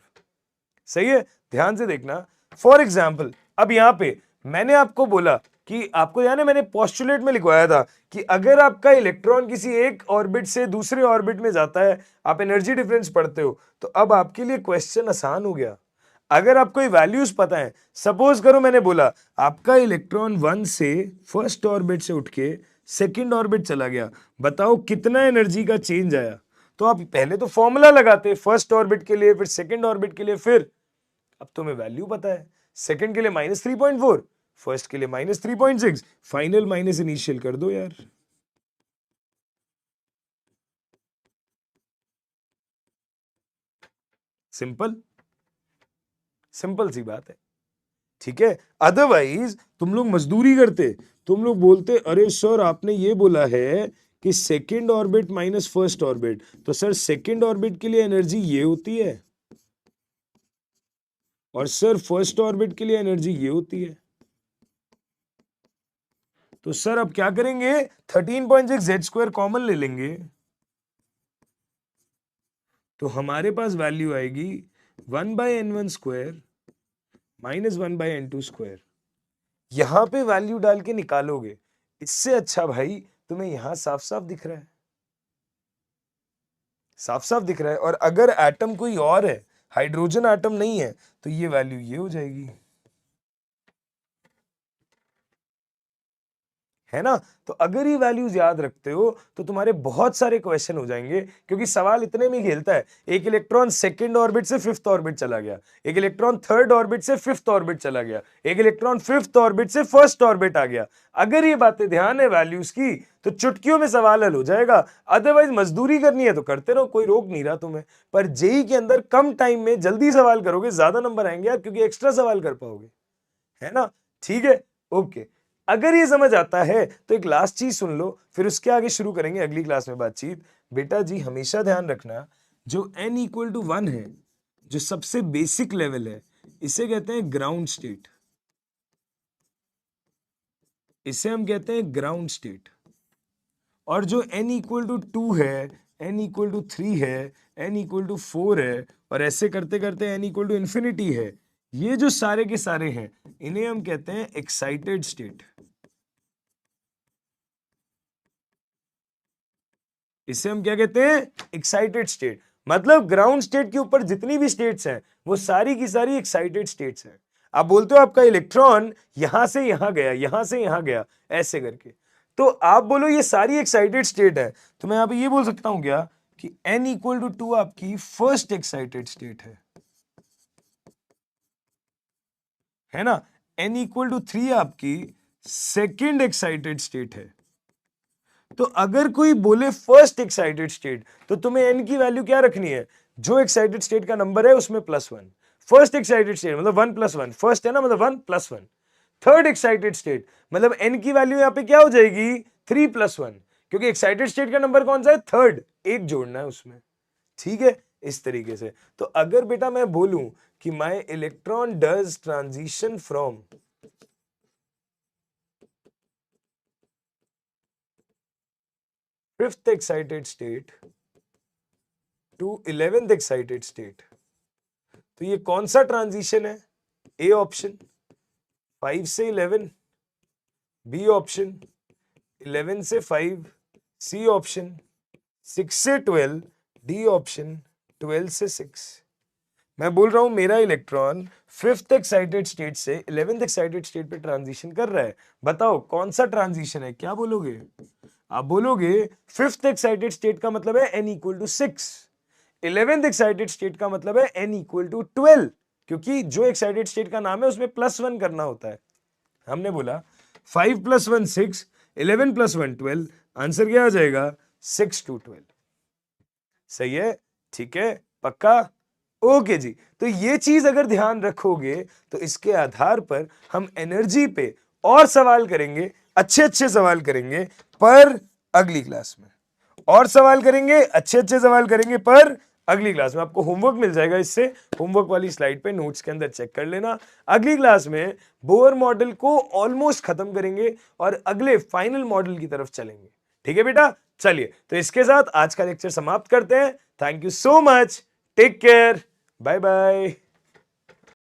सही है, ध्यान से देखना। फॉर एग्जाम्पल अब यहां पे मैंने आपको बोला कि आपको यानी मैंने पोस्टुलेट में लिखवाया था कि अगर आपका इलेक्ट्रॉन किसी एक ऑर्बिट से दूसरे ऑर्बिट में जाता है, आप एनर्जी डिफरेंस पढ़ते हो, तो अब आपके लिए क्वेश्चन आसान हो गया। अगर आपको वैल्यूज पता है, सपोज करो मैंने बोला आपका इलेक्ट्रॉन 1 से फर्स्ट ऑर्बिट से उठ के सेकंड ऑर्बिट चला गया, बताओ कितना एनर्जी का चेंज आया, तो आप पहले तो फॉर्मूला लगाते फर्स्ट ऑर्बिट के लिए, फिर सेकंड ऑर्बिट के लिए, फिर अब तुम्हें वैल्यू पता है, सेकंड के लिए -3.4, फर्स्ट के लिए -3.6, फाइनल माइनस इनिशियल कर दो यार। सिंपल, सिंपल सी बात है। ठीक है, अदरवाइज तुम लोग मजदूरी करते, तुम लोग बोलते अरे सर आपने ये बोला है कि second orbit minus first orbit, तो सर सेकंड ऑर्बिट के लिए एनर्जी ये होती है और सर फर्स्ट ऑर्बिट के लिए एनर्जी ये होती है, तो सर अब क्या करेंगे, 13.6 z² कॉमन ले लेंगे, तो हमारे पास वैल्यू आएगी 1/n1² -1/n2²। यहां पे वैल्यू डाल के निकालोगे, इससे अच्छा भाई तुम्हें यहां साफ साफ दिख रहा है, साफ साफ दिख रहा है, और अगर एटम कोई और है, हाइड्रोजन एटम नहीं है, तो ये वैल्यू ये हो जाएगी, है ना। तो अगर ये वैल्यूज याद रखते हो तो तुम्हारे बहुत सारे क्वेश्चन हो जाएंगे, क्योंकि सवाल इतने में खेलता है। एक इलेक्ट्रॉन सेकंड ऑर्बिट से फिफ्थ ऑर्बिट चला गया, एक इलेक्ट्रॉन थर्ड ऑर्बिट से फिफ्थ ऑर्बिट चला गया, एक इलेक्ट्रॉन फिफ्थ ऑर्बिट से फर्स्ट ऑर्बिट आ गया। अगर ये बातें ध्यान है वैल्यूज की तो चुटकियों में सवाल हल हो जाएगा। अदरवाइज मजदूरी करनी है तो करते रहो, कोई रोक नहीं रहा तुम्हें। पर जेई के अंदर कम टाइम में जल्दी सवाल करोगे, ज्यादा नंबर आएंगे यार, क्योंकि एक्स्ट्रा सवाल कर पाओगे, है ना। ठीक है, ओके। अगर ये समझ आता है तो एक लास्ट चीज सुन लो, फिर उसके आगे शुरू करेंगे अगली क्लास में बातचीत। बेटा जी हमेशा ध्यान रखना, जो n इक्वल टू 1 है, जो सबसे बेसिक लेवल है, इसे कहते हैं ग्राउंड स्टेट। इसे हम कहते हैं ग्राउंड स्टेट। और जो n इक्वल टू 2 है, n इक्वल टू 3 है, n इक्वल टू 4 है, और ऐसे करते करते n इक्वल टू इंफिनिटी है, ये जो सारे के सारे हैं इन्हें हम कहते हैं एक्साइटेड स्टेट। इसे हम क्या कहते हैं? Excited state. मतलब ग्राउंड स्टेट के ऊपर जितनी भी स्टेट्स हैं वो सारी की सारी एक्साइटेड स्टेट्स हैं। आप बोलते हो आपका इलेक्ट्रॉन यहां से यहां गया, यहां से यहां गया, ऐसे करके, तो आप बोलो ये सारी एक्साइटेड स्टेट है, तो मैं यहां पे ये बोल सकता हूं क्या कि n इक्वल टू 2 आपकी फर्स्ट एक्साइटेड स्टेट है ना, n इक्वल टू 3 आपकी सेकेंड एक्साइटेड स्टेट है। तो अगर कोई बोले फर्स्ट एक्साइटेड स्टेट, तो तुम्हें n की वैल्यू क्या रखनी है? जो एक्साइटेड स्टेट का नंबर है उसमें +1। फर्स्ट एक्साइटेड स्टेट मतलब 1 + 1, फर्स्ट है ना, मतलब 1 + 1। थर्ड एक्साइटेड स्टेट मतलब n की वैल्यू यहां पे क्या हो जाएगी? 3 + 1, क्योंकि एक्साइटेड स्टेट का नंबर कौन सा है? थर्ड, एक जोड़ना है उसमें। ठीक है, इस तरीके से। तो अगर बेटा मैं बोलूं कि my electron does transition from fifth excited state to 11th excited state, तो ये कौन सा ट्रांजिशन है? ए ऑप्शन 5 से 11, बी ऑप्शन 11 से 5, सी ऑप्शन 6 से 12, डी ऑप्शन 12 से 6। मैं बोल रहा हूं मेरा इलेक्ट्रॉन फिफ्थ एक्साइटेड स्टेट से 11th एक्साइटेड स्टेट पे ट्रांजिशन कर रहा है। बताओ कौन सा ट्रांजिशन है? क्या बोलोगे? आप बोलोगे फिफ्थ एक्साइटेड स्टेट का मतलब है n equal to 6, 11th excited state का मतलब है n इक्वल टू 12, क्योंकि जो एक्साइटेड स्टेट का नाम है उसमें +1 करना होता है। हमने बोला 5 + 1 6, 11 + 1 12, आंसर क्या आ जाएगा? 6 to 12। सही है, ठीक है, पक्का? ओके जी। तो ये चीज अगर ध्यान रखोगे तो इसके आधार पर हम एनर्जी पे और सवाल करेंगे, अच्छे अच्छे सवाल करेंगे, पर अगली क्लास में और सवाल करेंगे, अच्छे अच्छे सवाल करेंगे, पर अगली क्लास में आपको होमवर्क मिल जाएगा। इससे होमवर्क वाली स्लाइड पे नोट्स के अंदर चेक कर लेना। अगली क्लास में बोर मॉडल को ऑलमोस्ट खत्म करेंगे और अगले फाइनल मॉडल की तरफ चलेंगे। ठीक है बेटा, चलिए तो इसके साथ आज का लेक्चर समाप्त करते हैं। Thank you so much, take care, bye bye.